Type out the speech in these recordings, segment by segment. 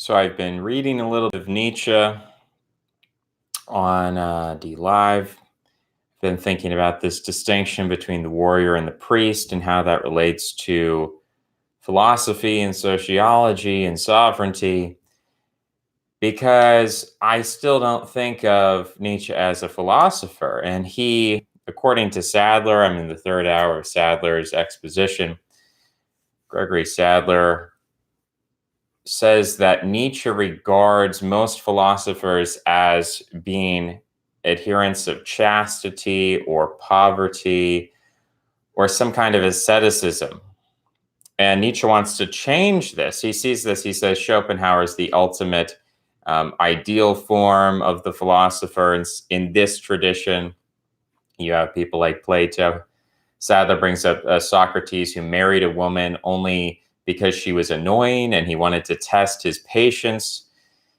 So I've been reading a little bit of Nietzsche on D Live. Been thinking about this distinction between the warrior and the priest and how that relates to philosophy and sociology and sovereignty, because I still don't think of Nietzsche as a philosopher. And he, according to Sadler, I'm in the third hour of Sadler's exposition. Gregory Sadler says that Nietzsche regards most philosophers as being adherents of chastity or poverty or some kind of asceticism. And Nietzsche wants to change this. He sees this, he says Schopenhauer is the ultimate ideal form of the philosopher in this tradition. You have people like Plato. Sadler brings up Socrates, who married a woman only because she was annoying and he wanted to test his patience.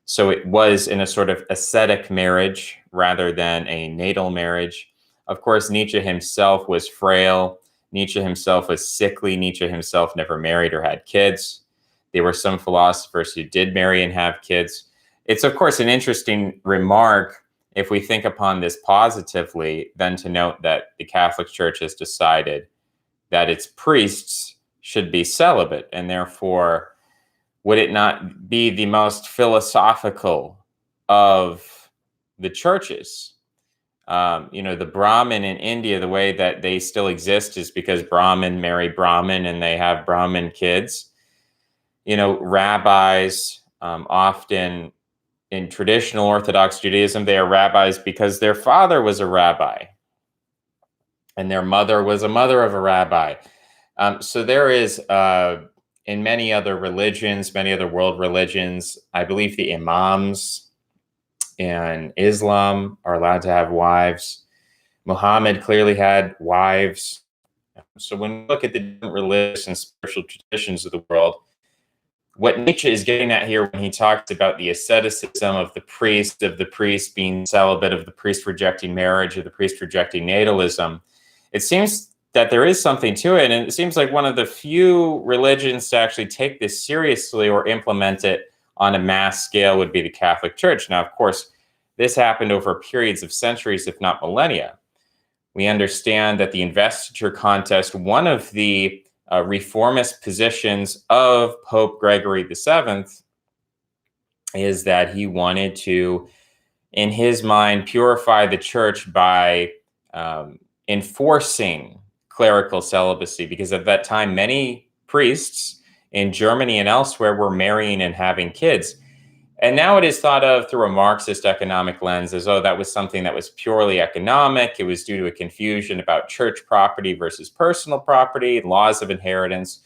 So it was in a sort of ascetic marriage rather than a natal marriage. Of course, Nietzsche himself was frail. Nietzsche himself was sickly. Nietzsche himself never married or had kids. There were some philosophers who did marry and have kids. It's, of course, an interesting remark if we think upon this positively, then to note that the Catholic Church has decided that its priests should be celibate, and therefore, would it not be the most philosophical of the churches? The Brahmin in India, the way that they still exist is because Brahmin marry Brahmin and they have Brahmin kids. Rabbis often in traditional Orthodox Judaism, they are rabbis because their father was a rabbi and their mother was a mother of a rabbi. So there is, in many other religions, many other world religions, I believe the imams in Islam are allowed to have wives. Muhammad clearly had wives. So when we look at the different religious and spiritual traditions of the world, what Nietzsche is getting at here when he talks about the asceticism of the priest being celibate, of the priest rejecting marriage, of the priest rejecting natalism, it seems that there is something to it. And it seems like one of the few religions to actually take this seriously or implement it on a mass scale would be the Catholic Church. Now, of course, this happened over periods of centuries, if not millennia. We understand that the investiture contest, one of the reformist positions of Pope Gregory VII, is that he wanted to, in his mind, purify the church by enforcing clerical celibacy, because at that time, many priests in Germany and elsewhere were marrying and having kids. And now it is thought of through a Marxist economic lens as, oh, that was something that was purely economic. It was due to a confusion about church property versus personal property, laws of inheritance.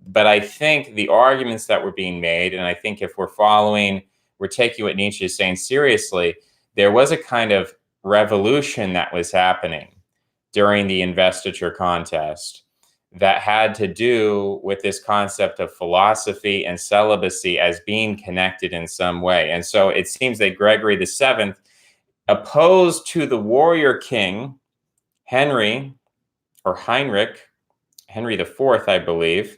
But I think the arguments that were being made, and I think if we're taking what Nietzsche is saying seriously, there was a kind of revolution that was happening during the investiture contest that had to do with this concept of philosophy and celibacy as being connected in some way. And so it seems that Gregory VII, opposed to the warrior king, Heinrich IV, I believe,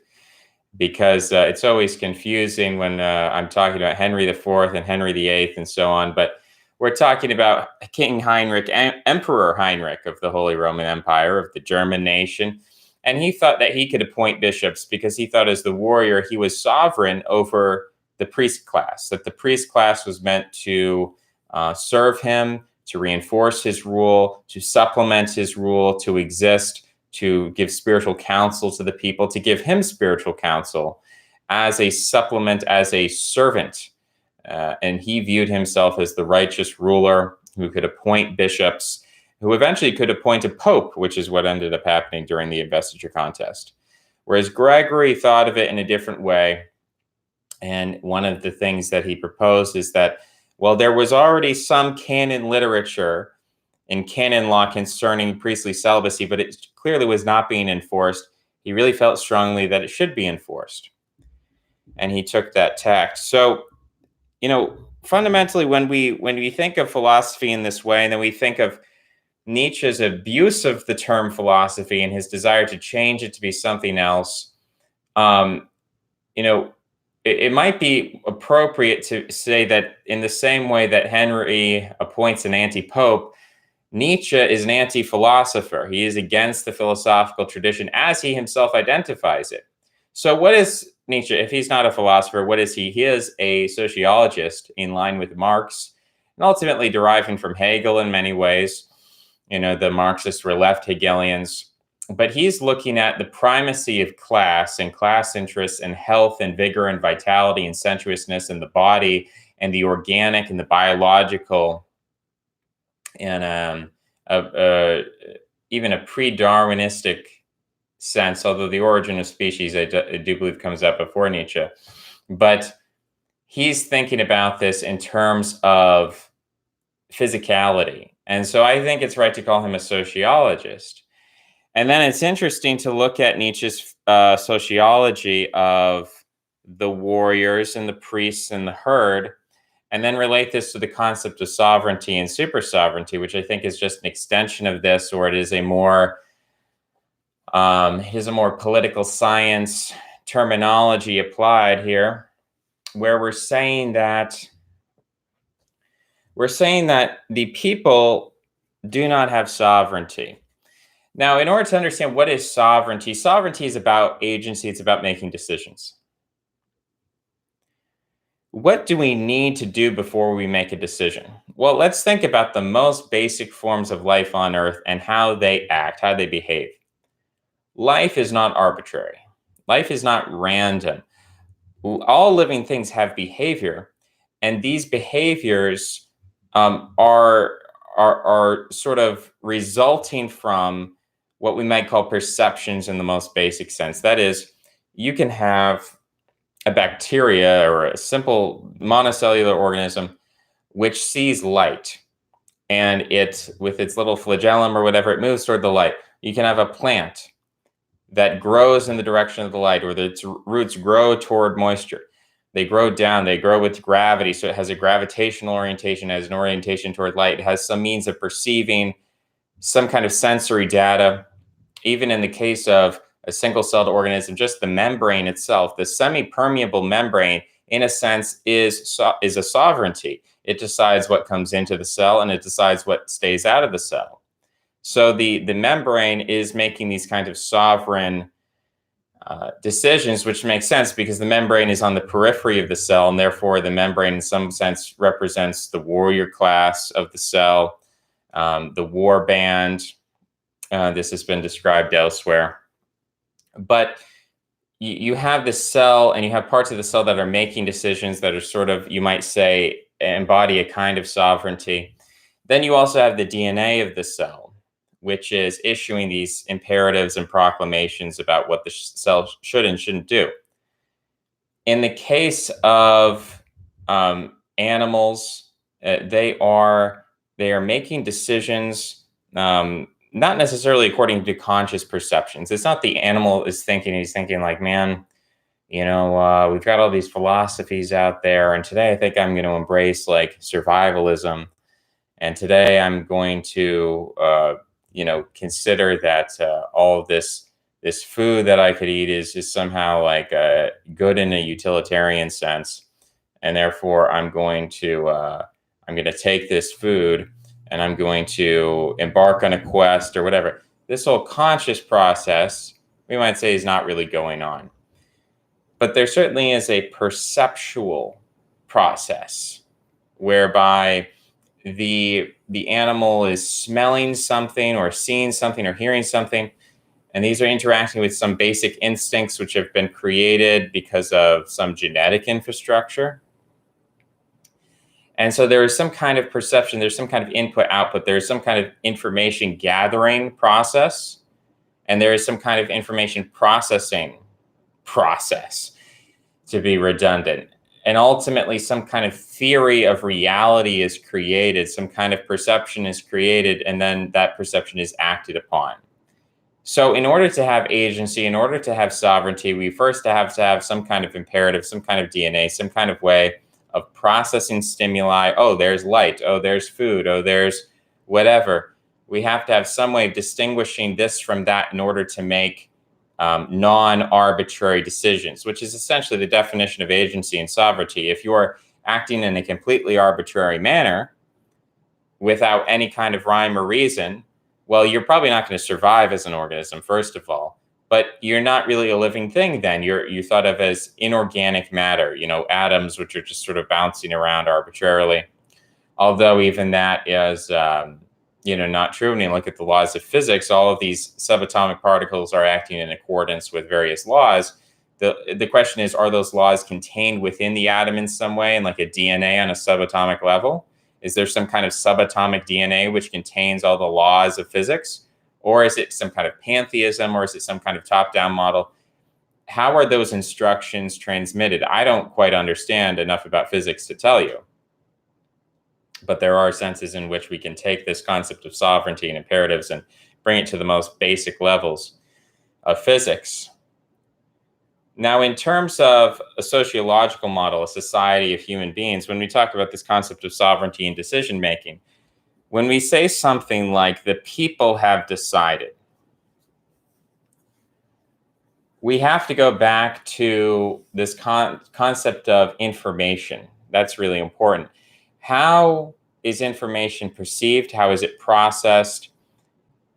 because it's always confusing when I'm talking about Henry IV and Henry VIII and so on. But we're talking about King Heinrich, Emperor Heinrich of the Holy Roman Empire, of the German nation. And he thought that he could appoint bishops because he thought as the warrior, he was sovereign over the priest class, that the priest class was meant to serve him, to reinforce his rule, to supplement his rule, to exist, to give spiritual counsel to the people, to give him spiritual counsel as a supplement, as a servant. And he viewed himself as the righteous ruler who could appoint bishops, who eventually could appoint a pope, which is what ended up happening during the investiture contest. Whereas Gregory thought of it in a different way. And one of the things that he proposed is that, well, there was already some canon literature in canon law concerning priestly celibacy, but it clearly was not being enforced. He really felt strongly that it should be enforced. And he took that tact. So, fundamentally, when we think of philosophy in this way, and then we think of Nietzsche's abuse of the term philosophy and his desire to change it to be something else, it might be appropriate to say that in the same way that Henry appoints an anti-pope, Nietzsche is an anti-philosopher. He is against the philosophical tradition as he himself identifies it. So what is Nietzsche? If he's not a philosopher, what is he? He is a sociologist in line with Marx, and ultimately deriving from Hegel in many ways. The Marxists were left Hegelians, but he's looking at the primacy of class and class interests and health and vigor and vitality and sensuousness in the body and the organic and the biological and even a pre-Darwinistic sense, although the origin of species I do believe comes up before Nietzsche. But he's thinking about this in terms of physicality. And so I think it's right to call him a sociologist. And then it's interesting to look at Nietzsche's sociology of the warriors and the priests and the herd, and then relate this to the concept of sovereignty and super sovereignty, which I think is just an extension of this, or it is a more political science terminology applied here, where we're saying that the people do not have sovereignty. Now, in order to understand what is sovereignty is about agency, it's about making decisions. What do we need to do before we make a decision? Well, let's think about the most basic forms of life on Earth and how they act, how they behave. Life is not arbitrary. Life is not random. All living things have behavior, and these behaviors are sort of resulting from what we might call perceptions in the most basic sense. That is, you can have a bacteria or a simple monocellular organism which sees light, and it, with its little flagellum or whatever, it moves toward the light. You can have a plant that grows in the direction of the light, or its roots grow toward moisture. They grow down, they grow with gravity, so it has a gravitational orientation, has an orientation toward light, it has some means of perceiving some kind of sensory data. Even in the case of a single-celled organism, just the membrane itself, the semi-permeable membrane, in a sense, is a sovereignty. It decides what comes into the cell, and it decides what stays out of the cell. So the membrane is making these kind of sovereign decisions, which makes sense because the membrane is on the periphery of the cell, and therefore the membrane in some sense represents the warrior class of the cell, the war band. This has been described elsewhere. But you have the cell, and you have parts of the cell that are making decisions that are sort of, you might say, embody a kind of sovereignty. Then you also have the DNA of the cell, which is issuing these imperatives and proclamations about what the cell should and shouldn't do. In the case of animals, they are making decisions not necessarily according to conscious perceptions. It's not the animal is thinking, he's thinking like, man, we've got all these philosophies out there, and today I think I'm going to embrace like survivalism, and today I'm going to consider that all of this food that I could eat is somehow like good in a utilitarian sense, and therefore I'm going to take this food and I'm going to embark on a quest or whatever. This whole conscious process, we might say, is not really going on. But there certainly is a perceptual process whereby the animal is smelling something or seeing something or hearing something, and these are interacting with some basic instincts which have been created because of some genetic infrastructure. And so there is some kind of perception, there's some kind of input-output, there's some kind of information gathering process, and there is some kind of information processing process, to be redundant. And ultimately, some kind of theory of reality is created, some kind of perception is created, and then that perception is acted upon. So in order to have agency, in order to have sovereignty, we first have to have some kind of imperative, some kind of DNA, some kind of way of processing stimuli. Oh, there's light. Oh, there's food. Oh, there's whatever. We have to have some way of distinguishing this from that in order to make non-arbitrary decisions, which is essentially the definition of agency and sovereignty. If you are acting in a completely arbitrary manner without any kind of rhyme or reason, well, you're probably not going to survive as an organism, first of all. But you're not really a living thing then. You're thought of as inorganic matter, atoms which are just sort of bouncing around arbitrarily. Although even that is, not true. When you look at the laws of physics, all of these subatomic particles are acting in accordance with various laws. The question is, are those laws contained within the atom in some way, in like a DNA on a subatomic level? Is there some kind of subatomic DNA which contains all the laws of physics? Or is it some kind of pantheism, or is it some kind of top-down model? How are those instructions transmitted? I don't quite understand enough about physics to tell you. But there are senses in which we can take this concept of sovereignty and imperatives and bring it to the most basic levels of physics. Now, in terms of a sociological model, a society of human beings, when we talk about this concept of sovereignty and decision-making, when we say something like the people have decided, we have to go back to this concept of information. That's really important. How is information perceived? How is it processed?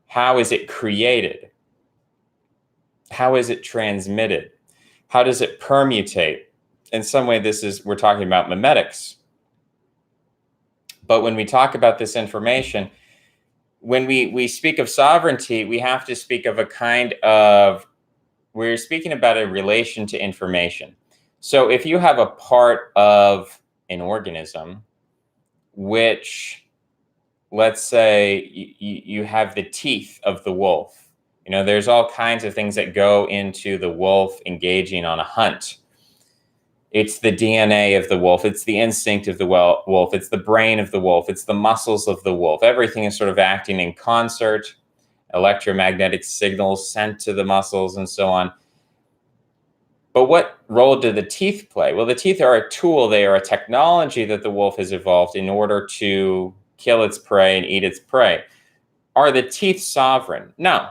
How is it created? How is it transmitted? How does it permutate? In some way, we're talking about memetics. But when we talk about this information, when we speak of sovereignty, we have to speak of we're speaking about a relation to information. So if you have a part of an organism, which, let's say you have the teeth of the wolf. There's all kinds of things that go into the wolf engaging on a hunt. It's the DNA of the wolf. It's the instinct of the wolf. It's the brain of the wolf. It's the muscles of the wolf. Everything is sort of acting in concert, electromagnetic signals sent to the muscles and so on. But what role do the teeth play? Well, the teeth are a tool. They are a technology that the wolf has evolved in order to kill its prey and eat its prey. Are the teeth sovereign? No.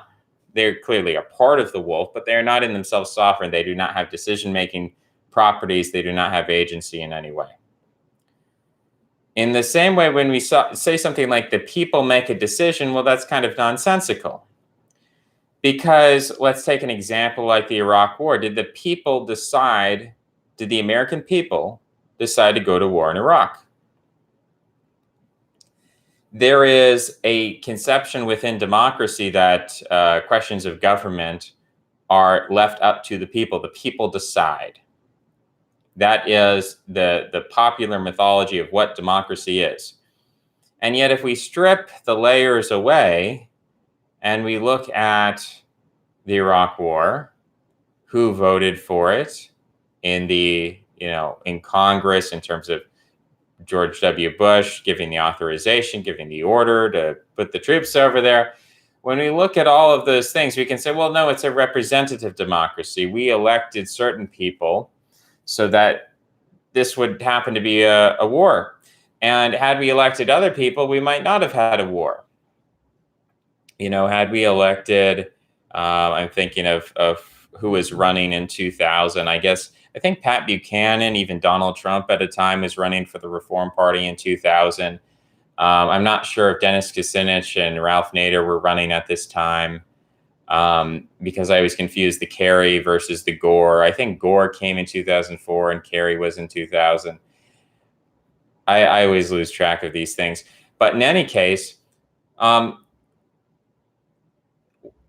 They're clearly a part of the wolf, but they are not in themselves sovereign. They do not have decision-making properties. They do not have agency in any way. In the same way, when we say something like the people make a decision, well, that's kind of nonsensical. Because let's take an example like the Iraq War. Did the American people decide to go to war in Iraq? There is a conception within democracy that questions of government are left up to the people. The people decide. That is the popular mythology of what democracy is. And yet, if we strip the layers away and we look at the Iraq War, who voted for it in Congress, in terms of George W. Bush giving the authorization, giving the order to put the troops over there. When we look at all of those things, we can say, well, no, it's a representative democracy. We elected certain people so that this would happen to be a war. And had we elected other people, we might not have had a war. Had we elected, I'm thinking of who was running in 2000, I think Pat Buchanan, even Donald Trump at a time, was running for the Reform Party in 2000. I'm not sure if Dennis Kucinich and Ralph Nader were running at this time, because I always confused the Kerry versus the Gore. I think Gore came in 2004 and Kerry was in 2000. I always lose track of these things. But in any case,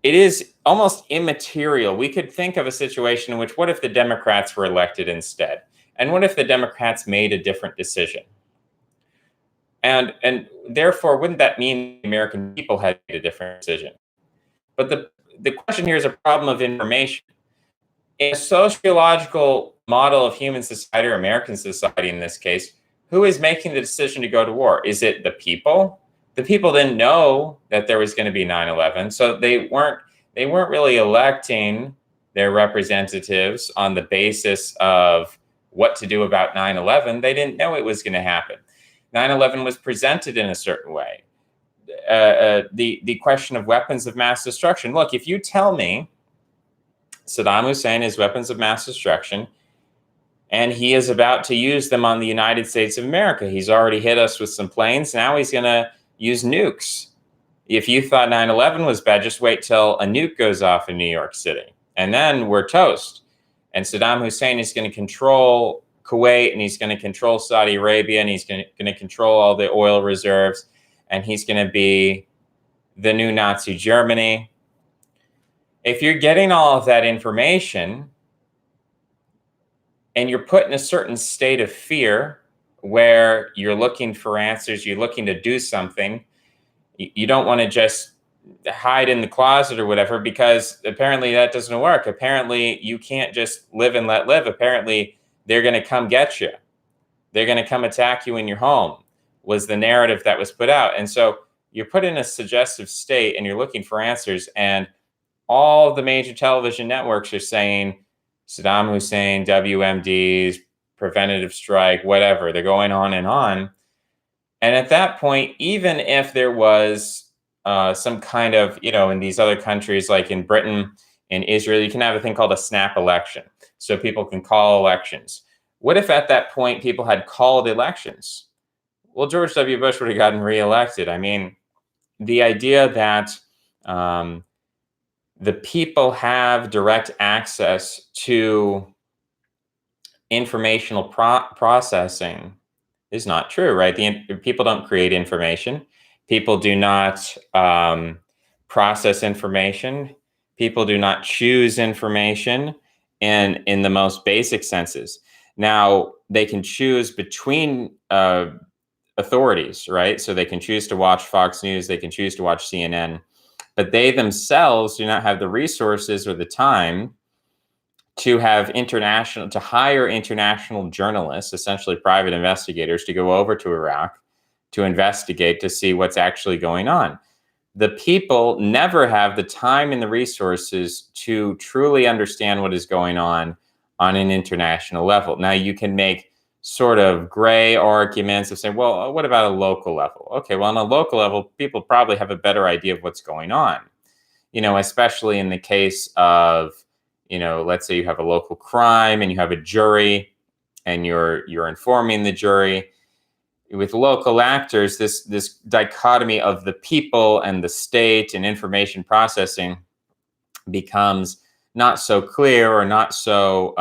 it is almost immaterial. We could think of a situation in which, what if the Democrats were elected instead? And what if the Democrats made a different decision? And therefore, wouldn't that mean the American people had made a different decision? But the question here is a problem of information. In a sociological model of human society, or American society in this case, who is making the decision to go to war? Is it the people? The people didn't know that there was going to be 9/11, so they weren't really electing their representatives on the basis of what to do about 9/11. They didn't know it was going to happen. 9/11 was presented in a certain way. The question of weapons of mass destruction. Look, if you tell me Saddam Hussein has weapons of mass destruction, and he is about to use them on the United States of America. He's already hit us with some planes. Now he's going to use nukes. If you thought 9/11 was bad, just wait till a nuke goes off in New York City, and then we're toast. And Saddam Hussein is going to control Kuwait, and he's going to control Saudi Arabia, and he's going to control all the oil reserves, and he's going to be the new Nazi Germany. If you're getting all of that information and you're put in a certain state of fear where you're looking for answers, you're looking to do something, you don't want to just hide in the closet or whatever, because apparently that doesn't work. Apparently you can't just live and let live. Apparently they're going to come get you. They're going to come attack you in your home, was the narrative that was put out. And so you're put in a suggestive state and you're looking for answers, and all the major television networks are saying Saddam Hussein, WMDs, preventative strike, whatever. They're going on and on. And at that point, even if there was some kind of, in these other countries, like in Britain, in Israel, you can have a thing called a snap election. So people can call elections. What if at that point people had called elections? Well, George W. Bush would have gotten reelected. I mean, the idea that the people have direct access to informational processing is not true, right? People don't create information. People do not process information. People do not choose information in the most basic senses. Now, they can choose between authorities, right? So they can choose to watch Fox News, they can choose to watch CNN, but they themselves do not have the resources or the time to hire international journalists, essentially private investigators, to go over to Iraq to investigate, to see what's actually going on. The people never have the time and the resources to truly understand what is going on an international level. Now, you can make sort of gray arguments of saying, well, what about a local level? Okay, well, on a local level, people probably have a better idea of what's going on, especially in the case of, let's say you have a local crime and you have a jury and you're informing the jury. With local actors, this dichotomy of the people and the state and information processing becomes not so clear, or not so,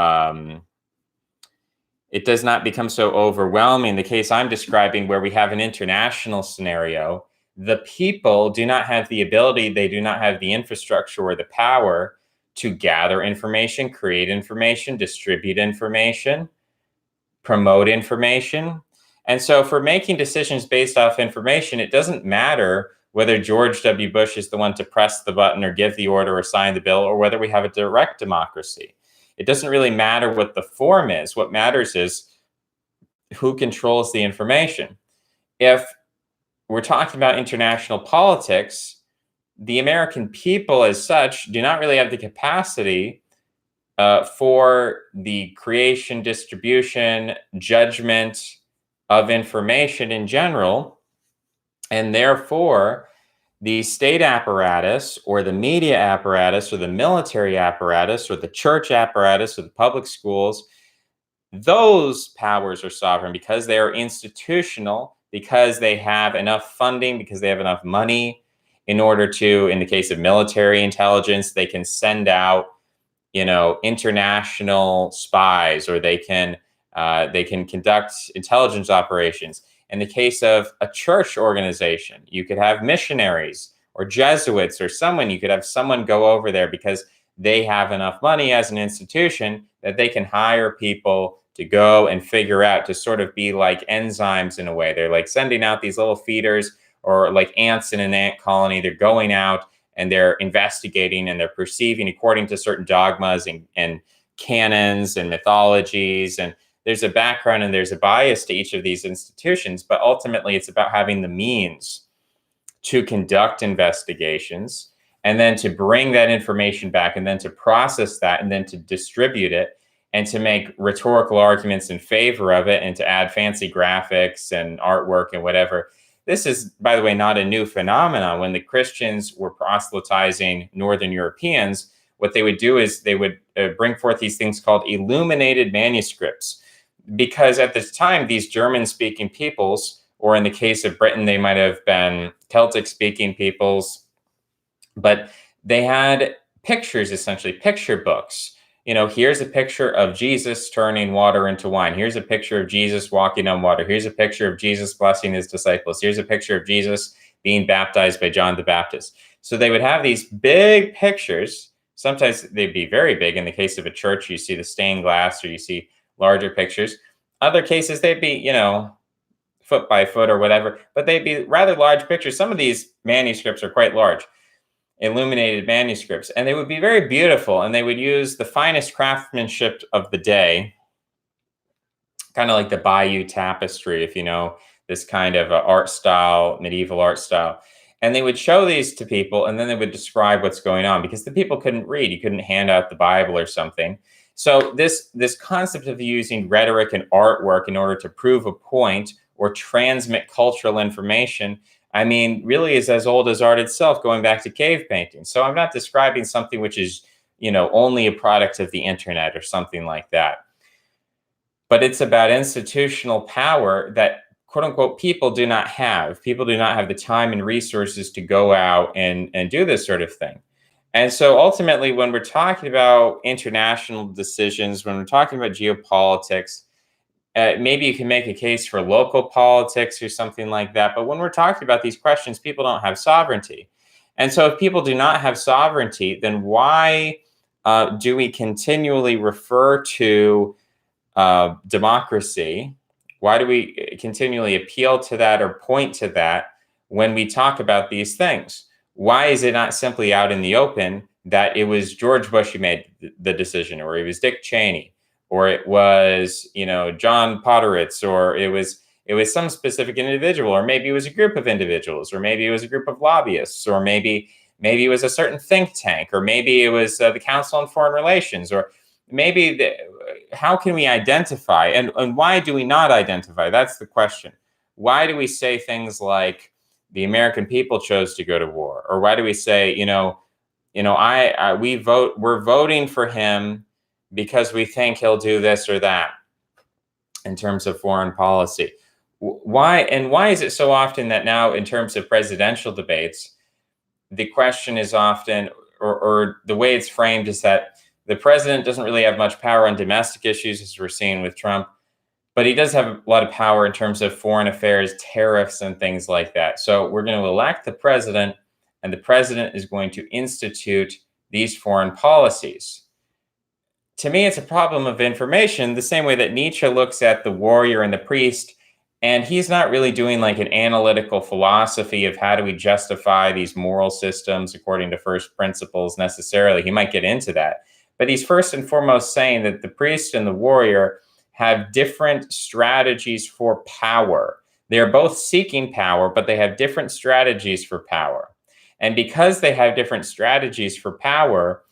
it does not become so overwhelming. The case I'm describing, where we have an international scenario, the people do not have the ability, they do not have the infrastructure or the power to gather information, create information, distribute information, promote information. And so for making decisions based off information, it doesn't matter whether George W. Bush is the one to press the button or give the order or sign the bill, or whether we have a direct democracy. It doesn't really matter what the form is. What matters is who controls the information. If we're talking about international politics, the American people as such do not really have the capacity for the creation, distribution, judgment of information in general. And therefore, the state apparatus or the media apparatus or the military apparatus or the church apparatus or the public schools, those powers are sovereign because they are institutional, because they have enough funding, because they have enough money in order to, in the case of military intelligence, they can send out, international spies, or they can conduct intelligence operations. In the case of a church organization, you could have missionaries or Jesuits or you could have someone go over there because they have enough money as an institution that they can hire people to go and figure out, to sort of be like enzymes in a way. They're like sending out these little feeders, or like ants in an ant colony. They're going out and they're investigating and they're perceiving according to certain dogmas and canons and mythologies. And there's a background and there's a bias to each of these institutions, but ultimately it's about having the means to conduct investigations, and then to bring that information back, and then to process that, and then to distribute it, and to make rhetorical arguments in favor of it, and to add fancy graphics and artwork and whatever. This is, by the way, not a new phenomenon. When the Christians were proselytizing Northern Europeans, what they would do is they would bring forth these things called illuminated manuscripts, because at this time, these German-speaking peoples, or in the case of Britain, they might have been Celtic-speaking peoples, but they had pictures, essentially picture books. Here's a picture of Jesus turning water into wine. Here's a picture of Jesus walking on water. Here's a picture of Jesus blessing his disciples. Here's a picture of Jesus being baptized by John the Baptist. So they would have these big pictures. Sometimes they'd be very big. In the case of a church, you see the stained glass, or you see larger pictures. Other cases, they'd be, foot by foot or whatever, but they'd be rather large pictures. Some of these manuscripts are quite large, illuminated manuscripts, and they would be very beautiful, and they would use the finest craftsmanship of the day, kind of like the Bayeux tapestry, if you know this kind of art style, medieval art style. And they would show these to people, and then they would describe what's going on, because the people couldn't read. You couldn't hand out the Bible or something. So this concept of using rhetoric and artwork in order to prove a point or transmit cultural information, really is as old as art itself, going back to cave painting. So I'm not describing something which is, only a product of the internet or something like that. But it's about institutional power that, quote unquote, people do not have. People do not have the time and resources to go out and do this sort of thing. And so ultimately, when we're talking about international decisions, when we're talking about geopolitics, maybe you can make a case for local politics or something like that. But when we're talking about these questions, people don't have sovereignty. And so if people do not have sovereignty, then why do we continually refer to democracy? Why do we continually appeal to that or point to that when we talk about these things? Why is it not simply out in the open that it was George Bush who made the decision, or it was Dick Cheney, or it was, John Podhoretz, or it was some specific individual, or maybe it was a group of individuals, or maybe it was a group of lobbyists, or maybe it was a certain think tank, or maybe it was the Council on Foreign Relations, or maybe how can we identify, and why do we not identify? That's the question. Why do we say things like the American people chose to go to war, or why do we say, we're voting for him because we think he'll do this or that in terms of foreign policy? Why is it so often that now, in terms of presidential debates, the question is often, or the way it's framed, is that the president doesn't really have much power on domestic issues, as we're seeing with Trump, but he does have a lot of power in terms of foreign affairs, tariffs, and things like that. So we're going to elect the president, and the president is going to institute these foreign policies. To me, it's a problem of information, the same way that Nietzsche looks at the warrior and the priest, and he's not really doing like an analytical philosophy of how do we justify these moral systems according to first principles necessarily. He might get into that. But he's first and foremost saying that the priest and the warrior have different strategies for power. They're both seeking power, but they have different strategies for power. And because they have different strategies for power,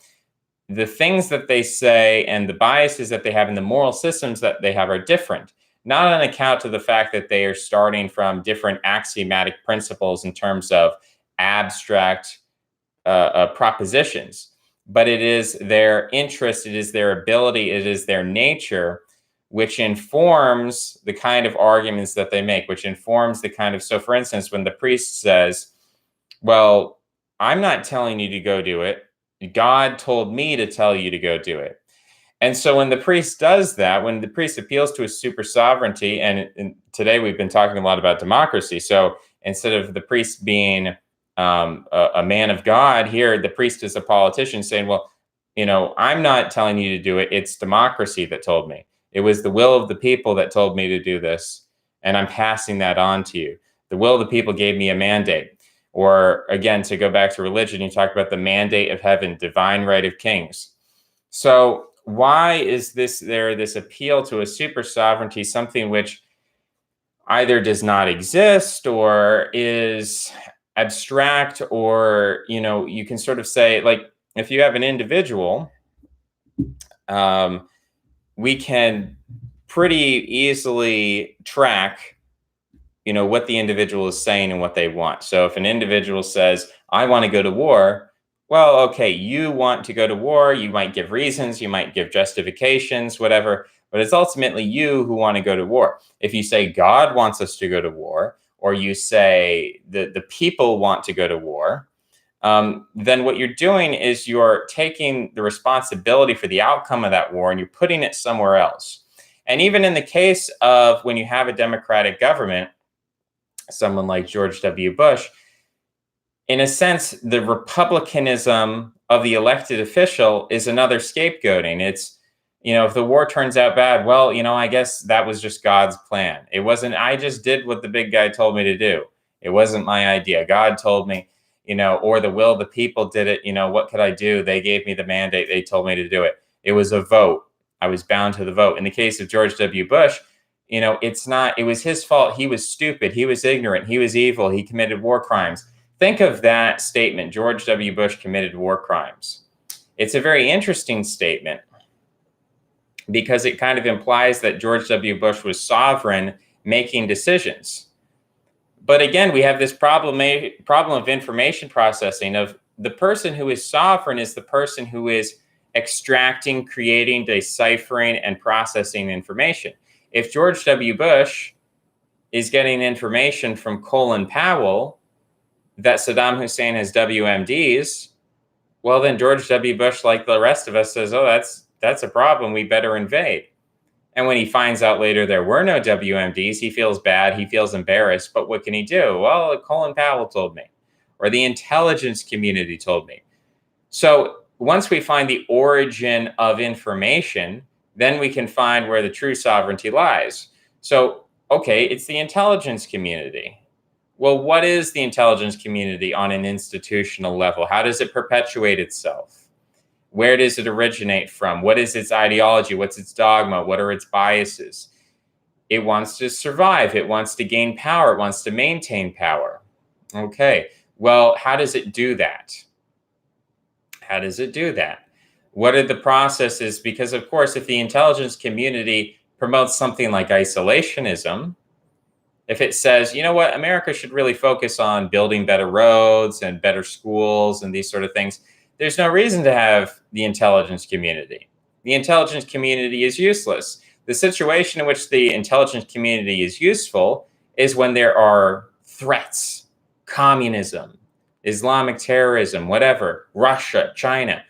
the things that they say and the biases that they have and the moral systems that they have are different, not on account of the fact that they are starting from different axiomatic principles in terms of abstract propositions, but it is their interest, it is their ability, it is their nature, which informs the kind of arguments that they make, which informs the kind of, so for instance, when the priest says, well, I'm not telling you to go do it, God told me to tell you to go do it. And so when the priest does that, when the priest appeals to his super sovereignty, and today we've been talking a lot about democracy, so instead of the priest being a man of God, here the priest is a politician saying, well, I'm not telling you to do it, it's democracy that told me. It was the will of the people that told me to do this, and I'm passing that on to you. The will of the people gave me a mandate. Or again, to go back to religion, you talk about the mandate of heaven, divine right of kings. So why is this appeal to a super sovereignty, something which either does not exist or is abstract, or, you can sort of say, like, if you have an individual, we can pretty easily track what the individual is saying and what they want. So if an individual says, I want to go to war, Well, okay, you want to go to war, you might give reasons, you might give justifications, whatever, but it's ultimately you who want to go to war. If you say God wants us to go to war, or you say the people want to go to war, then what you're doing is you're taking the responsibility for the outcome of that war and you're putting it somewhere else. And even in the case of when you have a democratic government, someone like George W. Bush, in a sense, the republicanism of the elected official is another scapegoating. It's, if the war turns out bad, well, I guess that was just God's plan. It wasn't, I just did what the big guy told me to do. It wasn't my idea. God told me, or the will of the people did it. What could I do? They gave me the mandate. They told me to do it. It was a vote. I was bound to the vote. In the case of George W. Bush, it's not, it was his fault. He was stupid. He was ignorant. He was evil. He committed war crimes. Think of that statement, George W. Bush committed war crimes. It's a very interesting statement because it kind of implies that George W. Bush was sovereign making decisions. But again, we have this problem of information processing of the person who is sovereign is the person who is extracting, creating, deciphering, and processing information. If George W. Bush is getting information from Colin Powell that Saddam Hussein has WMDs, well, then George W. Bush, like the rest of us, says, oh, that's a problem. We better invade. And when he finds out later there were no WMDs, he feels bad. He feels embarrassed. But what can he do? Well, Colin Powell told me, or the intelligence community told me. So once we find the origin of information, then we can find where the true sovereignty lies. So, okay, it's the intelligence community. Well, what is the intelligence community on an institutional level? How does it perpetuate itself? Where does it originate from? What is its ideology? What's its dogma? What are its biases? It wants to survive. It wants to gain power. It wants to maintain power. Okay, well, how does it do that? How does it do that? What are the processes? Because, of course, if the intelligence community promotes something like isolationism, if it says, you know what, America should really focus on building better roads and better schools and these sort of things, there's no reason to have the intelligence community. The intelligence community is useless. The situation in which the intelligence community is useful is when there are threats, communism, Islamic terrorism, whatever, Russia, China.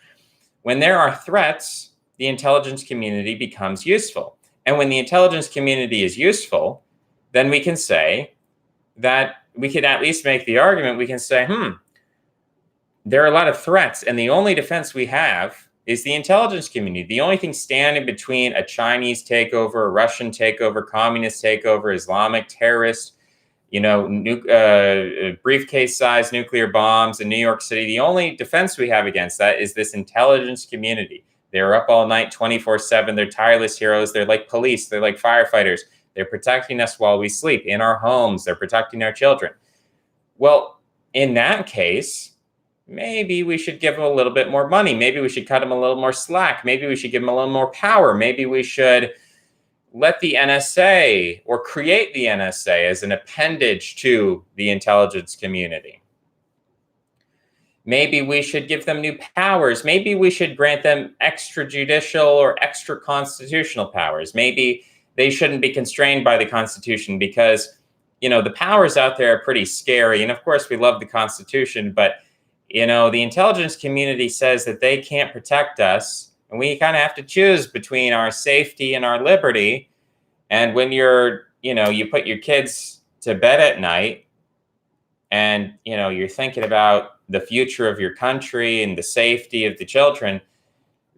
When there are threats, the intelligence community becomes useful. And when the intelligence community is useful, then we can say that we can at least make the argument, we can say, there are a lot of threats, and the only defense we have is the intelligence community. The only thing standing between a Chinese takeover, a Russian takeover, communist takeover, Islamic terrorist, briefcase-sized nuclear bombs in New York City, the only defense we have against that is this intelligence community. They're up all night, 24/7. They're tireless heroes. They're like police. They're like firefighters. They're protecting us while we sleep in our homes. They're protecting our children. Well, in that case, maybe we should give them a little bit more money. Maybe we should cut them a little more slack. Maybe we should give them a little more power. Maybe we should let the NSA or create the NSA as an appendage to the intelligence community. Maybe we should give them new powers. Maybe we should grant them extrajudicial or extra constitutional powers. Maybe they shouldn't be constrained by the Constitution because, the powers out there are pretty scary. And of course, we love the Constitution, but, the intelligence community says that they can't protect us. And we kind of have to choose between our safety and our liberty. And when you put your kids to bed at night and, you're thinking about the future of your country and the safety of the children,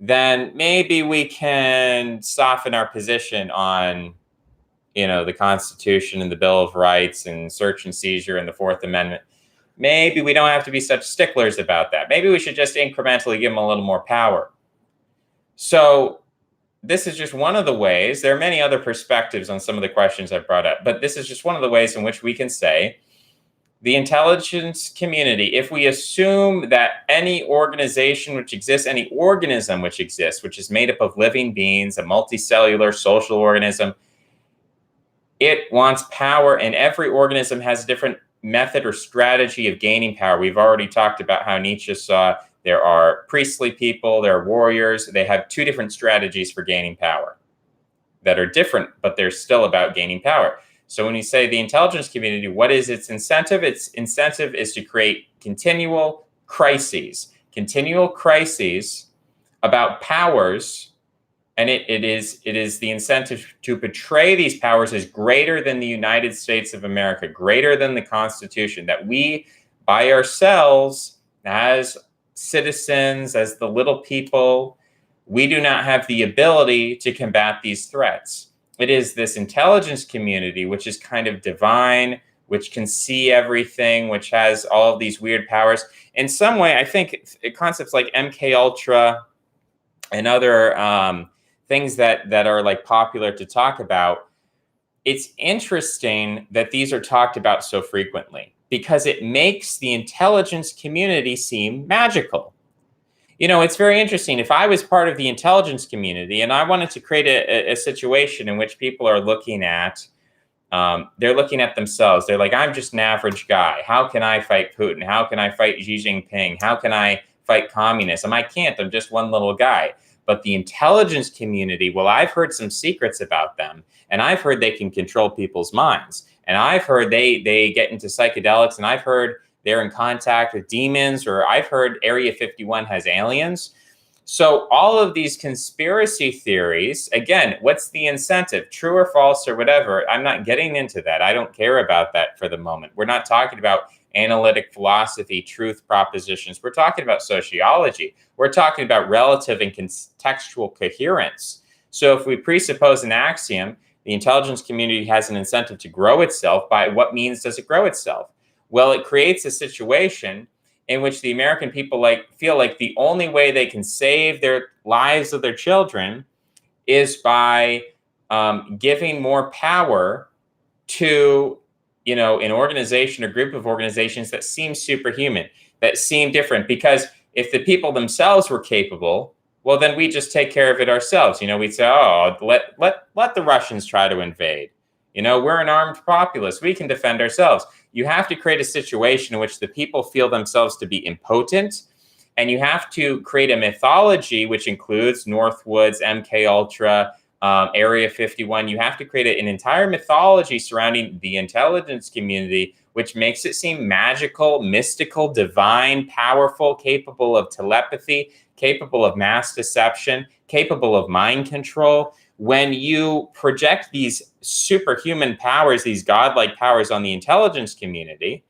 then maybe we can soften our position on, the Constitution and the Bill of Rights and search and seizure and the Fourth Amendment. Maybe we don't have to be such sticklers about that. Maybe we should just incrementally give them a little more power. So this is just one of the ways. There are many other perspectives on some of the questions I brought up, but this is just one of the ways in which we can say the intelligence community, if we assume that any organization which exists, any organism which exists, which is made up of living beings, a multicellular social organism, it wants power, and every organism has a different method or strategy of gaining power. We've already talked about how Nietzsche saw there are priestly people, there are warriors. They have two different strategies for gaining power that are different, but they're still about gaining power. So when you say the intelligence community, what is its incentive? Its incentive is to create continual crises about powers, and it is the incentive to portray these powers as greater than the United States of America, greater than the Constitution, that we by ourselves as citizens, as the little people, we do not have the ability to combat these threats. It is this intelligence community, which is kind of divine, which can see everything, which has all of these weird powers. In some way, I think concepts like MK Ultra and other things that are like popular to talk about, it's interesting that these are talked about so frequently because it makes the intelligence community seem magical. It's very interesting. If I was part of the intelligence community and I wanted to create a situation in which people are looking at, they're looking at themselves. They're like, I'm just an average guy. How can I fight Putin? How can I fight Xi Jinping? How can I fight communism? I can't. I'm just one little guy. But the intelligence community, well, I've heard some secrets about them, and I've heard they can control people's minds, and I've heard they get into psychedelics, and I've heard they're in contact with demons, or I've heard Area 51 has aliens. So all of these conspiracy theories, again, what's the incentive? True or false or whatever? I'm not getting into that. I don't care about that for the moment. We're not talking about analytic philosophy, truth propositions. We're talking about sociology. We're talking about relative and contextual coherence. So if we presuppose an axiom, the intelligence community has an incentive to grow itself. By what means does it grow itself? Well, it creates a situation in which the American people feel like the only way they can save their lives of their children is by giving more power to, an organization or group of organizations that seem superhuman, that seem different. Because if the people themselves were capable, well, then we just take care of it ourselves. We'd say, oh, let the Russians try to invade. We're an armed populace. We can defend ourselves. You have to create a situation in which the people feel themselves to be impotent, and you have to create a mythology which includes Northwoods, MK Ultra, Area 51. You have to create an entire mythology surrounding the intelligence community, which makes it seem magical, mystical, divine, powerful, capable of telepathy, capable of mass deception, capable of mind control. When you project these superhuman powers, these godlike powers on the intelligence community,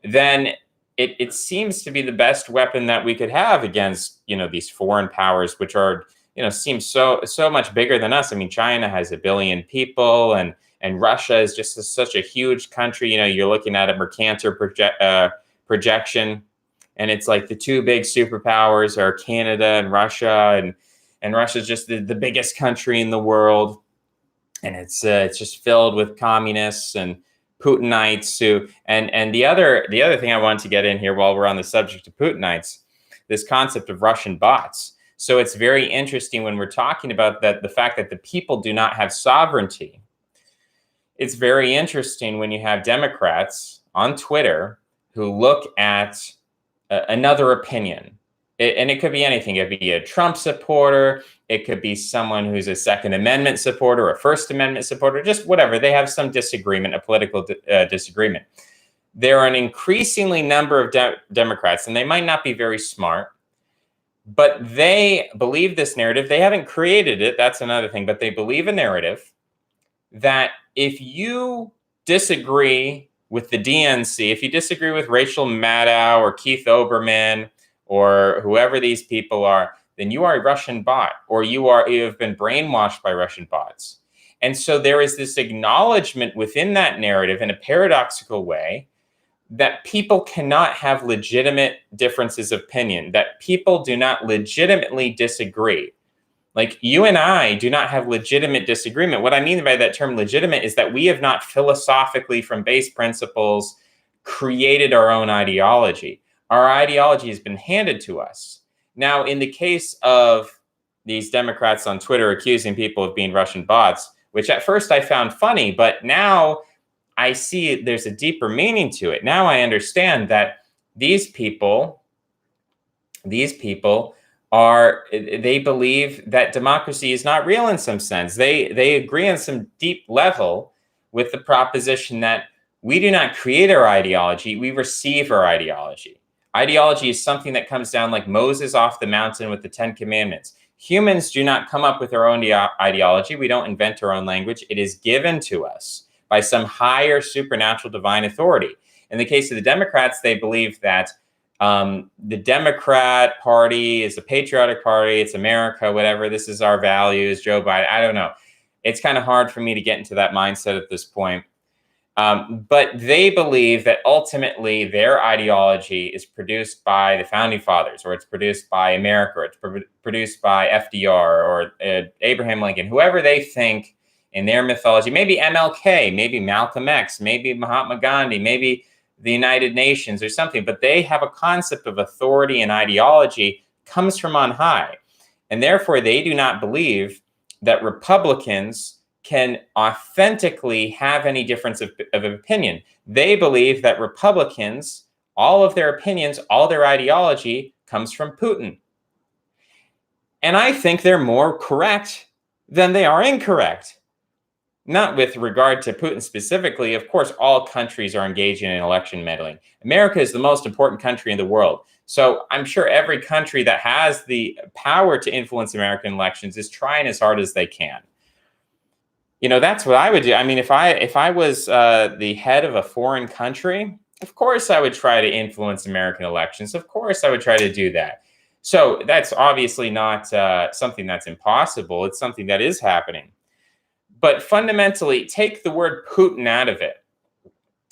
then it seems to be the best weapon that we could have against, these foreign powers, which are, seem so much bigger than us. I mean, China has 1 billion people, and Russia is just such a huge country. You're looking at a Mercator projection, and it's like the two big superpowers are Canada and Russia, and Russia's just the biggest country in the world, and it's just filled with communists and Putinites who. And the other thing I wanted to get in here while we're on the subject of Putinites, this concept of Russian bots. So it's very interesting when we're talking about the fact that the people do not have sovereignty. It's very interesting when you have Democrats on Twitter who look at another opinion. And it could be anything. It could be a Trump supporter. It could be someone who's a Second Amendment supporter, a First Amendment supporter, just whatever. They have some disagreement, a political disagreement. There are an increasingly number of Democrats, and they might not be very smart, but they believe this narrative. They haven't created it. That's another thing. But they believe a narrative that if you disagree with the DNC, if you disagree with Rachel Maddow or Keith Olbermann, or whoever these people are, then you are a Russian bot, or you have been brainwashed by Russian bots. And so there is this acknowledgement within that narrative in a paradoxical way that people cannot have legitimate differences of opinion, that people do not legitimately disagree. Like you and I do not have legitimate disagreement. What I mean by that term legitimate is that we have not philosophically from base principles created our own ideology. Our ideology has been handed to us. Now, in the case of these Democrats on Twitter accusing people of being Russian bots, which at first I found funny, but now I see there's a deeper meaning to it. Now I understand that these people, these people they believe that democracy is not real in some sense. They agree on some deep level with the proposition that we do not create our ideology, we receive our ideology. Ideology is something that comes down like Moses off the mountain with the 10 Commandments. Humans do not come up with our own ideology. We don't invent our own language. It is given to us by some higher supernatural divine authority. In the case of the Democrats, they believe that the Democrat Party is a patriotic party. It's America, whatever. This is our values. Joe Biden. I don't know. It's kind of hard for me to get into that mindset at this point. But they believe that ultimately their ideology is produced by the founding fathers, or it's produced by America, or it's produced by FDR or Abraham Lincoln, whoever they think in their mythology. Maybe MLK, maybe Malcolm X, maybe Mahatma Gandhi, maybe the United Nations or something, but they have a concept of authority and ideology comes from on high. And therefore, they do not believe that Republicans can authentically have any difference of opinion. They believe that Republicans, all of their opinions, all their ideology comes from Putin. And I think they're more correct than they are incorrect. Not with regard to Putin specifically. Of course, all countries are engaging in election meddling. America is the most important country in the world. So I'm sure every country that has the power to influence American elections is trying as hard as they can. You know, that's what I would do. I mean, if I was the head of a foreign country, of course I would try to influence American elections. Of course I would try to do that. So that's obviously not something that's impossible. It's something that is happening. But fundamentally, take the word Putin out of it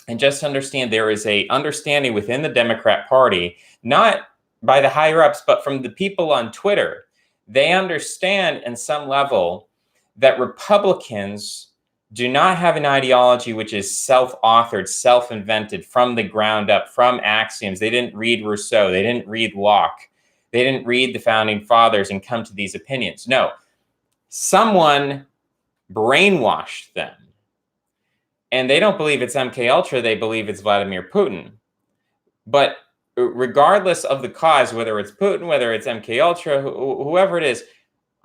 and just understand there is a understanding within the Democrat Party, not by the higher ups, but from the people on Twitter. They understand in some level that Republicans do not have an ideology which is self-authored, self-invented from the ground up, from axioms. They didn't read Rousseau. They didn't read Locke. They didn't read the founding fathers and come to these opinions. No, someone brainwashed them. And they don't believe it's MK Ultra, they believe it's Vladimir Putin. But regardless of the cause, whether it's Putin, whether it's MK Ultra, whoever it is,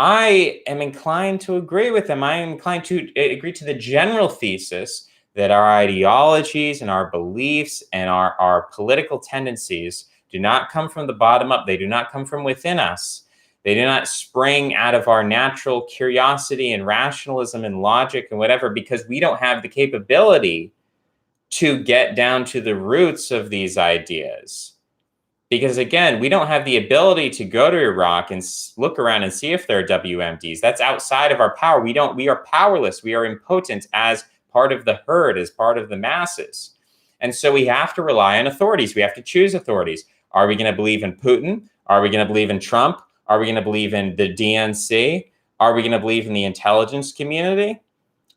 I am inclined to agree with them. I am inclined to agree to the general thesis that our ideologies and our beliefs and our political tendencies do not come from the bottom up. They do not come from within us. They do not spring out of our natural curiosity and rationalism and logic and whatever, because we don't have the capability to get down to the roots of these ideas. Because again, we don't have the ability to go to Iraq and look around and see if there are WMDs. That's outside of our power. We are powerless. We are impotent as part of the herd, as part of the masses. And so we have to rely on authorities. We have to choose authorities. Are we going to believe in Putin? Are we going to believe in Trump? Are we going to believe in the DNC? Are we going to believe in the intelligence community?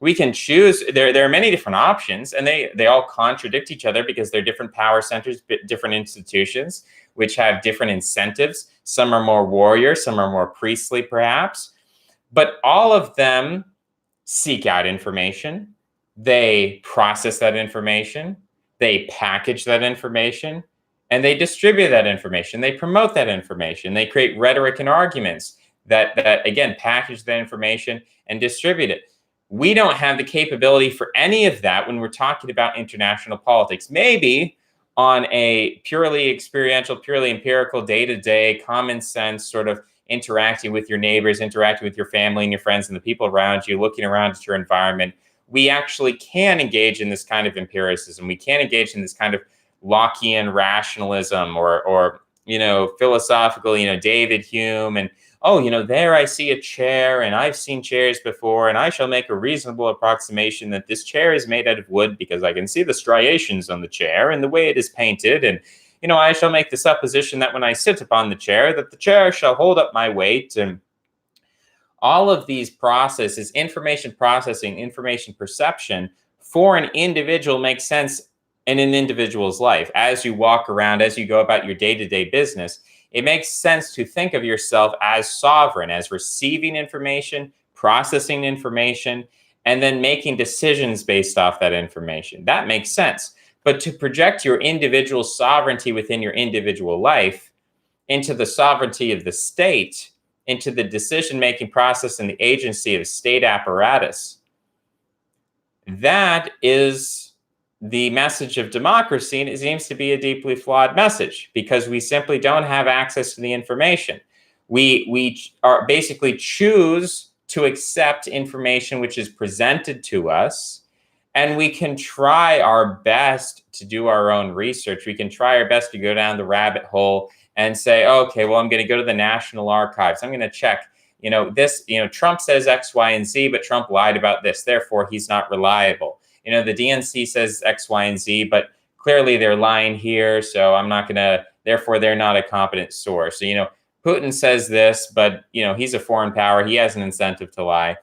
We can choose. There are many different options, and they all contradict each other because they're different power centers, different institutions, which have different incentives. Some are more warrior, some are more priestly, perhaps. But all of them seek out information. They process that information. They package that information. And they distribute that information. They promote that information. They create rhetoric and arguments that again, package that information and distribute it. We don't have the capability for any of that when we're talking about international politics. Maybe on a purely experiential, purely empirical, day-to-day, common sense sort of interacting with your neighbors, interacting with your family and your friends and the people around you, looking around at your environment, we actually can engage in this kind of empiricism. We can engage in this kind of Lockean rationalism or philosophical, David Hume and, there I see a chair and I've seen chairs before and I shall make a reasonable approximation that this chair is made out of wood because I can see the striations on the chair and the way it is painted. And, I shall make the supposition that when I sit upon the chair, that the chair shall hold up my weight. And all of these processes, information processing, information perception for an individual makes sense in an individual's life. As you walk around, as you go about your day-to-day business, it makes sense to think of yourself as sovereign, as receiving information, processing information, and then making decisions based off that information. That makes sense. But to project your individual sovereignty within your individual life, into the sovereignty of the state, into the decision-making process and the agency of state apparatus. That is the message of democracy, and it seems to be a deeply flawed message because we simply don't have access to the information. We are basically choose to accept information which is presented to us, and we can try our best to do our own research. We can try our best to go down the rabbit hole and say, okay, well, I'm going to go to the National Archives. I'm going to check, Trump says X, Y, and Z, but Trump lied about this. Therefore, he's not reliable. The DNC says X, Y, and Z, but clearly they're lying here. So I'm not going to, therefore, they're not a competent source. So, Putin says this, but, he's a foreign power. He has an incentive to lie.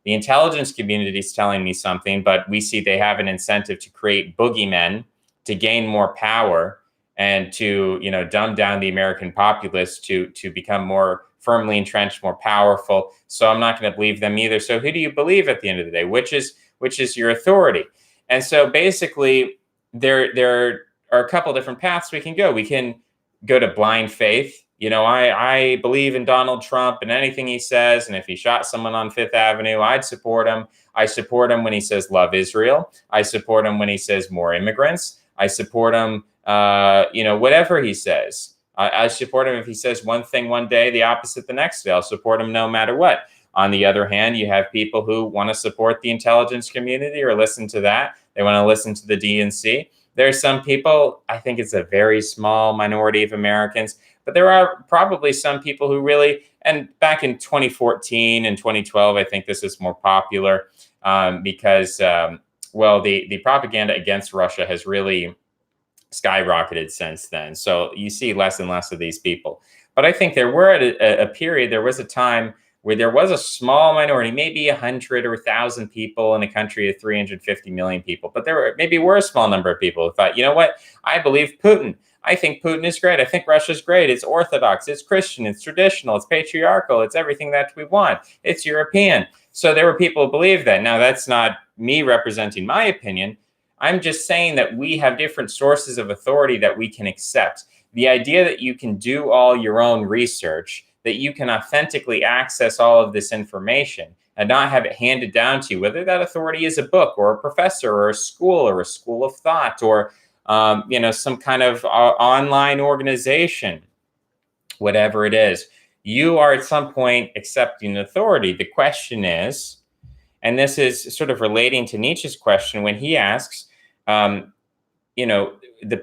The intelligence community is telling me something, but we see they have an incentive to create boogeymen to gain more power and to, dumb down the American populace to become more firmly entrenched, more powerful. So I'm not going to believe them either. So who do you believe at the end of the day? Which is your authority? And so basically, there are a couple different paths we can go. We can go to blind faith. I believe in Donald Trump and anything he says. And if he shot someone on Fifth Avenue, I'd support him. I support him when he says love Israel. I support him when he says more immigrants. I support him, whatever he says. I support him if he says one thing one day, the opposite the next day. I'll support him no matter what. On the other hand, you have people who want to support the intelligence community or listen to that. They want to listen to the DNC. There are some people, I think it's a very small minority of Americans, but there are probably some people who really, and back in 2014 and 2012, I think this is more popular because, the propaganda against Russia has really skyrocketed since then. So you see less and less of these people. But I think there were a period, there was a time where there was a small minority, maybe 100 or 1,000 people in a country of 350 million people. But there were a small number of people who thought, you know what, I believe Putin. I think Putin is great. I think Russia's great. It's Orthodox. It's Christian. It's traditional. It's patriarchal. It's everything that we want. It's European. So there were people who believed that. Now, that's not me representing my opinion. I'm just saying that we have different sources of authority that we can accept. The idea that you can do all your own research, that you can authentically access all of this information and not have it handed down to you, whether that authority is a book or a professor or a school of thought or some kind of online organization, whatever it is, you are at some point accepting authority. The question is, and this is sort of relating to Nietzsche's question when he asks, the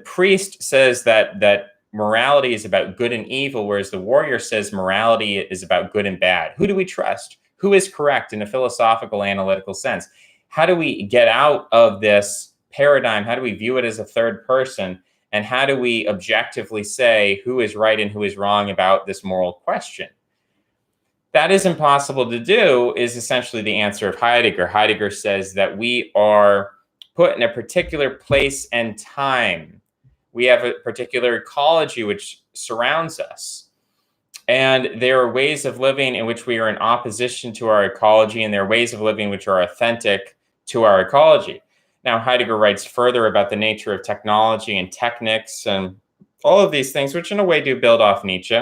priest says that morality is about good and evil, whereas the warrior says morality is about good and bad. Who do we trust? Who is correct in a philosophical, analytical sense? How do we get out of this paradigm? How do we view it as a third person? And how do we objectively say who is right and who is wrong about this moral question? That is impossible to do is essentially the answer of Heidegger. Heidegger says that we are put in a particular place and time. We have a particular ecology which surrounds us. And there are ways of living in which we are in opposition to our ecology, and there are ways of living which are authentic to our ecology. Now, Heidegger writes further about the nature of technology and technics and all of these things, which in a way do build off Nietzsche.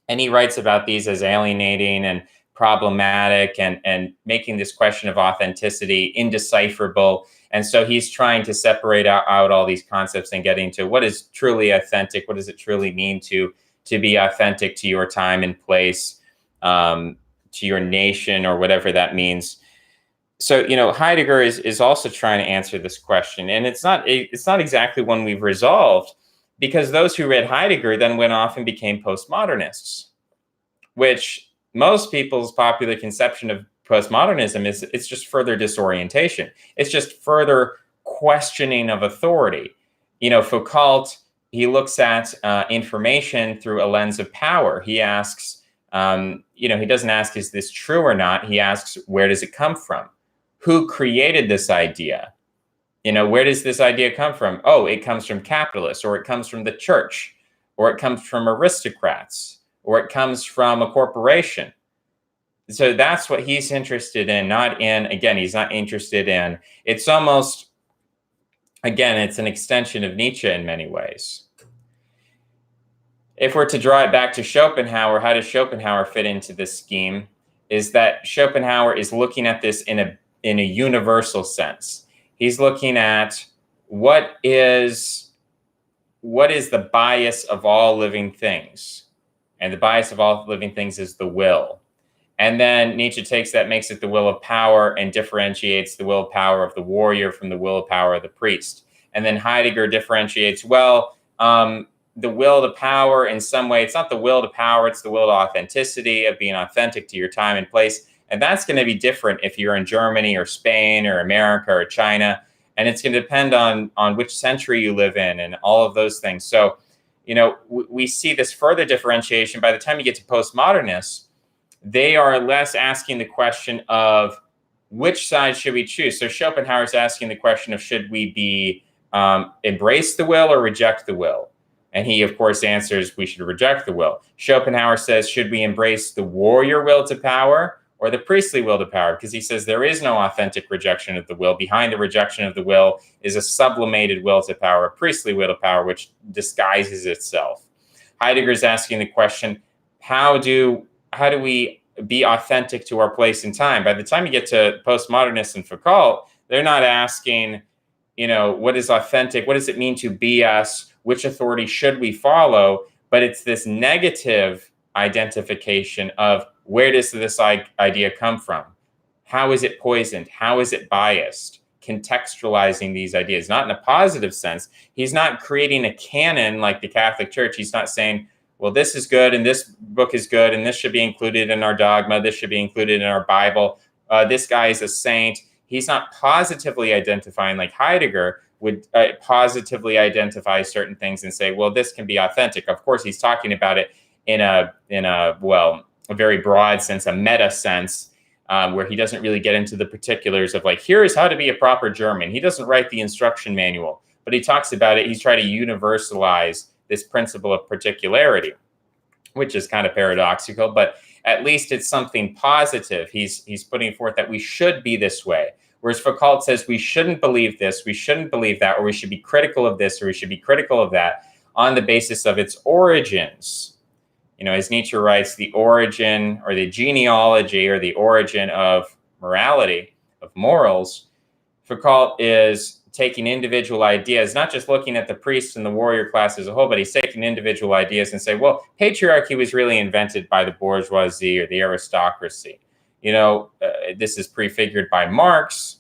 And he writes about these as alienating and problematic and making this question of authenticity indecipherable. And so he's trying to separate out all these concepts and getting to what is truly authentic. What does it truly mean to be authentic to your time and place, to your nation, or whatever that means. So, Heidegger is also trying to answer this question. And it's not exactly one we've resolved, because those who read Heidegger then went off and became postmodernists, which most people's popular conception of postmodernism is it's just further disorientation. It's just further questioning of authority. Foucault, he looks at information through a lens of power. He asks, he doesn't ask, is this true or not? He asks, where does it come from? Who created this idea? Where does this idea come from? Oh, it comes from capitalists, or it comes from the church, or it comes from aristocrats, or it comes from a corporation. So that's what he's interested in, he's not interested in, it's almost, it's an extension of Nietzsche in many ways. if we're to draw it back to Schopenhauer, how does Schopenhauer fit into this scheme? Is that Schopenhauer is looking at this in a universal sense. He's looking at what is the bias of all living things, and the bias of all living things is the will. And then Nietzsche takes that, makes it the will of power, and differentiates the willpower of the warrior from the willpower of the priest. And then Heidegger differentiates, the will to power in some way, it's not the will to power, it's the will to authenticity, of being authentic to your time and place. And that's going to be different if you're in Germany or Spain or America or China. And it's going to depend on which century you live in and all of those things. So, we see this further differentiation. By the time you get to postmodernists, they are less asking the question of which side should we choose. So Schopenhauer is asking the question of, should we embrace the will or reject the will? And he, of course, answers we should reject the will. Schopenhauer says, should we embrace the warrior will to power or the priestly will to power? Because he says there is no authentic rejection of the will. Behind the rejection of the will is a sublimated will to power, a priestly will to power, which disguises itself. Heidegger is asking the question, how do we be authentic to our place in time? By the time you get to postmodernists and Foucault, they're not asking, what is authentic? What does it mean to be us? Which authority should we follow? But it's this negative identification of, where does this idea come from? How is it poisoned? How is it biased? Contextualizing these ideas, not in a positive sense. He's not creating a canon like the Catholic Church. He's not saying, well, this is good and this book is good and this should be included in our dogma. This should be included in our Bible. This guy is a saint. He's not positively identifying like Heidegger would positively identify certain things and say, well, this can be authentic. Of course, he's talking about it in a very broad sense, a meta sense, where he doesn't really get into the particulars of here is how to be a proper German. He doesn't write the instruction manual, but he talks about it. He's trying to universalize this principle of particularity, which is kind of paradoxical, but at least it's something positive. He's putting forth that we should be this way. Whereas Foucault says we shouldn't believe this, we shouldn't believe that, or we should be critical of this, or we should be critical of that on the basis of its origins. As Nietzsche writes, the origin or the genealogy or the origin of morality, of morals, Foucault is taking individual ideas, not just looking at the priest and the warrior class as a whole, but he's taking individual ideas and say, well, patriarchy was really invented by the bourgeoisie or the aristocracy. This is prefigured by Marx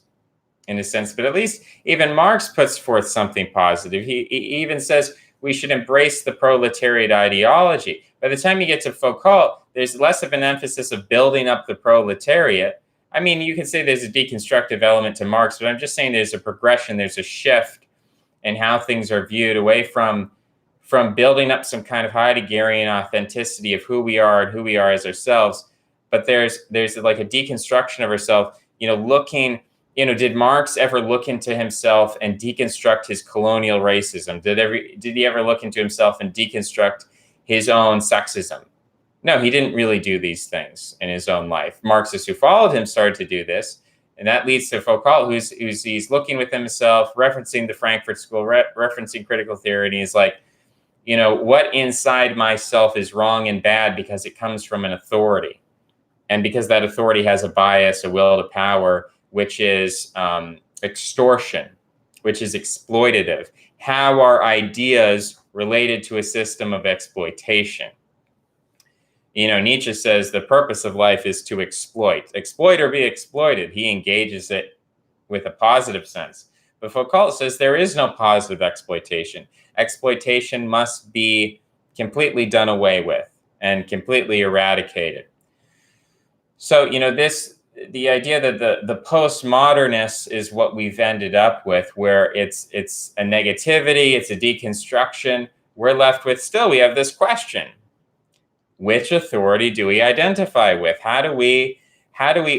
in a sense, but at least even Marx puts forth something positive. He even says we should embrace the proletariat ideology. By the time you get to Foucault, there's less of an emphasis of building up the proletariat. I mean, you can say there's a deconstructive element to Marx, but I'm just saying there's a progression, there's a shift in how things are viewed away from building up some kind of Heideggerian authenticity of who we are and who we are as ourselves. But there's like a deconstruction of ourselves, did Marx ever look into himself and deconstruct his colonial racism? Did he ever look into himself and deconstruct his own sexism? No, he didn't really do these things in his own life. Marxists who followed him started to do this. And that leads to Foucault, he's looking within himself, referencing the Frankfurt School, referencing critical theory. And he's like, what inside myself is wrong and bad because it comes from an authority. And because that authority has a bias, a will to power, which is extortion, which is exploitative. How are ideas related to a system of exploitation? Nietzsche says the purpose of life is to exploit or be exploited. He engages it with a positive sense. But Foucault says there is no positive exploitation. Exploitation must be completely done away with and completely eradicated. So, the idea that the postmodernists is what we've ended up with, where it's a negativity, it's a deconstruction. We're left with we have this question. Which authority do we identify with? How do we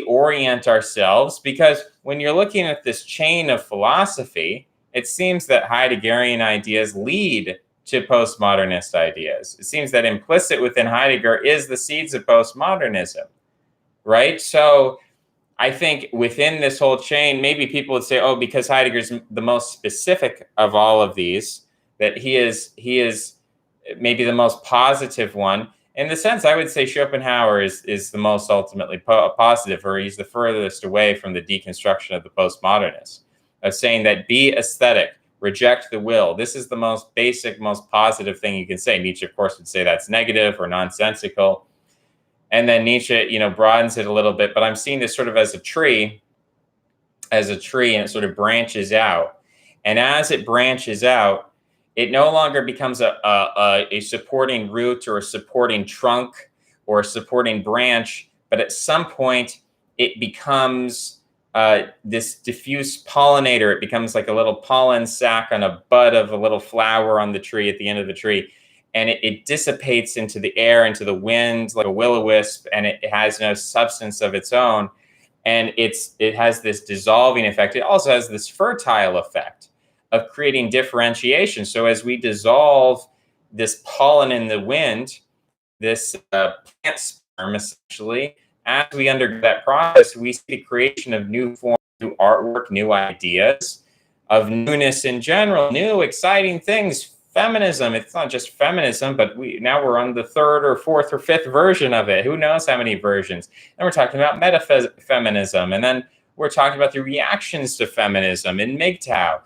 orient ourselves? Because when you're looking at this chain of philosophy, it seems that Heideggerian ideas lead to postmodernist ideas. It seems that implicit within Heidegger is the seeds of postmodernism, right? So I think within this whole chain, maybe people would say, oh, because Heidegger's the most specific of all of these, that he is maybe the most positive one. In the sense, I would say Schopenhauer is the most ultimately positive, or he's the furthest away from the deconstruction of the postmodernists, of saying that be aesthetic, reject the will. This is the most basic, most positive thing you can say. Nietzsche, of course, would say that's negative or nonsensical. And then Nietzsche, broadens it a little bit, but I'm seeing this sort of as a tree, and it sort of branches out. And as it branches out, it no longer becomes a supporting root or a supporting trunk or a supporting branch, but at some point it becomes this diffuse pollinator. It becomes like a little pollen sac on a bud of a little flower on the tree at the end of the tree. And it dissipates into the air, into the wind, like a will-o-wisp, and it has no substance of its own. And it has this dissolving effect. It also has this fertile effect of creating differentiation. So as we dissolve this pollen in the wind, this plant sperm essentially, as we undergo that process, we see the creation of new forms, new artwork, new ideas, of newness in general, new exciting things. Feminism, it's not just feminism, but we're on the third or fourth or fifth version of it. Who knows how many versions? And we're talking about metafeminism, and then we're talking about the reactions to feminism in MGTOW.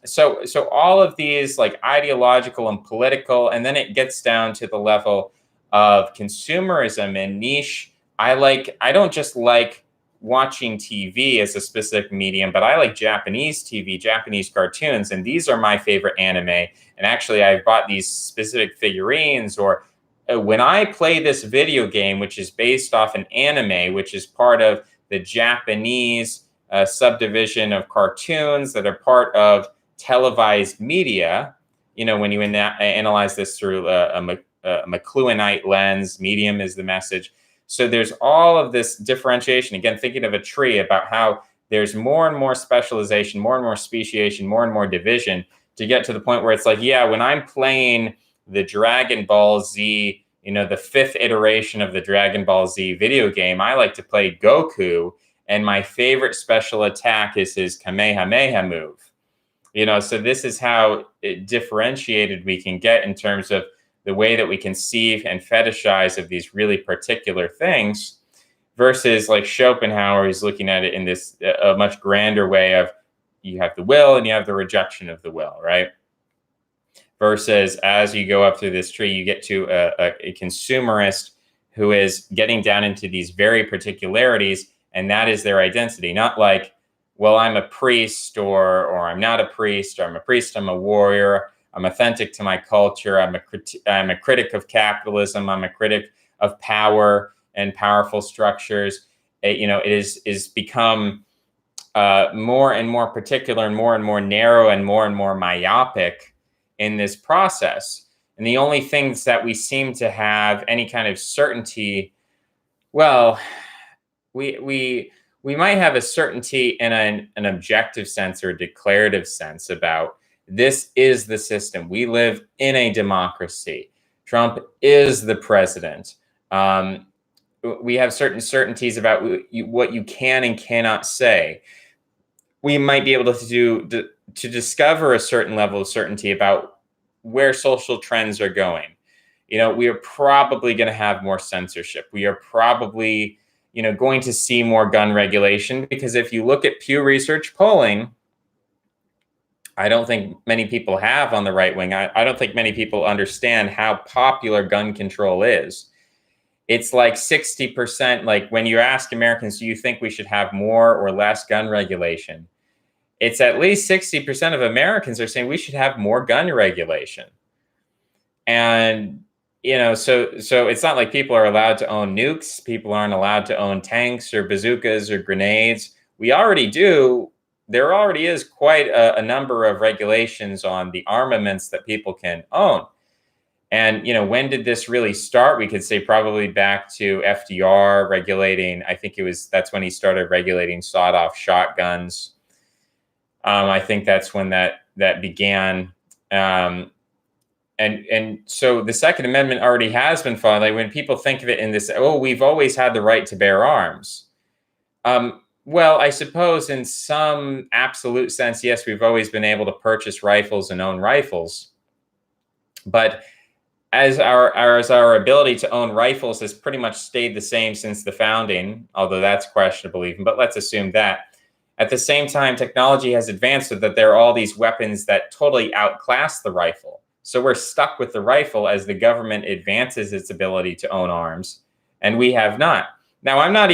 So all of these, like, ideological and political, and then it gets down to the level of consumerism and niche. I don't just like watching TV as a specific medium, but I like Japanese TV, Japanese cartoons, and these are my favorite anime. And actually, I've bought these specific figurines, or when I play this video game, which is based off an anime, which is part of the Japanese subdivision of cartoons that are part of televised media. When you analyze this through a McLuhanite lens, medium is the message. So there's all of this differentiation, again, thinking of a tree, about how there's more and more specialization, more and more speciation, more and more division, to get to the point where it's like, yeah, when I'm playing the Dragon Ball Z, the fifth iteration of the Dragon Ball Z video game, I like to play Goku, and my favorite special attack is his Kamehameha move. So this is how differentiated we can get in terms of the way that we conceive and fetishize of these really particular things, versus like Schopenhauer is looking at it in this a much grander way of, you have the will and you have the rejection of the will, right? Versus as you go up through this tree, you get to a consumerist who is getting down into these very particularities, and that is their identity. Not like, well, I'm a priest, or I'm not a priest, or I'm a priest, I'm a warrior, I'm authentic to my culture, I'm a critic of capitalism, I'm a critic of power and powerful structures. It is become more and more particular, and more narrow, and more myopic in this process. And the only things that we seem to have any kind of certainty, well, we might have a certainty in an objective sense or a declarative sense about, this is the system. We live in a democracy. Trump is the president. We have certain certainties about what you can and cannot say. We might be able to discover a certain level of certainty about where social trends are going. We are probably going to have more censorship. We are probably, going to see more gun regulation, because if you look at Pew Research polling, I don't think many people have on the right wing. I don't think many people understand how popular gun control is. It's like 60%. Like, when you ask Americans, do you think we should have more or less gun regulation? It's at least 60% of Americans are saying we should have more gun regulation. And, so it's not like people are allowed to own nukes. People aren't allowed to own tanks or bazookas or grenades. We already do. There already is quite a number of regulations on the armaments that people can own. And, when did this really start? We could say probably back to FDR regulating. I think that's when he started regulating sawed-off shotguns. I think that's when that began. And so the Second Amendment already has been followed. Like, when people think of it in this, we've always had the right to bear arms. Well, I suppose in some absolute sense, yes, we've always been able to purchase rifles and own rifles. But as our ability to own rifles has pretty much stayed the same since the founding, although that's questionable even, but let's assume that. At the same time, technology has advanced so that there are all these weapons that totally outclass the rifle. So we're stuck with the rifle as the government advances its ability to own arms, and we have not. Now, I'm not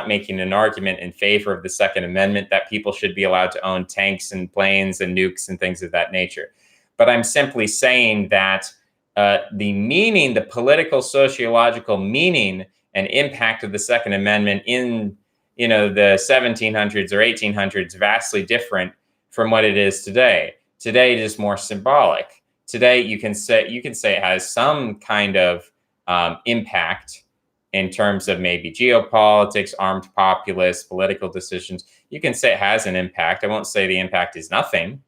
making an argument in favor of the Second Amendment that people should be allowed to own tanks and planes and nukes and things of that nature. But I'm simply saying that the political, sociological meaning and impact of the Second Amendment in the 1700s or 1800s vastly different from what it is today. Today it is more symbolic. Today you can say it has some kind of impact in terms of maybe geopolitics, armed populace, political decisions. You can say it has an impact. I won't say the impact is nothing.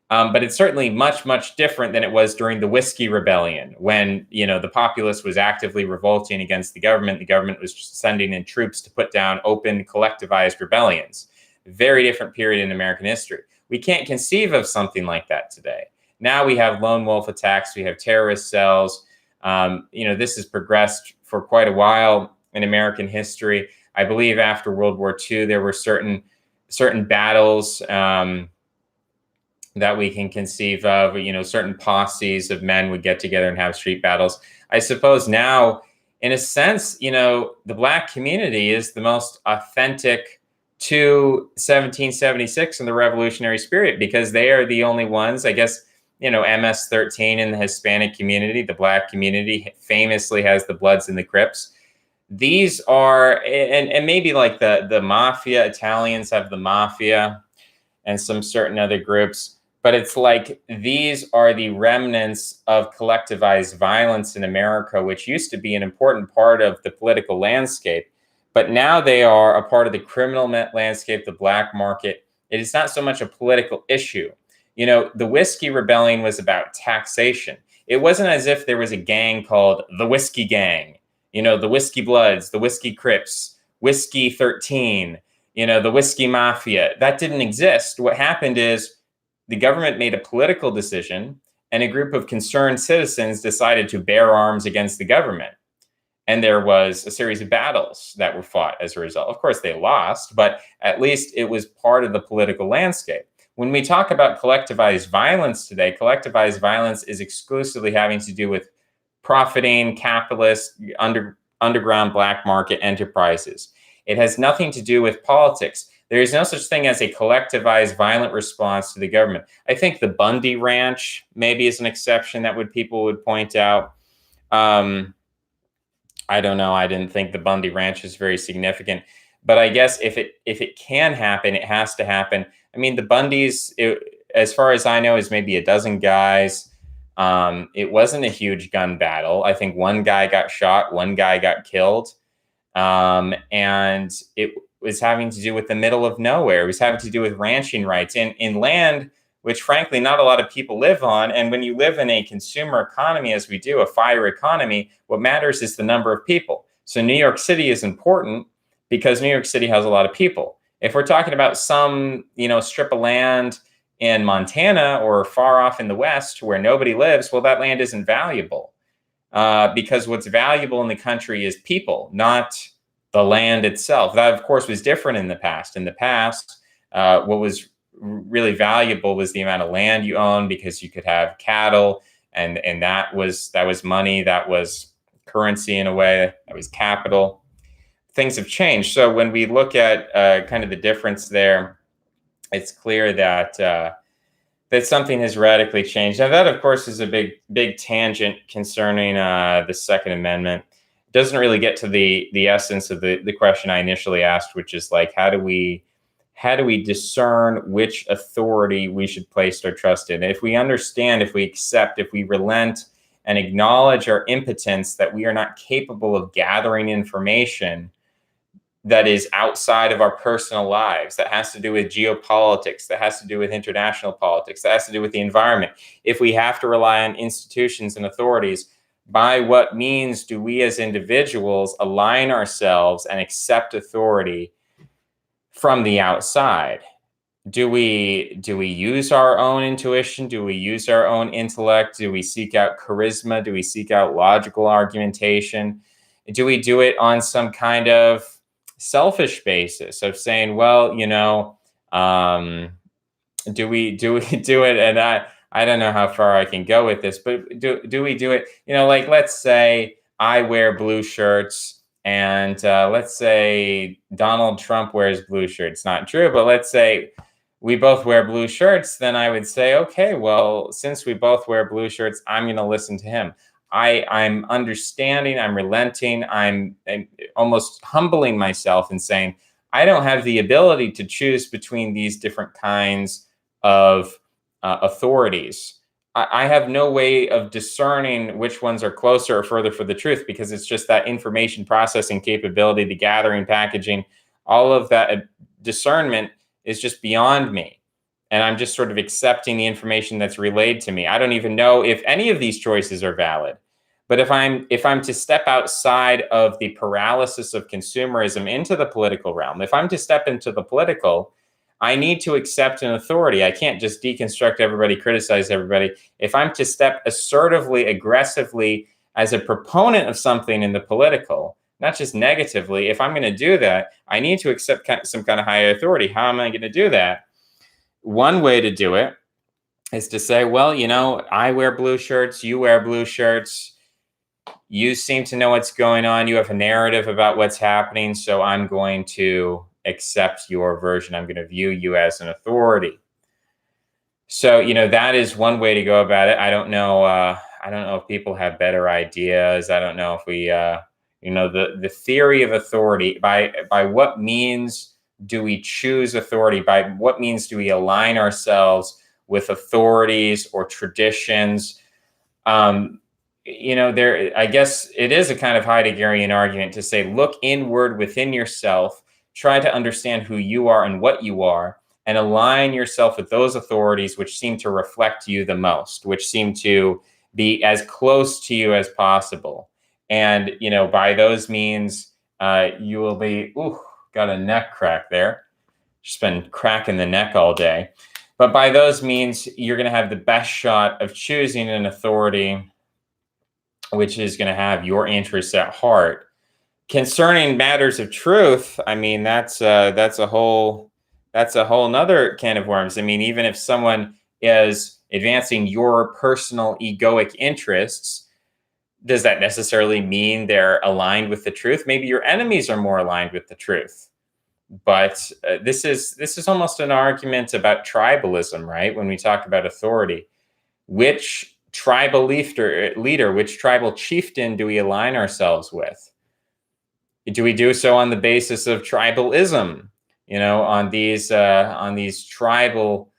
But it's certainly much, much different than it was during the Whiskey Rebellion, when the populace was actively revolting against the government. The government was sending in troops to put down open, collectivized rebellions. Very different period in American history. We can't conceive of something like that today. Now we have lone wolf attacks. We have terrorist cells. This has progressed for quite a while in American history. I believe after World War II, there were certain battles that we can conceive of. Certain posses of men would get together and have street battles. I suppose now, in a sense, the Black community is the most authentic to 1776 and the revolutionary spirit, because they are the only ones, I guess. MS-13 in the Hispanic community, the Black community famously has the Bloods and the Crips. These are, and maybe like the mafia, Italians have the mafia and some certain other groups. But it's like these are the remnants of collectivized violence in America, which used to be an important part of the political landscape. But now they are a part of the criminal landscape, the black market. It is not so much a political issue. The Whiskey Rebellion was about taxation. It wasn't as if there was a gang called the Whiskey Gang, the Whiskey Bloods, the Whiskey Crips, Whiskey 13, the Whiskey Mafia. That didn't exist. What happened is the government made a political decision, and a group of concerned citizens decided to bear arms against the government. And there was a series of battles that were fought as a result. Of course, they lost, but at least it was part of the political landscape. When we talk about collectivized violence today, collectivized violence is exclusively having to do with profiting, capitalist, underground black market enterprises. It has nothing to do with politics. There is no such thing as a collectivized violent response to the government. I think the Bundy Ranch maybe is an exception that people would point out. I don't know. I didn't think the Bundy Ranch is very significant. But I guess if it can happen, it has to happen. I mean, the Bundys, as far as I know, is maybe a dozen guys. It wasn't a huge gun battle. I think one guy got shot, one guy got killed. And it was having to do with the middle of nowhere. It was having to do with ranching rights in land, which frankly not a lot of people live on. And when you live in a consumer economy, as we do, a fire economy, what matters is the number of people. So New York City is important because New York City has a lot of people. If we're talking about some, strip of land in Montana or far off in the West where nobody lives, well, that land isn't valuable because what's valuable in the country is people, not the land itself. That, of course, was different in the past. In the past, what was really valuable was the amount of land you owned, because you could have cattle, and that was money, that was currency in a way, that was capital. Things have changed. So when we look at kind of the difference there, it's clear that that something has radically changed. Now, that, of course, is a big tangent concerning the Second Amendment. It doesn't really get to the essence of the question I initially asked, which is like, how do we discern which authority we should place our trust in? If we understand, if we accept, if we relent and acknowledge our impotence, that we are not capable of gathering information that is outside of our personal lives, that has to do with geopolitics, that has to do with international politics, that has to do with the environment. If we have to rely on institutions and authorities, by what means do we as individuals align ourselves and accept authority from the outside? Do we use our own intuition? Do we use our own intellect? Do we seek out charisma? Do we seek out logical argumentation? Do we do it on some kind of selfish basis of saying, well, um, do we do it? And I don't know how far I can go with this, but do we do it? Like, let's say I wear blue shirts, and let's say Donald Trump wears blue shirts. Not true, but let's say we both wear blue shirts. Then I would say, okay, well, since we both wear blue shirts, I'm going to listen to him. I'm understanding. I'm relenting. I'm almost humbling myself and saying, I don't have the ability to choose between these different kinds of authorities. I have no way of discerning which ones are closer or further for the truth, because it's just that information processing capability, the gathering, packaging, all of that discernment is just beyond me. And I'm just sort of accepting the information that's relayed to me. I don't even know if any of these choices are valid. But if I'm to step outside of the paralysis of consumerism into the political realm, if I'm to step into the political, I need to accept an authority. I can't just deconstruct everybody, criticize everybody. If I'm to step assertively, aggressively as a proponent of something in the political, not just negatively, if I'm going to do that, I need to accept some kind of higher authority. How am I going to do that? One way to do it is to say, well, I wear blue shirts, you wear blue shirts. You seem to know what's going on. You have a narrative about what's happening. So I'm going to accept your version. I'm going to view you as an authority. So, that is one way to go about it. I don't know. I don't know if people have better ideas. I don't know if we, the theory of authority, by what means do we choose authority? By what means do we align ourselves with authorities or traditions? I guess it is a kind of Heideggerian argument to say, look inward within yourself, try to understand who you are and what you are, and align yourself with those authorities which seem to reflect you the most, which seem to be as close to you as possible. And, by those means, you will be, got a neck crack there. Just been cracking the neck all day. But by those means, you're going to have the best shot of choosing an authority which is going to have your interests at heart. Concerning matters of truth, I mean, that's a whole nother can of worms. I mean, even if someone is advancing your personal egoic interests, does that necessarily mean they're aligned with the truth? Maybe your enemies are more aligned with the truth. But this is almost an argument about tribalism, right? When we talk about authority, which tribal leader, which tribal chieftain do we align ourselves with? Do we do so on the basis of tribalism? On these tribal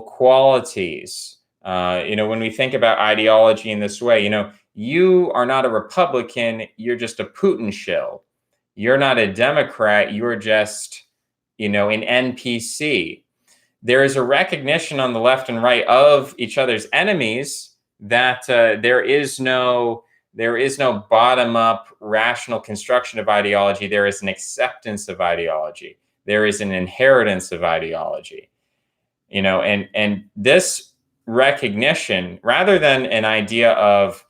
qualities. When we think about ideology in this way, you are not a Republican, you're just a Putin shill. You're not a Democrat, you're just, an NPC. There is a recognition on the left and right of each other's enemies, that there is no bottom-up rational construction of ideology. There is an acceptance of ideology. There is an inheritance of ideology. And this recognition, rather than an idea of,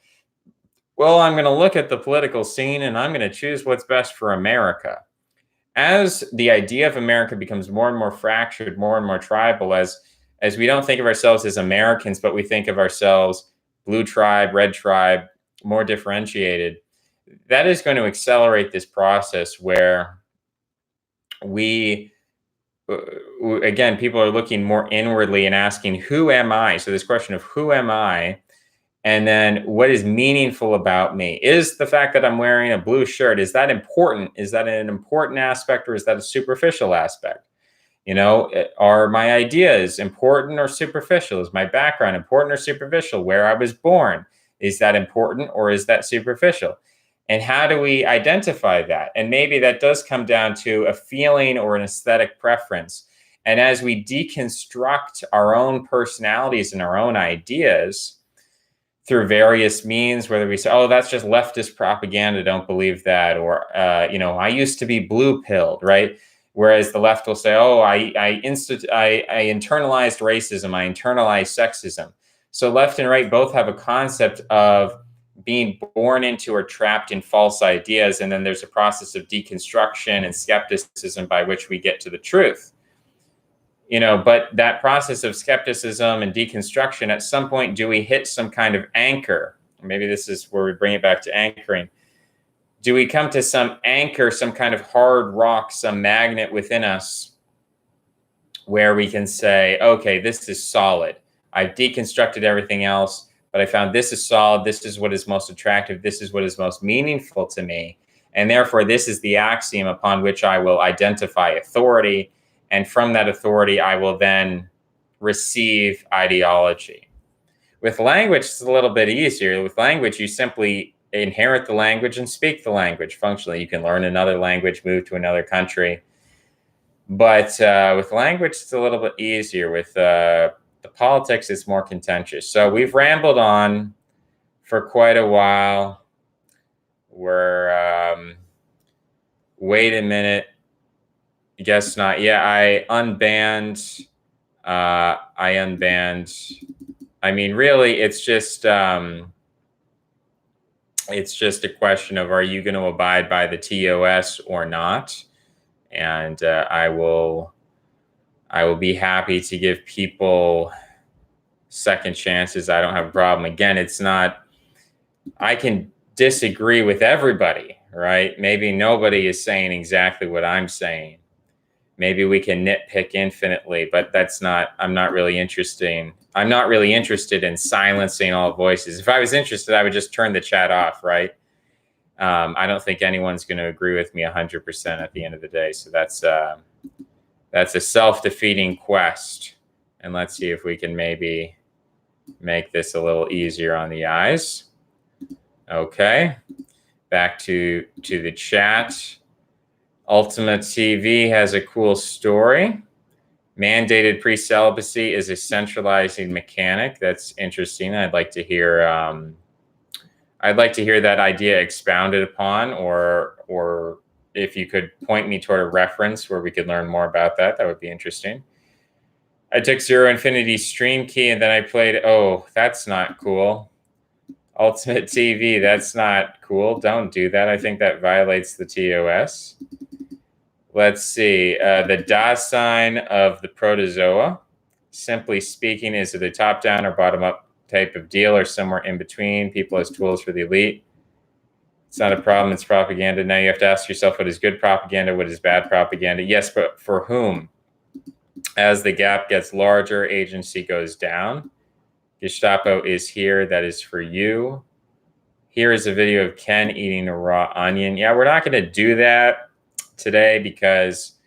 well, I'm going to look at the political scene and I'm going to choose what's best for America. As the idea of America becomes more and more fractured, more and more tribal, as we don't think of ourselves as Americans, but we think of ourselves blue tribe, red tribe, more differentiated, that is going to accelerate this process where again, people are looking more inwardly and asking, who am I? So this question of who am I? And then what is meaningful about me? Is the fact that I'm wearing a blue shirt, is that important? Is that an important aspect, or is that a superficial aspect? Are my ideas important or superficial? Is my background important or superficial? Where I was born, is that important or is that superficial? And how do we identify that? And maybe that does come down to a feeling or an aesthetic preference. And as we deconstruct our own personalities and our own ideas, through various means, whether we say, oh, that's just leftist propaganda, don't believe that, or, I used to be blue-pilled, right? Whereas the left will say, oh, I internalized racism, I internalized sexism. So left and right both have a concept of being born into or trapped in false ideas. And then there's a process of deconstruction and skepticism by which we get to the truth. But that process of skepticism and deconstruction, at some point, do we hit some kind of anchor? Maybe this is where we bring it back to anchoring. Do we come to some anchor, some kind of hard rock, some magnet within us where we can say, okay, this is solid. I've deconstructed everything else, but I found this is solid. This is what is most attractive. This is what is most meaningful to me. And therefore, this is the axiom upon which I will identify authority. And from that authority, I will then receive ideology. With language, it's a little bit easier. With language, you simply inherit the language and speak the language functionally. You can learn another language, move to another country. But with language, it's a little bit easier. With the politics, it's more contentious. So we've rambled on for quite a while. Wait a minute. Guess not. Yeah, I unbanned. I mean, really, it's just a question of, are you going to abide by the TOS or not? And I will be happy to give people second chances. I don't have a problem. Again, it's not, I can disagree with everybody, right? Maybe nobody is saying exactly what I'm saying. Maybe we can nitpick infinitely, but I'm not really interested in silencing all voices. If I was interested, I would just turn the chat off, right? I don't think anyone's going to agree with me 100% at the end of the day. So that's a self-defeating quest. And let's see if we can maybe make this a little easier on the eyes. Okay, back to the chat. Ultima TV has a cool story. Mandated pre-celibacy is a centralizing mechanic. That's interesting. I'd like to hear that idea expounded upon, or if you could point me toward a reference where we could learn more about that, that would be interesting. I took Zero Infinity Stream Key and then I played. Oh, that's not cool. Ultimate TV, that's not cool. Don't do that. I think that violates the TOS. Let's see. The Dasein of the protozoa, simply speaking, is it a top-down or bottom-up type of deal, or somewhere in between? People as tools for the elite. It's not a problem. It's propaganda. Now you have to ask yourself, what is good propaganda? What is bad propaganda? Yes, but for whom? As the gap gets larger, agency goes down. Gestapo is here. That is for you. Here is a video of Ken eating a raw onion. Yeah, we're not going to do that today because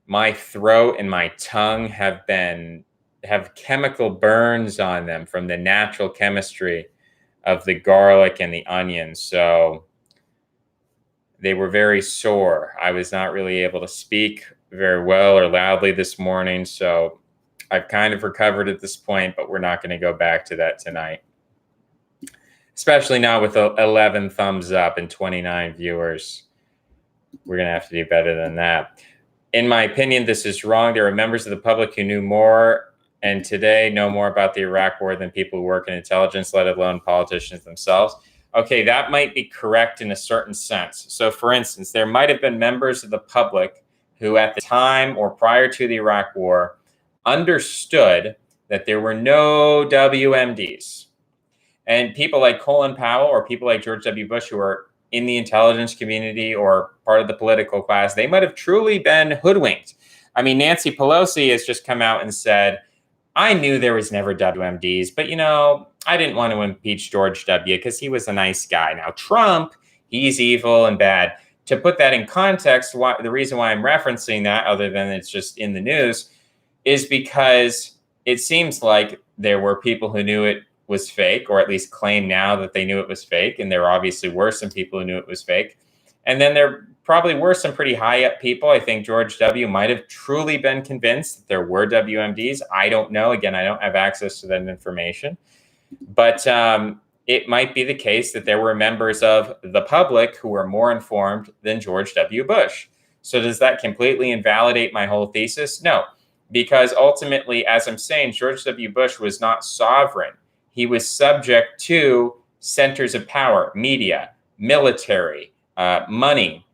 my throat and my tongue have chemical burns on them from the natural chemistry of the garlic and the onions. So they were very sore. I was not really able to speak very well or loudly this morning. So I've kind of recovered at this point, but we're not going to go back to that tonight. Especially not with 11 thumbs up and 29 viewers. We're going to have to do better than that. In my opinion, this is wrong. There are members of the public who knew more and today know more about the Iraq War than people who work in intelligence, let alone politicians themselves. Okay, that might be correct in a certain sense. So, for instance, there might have been members of the public who at the time or prior to the Iraq War understood that there were no WMDs. And people like Colin Powell or people like George W. Bush, who are in the intelligence community or part of the political class, they might have truly been hoodwinked. I mean, Nancy Pelosi has just come out and said, I knew there was never WMDs, but, I didn't want to impeach George W. because he was a nice guy. Now, Trump, he's evil and bad. To put that in context, the reason why I'm referencing that, other than it's just in the news, is because it seems like there were people who knew it was fake, or at least claim now that they knew it was fake. And there obviously were some people who knew it was fake. And then there probably were some pretty high up people. I think George W. might have truly been convinced that there were WMDs. I don't know. Again, I don't have access to that information. But it might be the case that there were members of the public who were more informed than George W. Bush. So does that completely invalidate my whole thesis? No, because ultimately, as I'm saying, George W. Bush was not sovereign. He was subject to centers of power, media, military, money,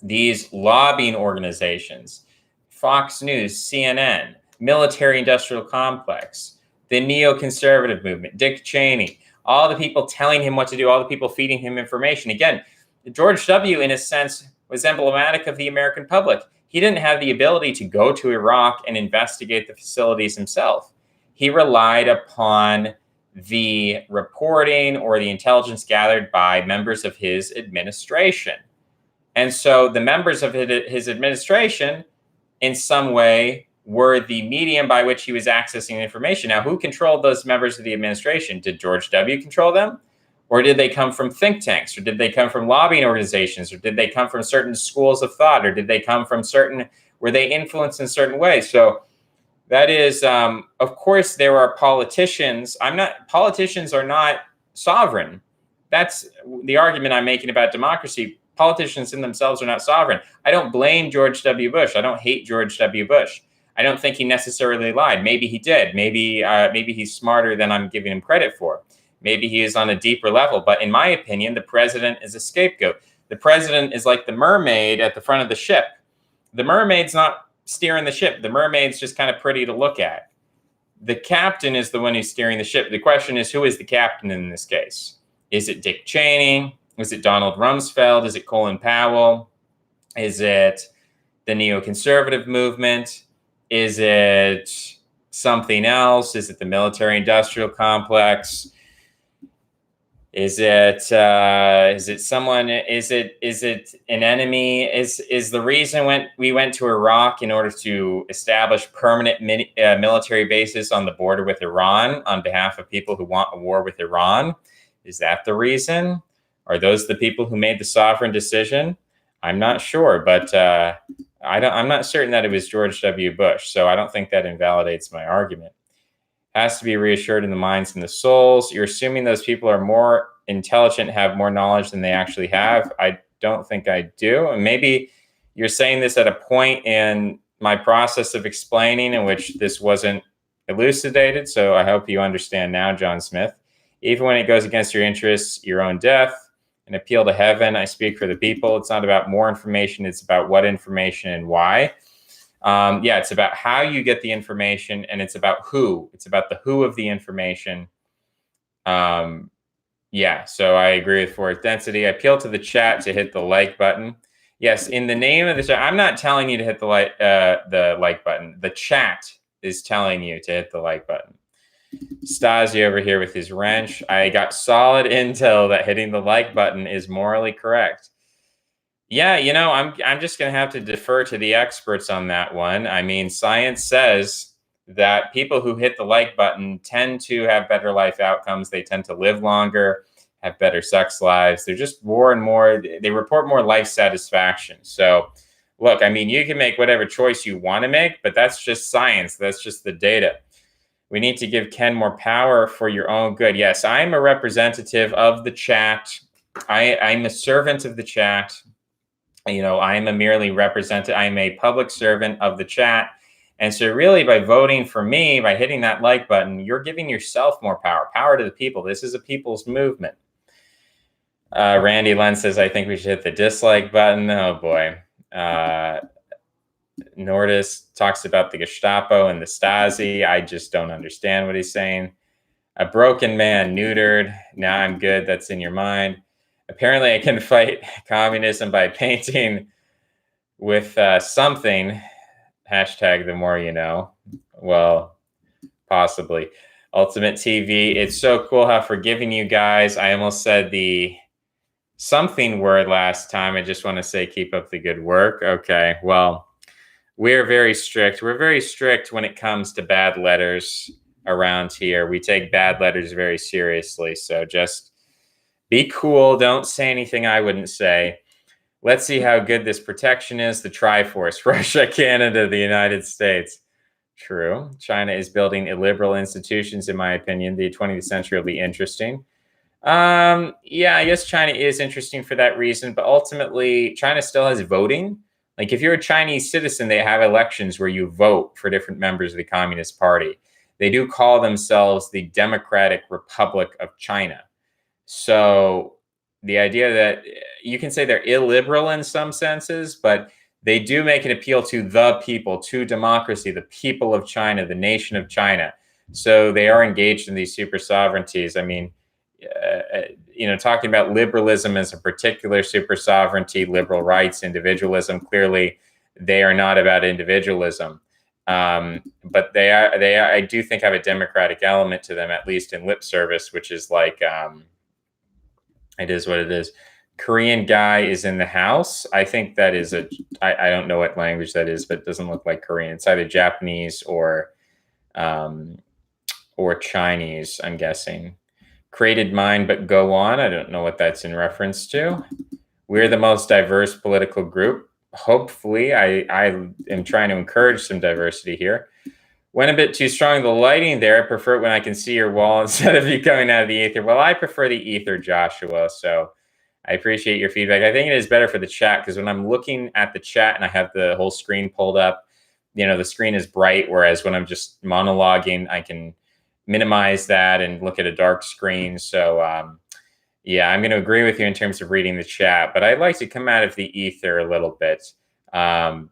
these lobbying organizations, Fox News, CNN, military industrial complex, the neoconservative movement, Dick Cheney, all the people telling him what to do, all the people feeding him information. Again, George W., in a sense, was emblematic of the American public. He didn't have the ability to go to Iraq and investigate the facilities himself. He relied upon the reporting or the intelligence gathered by members of his administration. And so the members of his administration, in some way, were the medium by which he was accessing information. Now, who controlled those members of the administration? Did George W. control them? Or did they come from think tanks? Or did they come from lobbying organizations? Or did they come from certain schools of thought? Or did they come from were they influenced in certain ways? So that is, of course, there are politicians. Politicians are not sovereign. That's the argument I'm making about democracy. Politicians in themselves are not sovereign. I don't blame George W. Bush. I don't hate George W. Bush. I don't think he necessarily lied. Maybe he did. Maybe he's smarter than I'm giving him credit for. Maybe he is on a deeper level. But in my opinion, the president is a scapegoat. The president is like the mermaid at the front of the ship. The mermaid's not steering the ship. The mermaid's just kind of pretty to look at. The captain is the one who's steering the ship. The question is, who is the captain in this case? Is it Dick Cheney? Is it Donald Rumsfeld? Is it Colin Powell? Is it the neoconservative movement? Is it something else? Is it the military-industrial complex? Is it someone? Is it an enemy? Is the reason we went to Iraq in order to establish permanent military bases on the border with Iran on behalf of people who want a war with Iran? Is that the reason? Are those the people who made the sovereign decision? I'm not sure, but I'm not certain that it was George W. Bush. So I don't think that invalidates my argument. Has to be reassured in the minds and the souls. You're assuming those people are more intelligent, have more knowledge than they actually have. I don't think I do. And maybe you're saying this at a point in my process of explaining in which this wasn't elucidated. So I hope you understand now, John Smith. Even when it goes against your interests, your own death, an appeal to heaven, I speak for the people. It's not about more information. It's about what information and why. It's about how you get the information, and it's about who. It's about the who of the information. So I agree with fourth density. I appeal to the chat to hit the like button. Yes, in the name of the chat, I'm not telling you to hit the like button. The chat is telling you to hit the like button. Stasi over here with his wrench. I got solid intel that hitting the like button is morally correct. Yeah, I'm just going to have to defer to the experts on that one. I mean, science says that people who hit the like button tend to have better life outcomes. They tend to live longer, have better sex lives. They're just more and more, they report more life satisfaction. So look, I mean, you can make whatever choice you want to make, but that's just science. That's just the data. We need to give Ken more power for your own good. Yes, I'm a representative of the chat. I'm a servant of the chat. I'm a merely representative. I'm a public servant of the chat. And so really by voting for me, by hitting that like button, you're giving yourself more power to the people. This is a people's movement. Randy Len says, I think we should hit the dislike button. Oh boy. Nordis talks about the Gestapo and the Stasi. I just don't understand what he's saying. A broken man neutered. Now I'm good. That's in your mind. Apparently I can fight communism by painting with something. Hashtag the more you know. Well, possibly. Ultimate TV. It's so cool how forgiving you guys. I almost said the something word last time. I just want to say keep up the good work. Okay, well, we're very strict. We're very strict when it comes to bad letters around here. We take bad letters very seriously. So just be cool. Don't say anything I wouldn't say. Let's see how good this protection is. The Triforce, Russia, Canada, the United States. True. China is building illiberal institutions, in my opinion. The 20th century will be interesting. I guess China is interesting for that reason. But ultimately, China still has voting. Like if you're a Chinese citizen, they have elections where you vote for different members of the Communist Party. They do call themselves the Democratic Republic of China. So the idea that you can say they're illiberal in some senses, but they do make an appeal to the people, to democracy, the people of China, the nation of China. So they are engaged in these super sovereignties. I mean, talking about liberalism as a particular super sovereignty, liberal rights, individualism, clearly they are not about individualism. But they are, I do think, have a democratic element to them, at least in lip service, which is like, it is what it is. Korean guy is in the house. I think that is I don't know what language that is, but it doesn't look like Korean. It's either Japanese or Chinese, I'm guessing. Created mind, but go on. I don't know what that's in reference to. We're the most diverse political group. Hopefully, I am trying to encourage some diversity here. Went a bit too strong. The lighting there, I prefer it when I can see your wall instead of you coming out of the ether. Well, I prefer the ether, Joshua, so I appreciate your feedback. I think it is better for the chat because when I'm looking at the chat and I have the whole screen pulled up, the screen is bright, whereas when I'm just monologuing, I can minimize that and look at a dark screen. So yeah, I'm going to agree with you in terms of reading the chat, but I'd like to come out of the ether a little bit. I've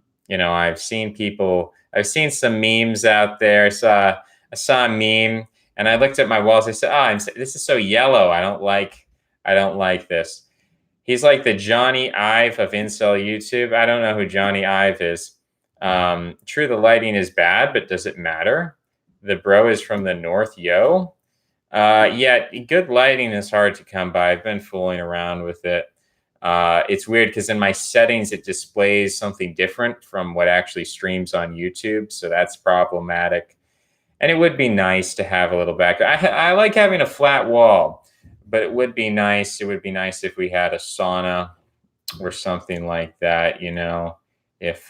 seen some memes out there. I saw a meme and I looked at my walls. I said, this is so yellow. I don't like this. He's like the Johnny Ive of incel YouTube. I don't know who Johnny Ive is. True, the lighting is bad, but does it matter? The bro is from the north, yo. Yeah, good lighting is hard to come by. I've been fooling around with it. It's weird because in my settings, it displays something different from what actually streams on YouTube. So that's problematic. And it would be nice to have a little back. I like having a flat wall, but it would be nice. It would be nice if we had a sauna or something like that, If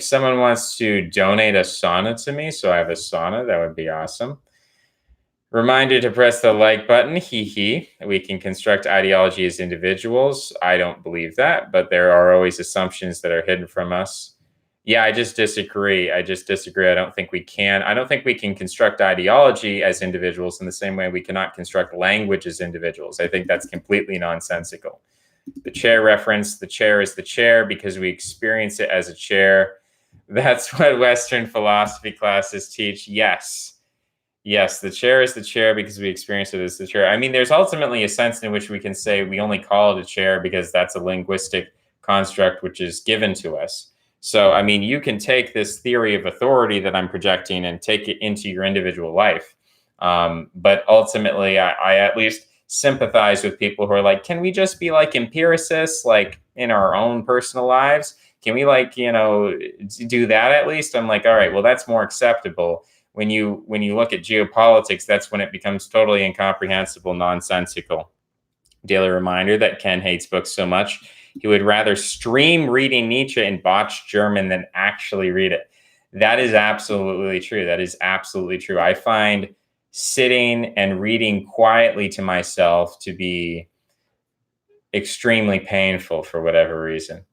someone wants to donate a sauna to me, so I have a sauna, that would be awesome. Reminder to press the like button. We can construct ideology as individuals. I don't believe that, but there are always assumptions that are hidden from us. Yeah, I just disagree. I don't think we can. I don't think we can construct ideology as individuals in the same way we cannot construct language as individuals. I think that's completely nonsensical. The chair reference, the chair is the chair because we experience it as a chair. That's what Western philosophy classes teach. Yes, the chair is the chair because we experience it as the chair. I mean, there's ultimately a sense in which we can say we only call it a chair because that's a linguistic construct which is given to us. So, I mean, you can take this theory of authority that I'm projecting and take it into your individual life. But ultimately, I at least sympathize with people who are like, can we just be like empiricists, like in our own personal lives? Can we do that at least? I'm like, all right, well, that's more acceptable. When you look at geopolitics, that's when it becomes totally incomprehensible, nonsensical. Daily reminder that Ken hates books so much, he would rather stream reading Nietzsche in botched German than actually read it. That is absolutely true. I find sitting and reading quietly to myself to be extremely painful for whatever reason.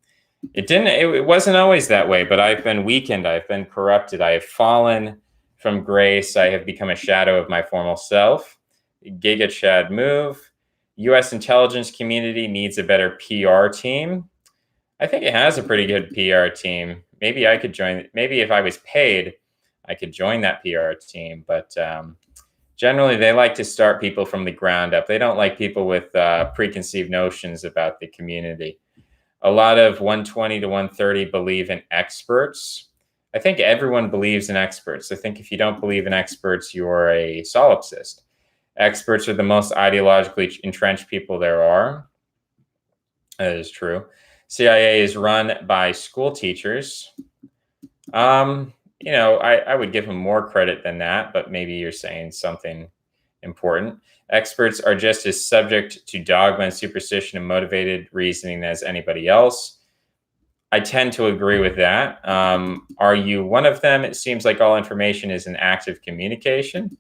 It wasn't always that way, but I've been weakened. I've been corrupted. I have fallen from grace. I have become a shadow of my former self. Giga Chad move. U.S. intelligence community needs a better PR team. I think it has a pretty good PR team. Maybe I could join. Maybe if I was paid, I could join that PR team. But generally, they like to start people from the ground up. They don't like people with preconceived notions about the community. A lot of 120 to 130 believe in experts. I think everyone believes in experts. I think if you don't believe in experts, you're a solipsist. Experts are the most ideologically entrenched people there are. That is true. CIA is run by school teachers. I would give them more credit than that, but maybe you're saying something important. Experts are just as subject to dogma and superstition and motivated reasoning as anybody else. I tend to agree with that. Are you one of them? It seems like all information is an active communication.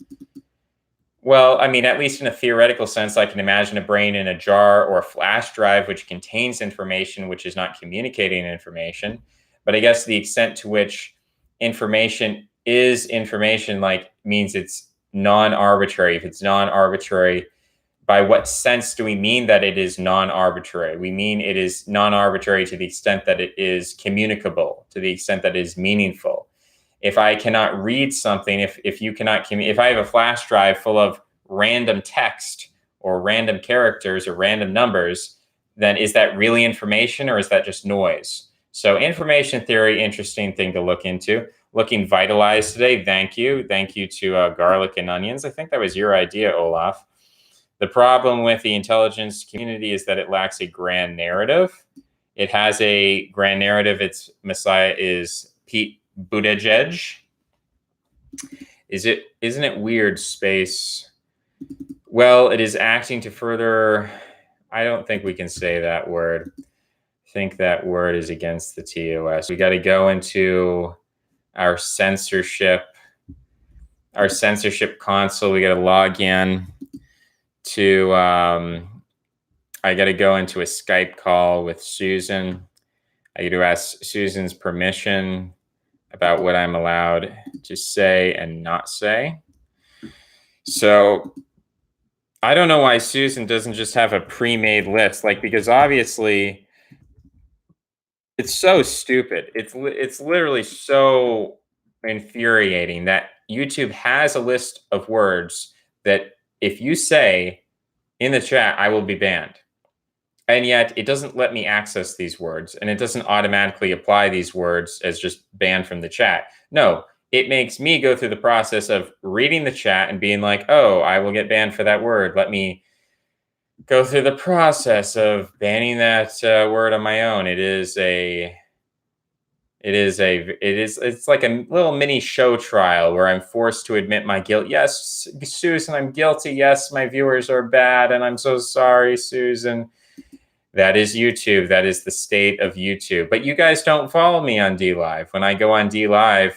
Well, I mean, at least in a theoretical sense, I can imagine a brain in a jar or a flash drive which contains information which is not communicating information. But I guess the extent to which information is information, like, means it's non-arbitrary. If it's non-arbitrary, by what sense do we mean that it is non-arbitrary? We mean it is non-arbitrary to the extent that it is communicable, to the extent that it is meaningful. If I cannot read something, if you cannot if I have a flash drive full of random text or random characters or random numbers, then is that really information or is that just noise? So information theory, interesting thing to look into. Looking vitalized today. Thank you. Thank you to Garlic and Onions. I think that was your idea, Olaf. The problem with the intelligence community is that it lacks a grand narrative. It has a grand narrative. Its messiah is Pete Buttigieg. Isn't it weird, space? Well, it is acting to further. I don't think we can say that word. I think that word is against the TOS. We got to go into our censorship console. We got to log in to. I got to go into a Skype call with Susan. I got to ask Susan's permission about what I'm allowed to say and not say. So I don't know why Susan doesn't just have a pre-made list, like, because obviously it's so stupid. It's literally so infuriating that YouTube has a list of words that if you say in the chat, I will be banned. And yet it doesn't let me access these words, and it doesn't automatically apply these words as just banned from the chat. No, it makes me go through the process of reading the chat and being like, oh, I will get banned for that word. Let me go through the process of banning that word on my own. It's like a little mini show trial where I'm forced to admit my guilt. Yes, Susan, I'm guilty. Yes, my viewers are bad, and I'm so sorry, Susan. That is YouTube. That is the state of YouTube. But you guys don't follow me on DLive. When I go on DLive,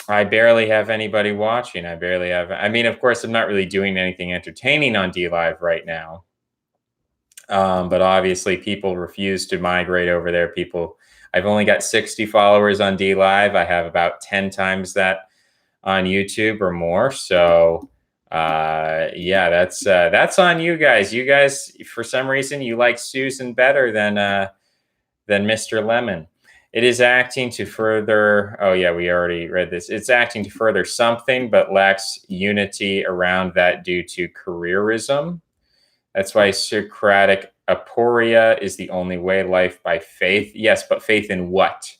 I barely have anybody watching. I mean, of course, I'm not really doing anything entertaining on DLive right now. But obviously, people refuse to migrate over there. I've only got 60 followers on DLive. I have about 10 times that on YouTube or more. So yeah, that's on you guys. You guys, for some reason, you like Susan better than Mr. Lemon. It is acting to further. Oh yeah, we already read this. It's acting to further something, but lacks unity around that due to careerism. That's why Socratic aporia is the only way. Life by faith. Yes, but faith in what?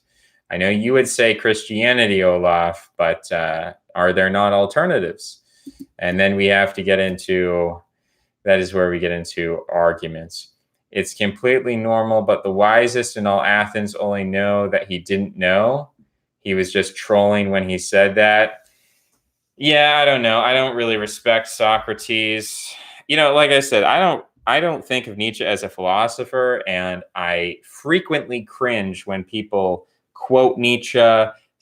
I know you would say Christianity, Olaf, but are there not alternatives? And then we have to get into, that is where we get into arguments. It's completely normal, but the wisest in all Athens only know that he didn't know. He was just trolling when he said that. Yeah, I don't know. I don't really respect Socrates. You know, like I said, I don't think of Nietzsche as a philosopher, and I frequently cringe when people quote Nietzsche,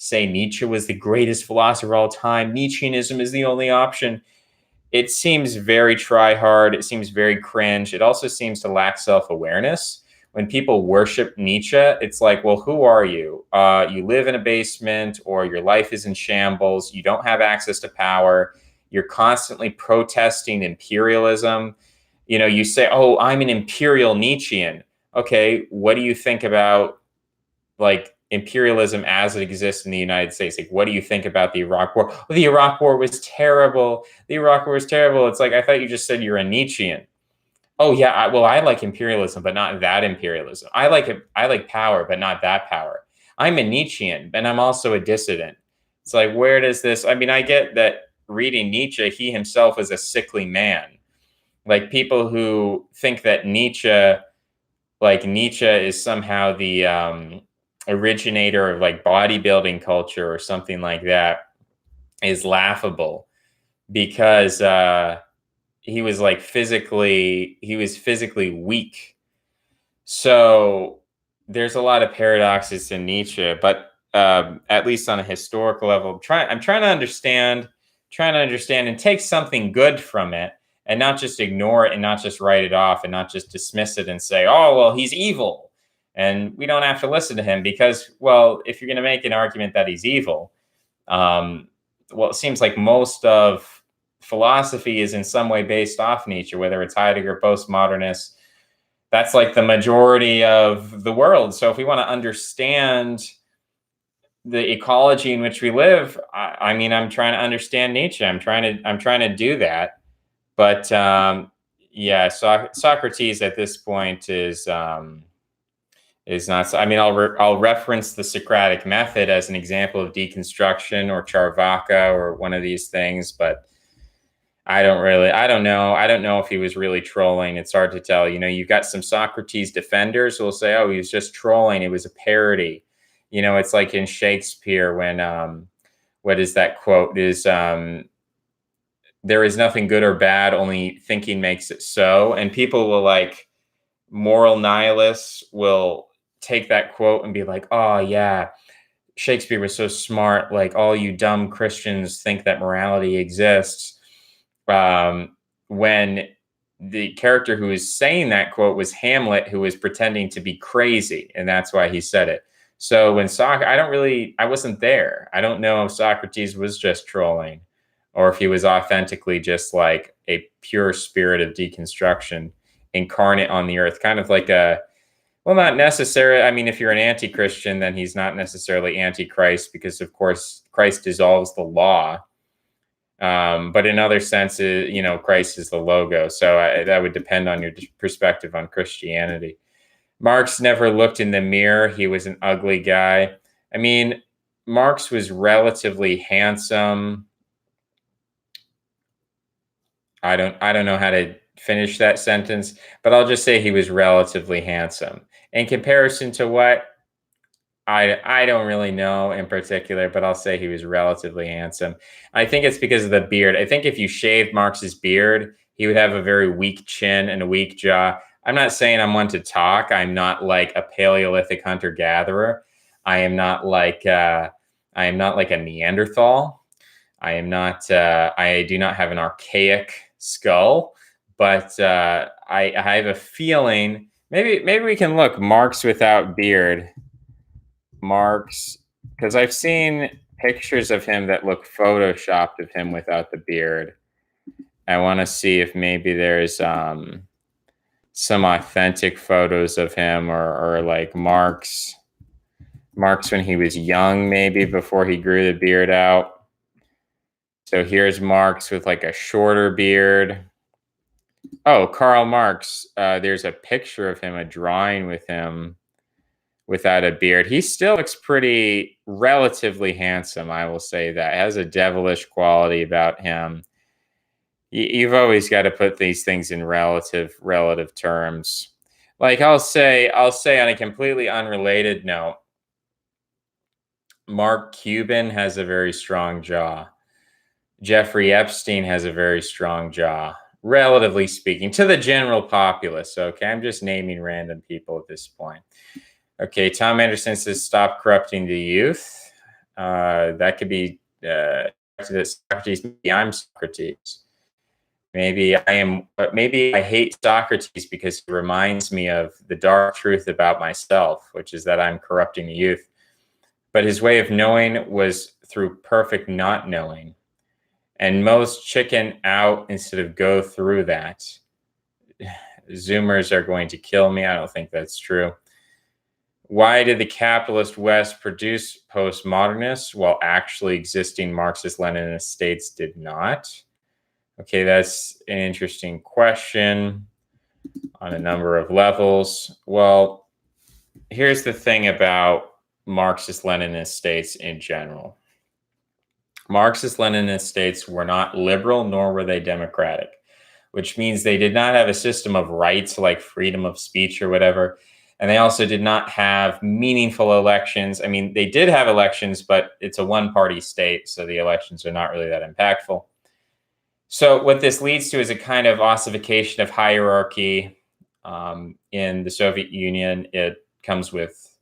say Nietzsche was the greatest philosopher of all time. Nietzscheanism is the only option. It seems very try hard. It seems very cringe. It also seems to lack self-awareness. When people worship Nietzsche, it's like, well, who are you? You live in a basement, or your life is in shambles. You don't have access to power. You're constantly protesting imperialism. You know, you say, oh, I'm an imperial Nietzschean. Okay, what do you think about, like, imperialism as it exists in the United States? Like, what do you think about the Iraq War? Well, the Iraq War was terrible. The Iraq War was terrible. It's like, I thought you just said you're a Nietzschean. Oh yeah, I like imperialism, but not that imperialism. I like power, but not that power. I'm a Nietzschean, and I'm also a dissident. It's like, where does this? I mean, I get that reading Nietzsche, he himself was a sickly man. Like, people who think that Nietzsche is somehow the originator of like bodybuilding culture or something like that is laughable, because he was physically weak. So there's a lot of paradoxes to Nietzsche, but at least on a historical level, I'm trying to understand trying to understand and take something good from it, and not just ignore it and not just write it off and not just dismiss it and say, oh, well, he's evil. And we don't have to listen to him because, well, if you're going to make an argument that he's evil, well, it seems like most of philosophy is in some way based off Nietzsche, whether it's Heidegger, postmodernists. That's like the majority of the world. So if we want to understand the ecology in which we live, I mean, I'm trying to understand Nietzsche. I'm trying to do that. But yeah, Socrates at this point is not. I mean, I'll reference the Socratic method as an example of deconstruction or Charvaka or one of these things, but I don't know if he was really trolling. It's hard to tell. You know, you've got some Socrates defenders who will say, oh, he was just trolling. It was a parody. You know, it's like in Shakespeare when, what is that quote? Is there is nothing good or bad, only thinking makes it so. And people will like, moral nihilists will take that quote and be like, oh, yeah, Shakespeare was so smart. Like, all you dumb Christians think that morality exists. When the character who is saying that quote was Hamlet, who was pretending to be crazy, and that's why he said it. So when I wasn't there. I don't know if Socrates was just trolling or if he was authentically just like a pure spirit of deconstruction incarnate on the earth, kind of like well, not necessarily. I mean, if you're an anti-Christian, then he's not necessarily anti-Christ because, of course, Christ dissolves the law. But in other senses, you know, Christ is the logo. So that would depend on your perspective on Christianity. Marx never looked in the mirror. He was an ugly guy. I mean, Marx was relatively handsome. I don't know how to finish that sentence, but I'll just say he was relatively handsome. In comparison to what? I don't really know in particular, but I'll say he was relatively handsome. I think it's because of the beard. I think if you shaved Marx's beard, he would have a very weak chin and a weak jaw. I'm not saying I'm one to talk. I'm not like a Paleolithic hunter-gatherer. I am not like a Neanderthal. I do not have an archaic skull, but I have a feeling maybe we can look Marx without beard. Marx, because I've seen pictures of him that look photoshopped of him without the beard. I want to see if maybe there's some authentic photos of him or like Marx when he was young, maybe before he grew the beard out. So here's Marx with like a shorter beard. Oh, Karl Marx. There's a picture of him, a drawing with him without a beard. He still looks pretty relatively handsome, I will say that. Has a devilish quality about him. You've always got to put these things in relative terms. Like I'll say on a completely unrelated note, Mark Cuban has a very strong jaw. Jeffrey Epstein has a very strong jaw, relatively speaking, to the general populace. Okay, I'm just naming random people at this point. Okay, Tom Anderson says, stop corrupting the youth. That could be Socrates. Maybe I'm Socrates. Maybe I am, but maybe I hate Socrates because he reminds me of the dark truth about myself, which is that I'm corrupting the youth. But his way of knowing was through perfect not knowing. And most chicken out instead of go through that. Zoomers are going to kill me. I don't think that's true. Why did the capitalist West produce postmodernists while actually existing Marxist-Leninist states did not? Okay, that's an interesting question on a number of levels. Well, here's the thing about Marxist-Leninist states in general. Marxist-Leninist states were not liberal, nor were they democratic, which means they did not have a system of rights like freedom of speech or whatever. And they also did not have meaningful elections. I mean, they did have elections, but it's a one-party state, so the elections are not really that impactful. So what this leads to is a kind of ossification of hierarchy. In the Soviet Union, it comes with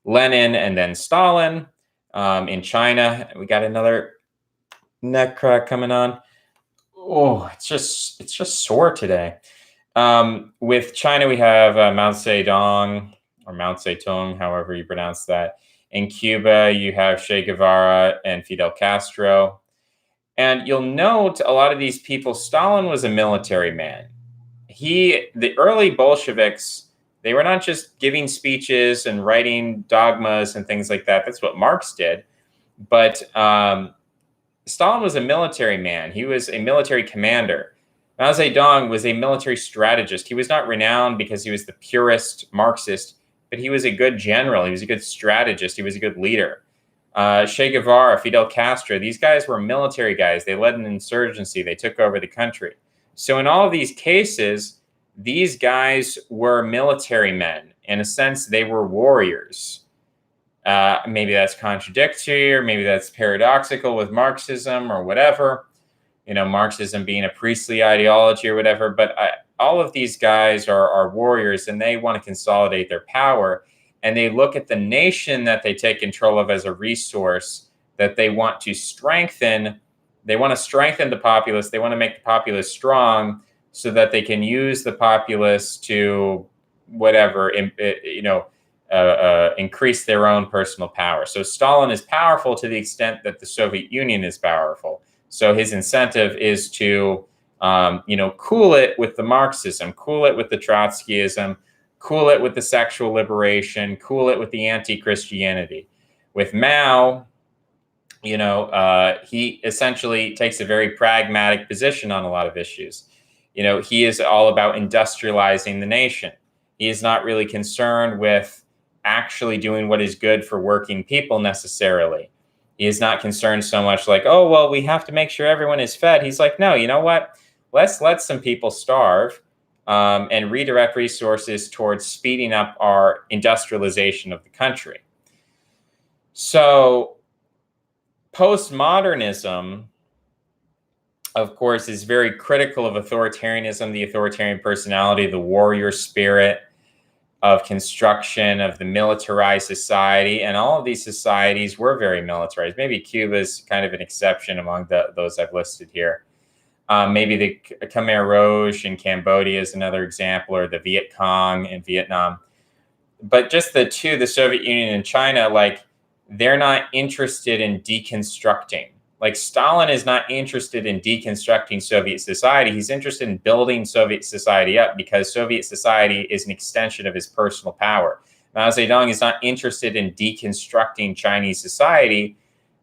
Lenin and then Stalin. In China, we got another Neck crack coming on. Oh, it's just sore today. With China, we have Mao Zedong or Mao Zedong, however you pronounce that. In Cuba, you have Che Guevara and Fidel Castro. And you'll note a lot of these people, Stalin was a military man. The early Bolsheviks, they were not just giving speeches and writing dogmas and things like that. That's what Marx did. But Stalin was a military man. He was a military commander. Mao Zedong was a military strategist. He was not renowned because he was the purest Marxist, but he was a good general. He was a good strategist. He was a good leader. Che Guevara, Fidel Castro, these guys were military guys. They led an insurgency. They took over the country. So in all of these cases, these guys were military men. In a sense, they were warriors. Maybe that's contradictory, or maybe that's paradoxical with Marxism or whatever, Marxism being a priestly ideology or whatever. But all of these guys are warriors, and they want to consolidate their power. And they look at the nation that they take control of as a resource that they want to strengthen. They want to strengthen the populace. They want to make the populace strong so that they can use the populace to whatever, increase their own personal power. So Stalin is powerful to the extent that the Soviet Union is powerful. So his incentive is to, cool it with the Marxism, cool it with the Trotskyism, cool it with the sexual liberation, cool it with the anti-Christianity. With Mao, he essentially takes a very pragmatic position on a lot of issues. He is all about industrializing the nation. He is not really concerned with actually doing what is good for working people necessarily. He is not concerned so much like, oh, well, we have to make sure everyone is fed. He's like, no, you know what? Let's let some people starve and redirect resources towards speeding up our industrialization of the country. So postmodernism, of course, is very critical of authoritarianism, the authoritarian personality, the warrior spirit, of construction of the militarized society. And all of these societies were very militarized. Maybe Cuba's kind of an exception among those I've listed here. Maybe the Khmer Rouge in Cambodia is another example, or the Viet Cong in Vietnam. But just the Soviet Union and China, they're not interested in deconstructing. Stalin is not interested in deconstructing Soviet society. He's interested in building Soviet society up because Soviet society is an extension of his personal power. Mao Zedong is not interested in deconstructing Chinese society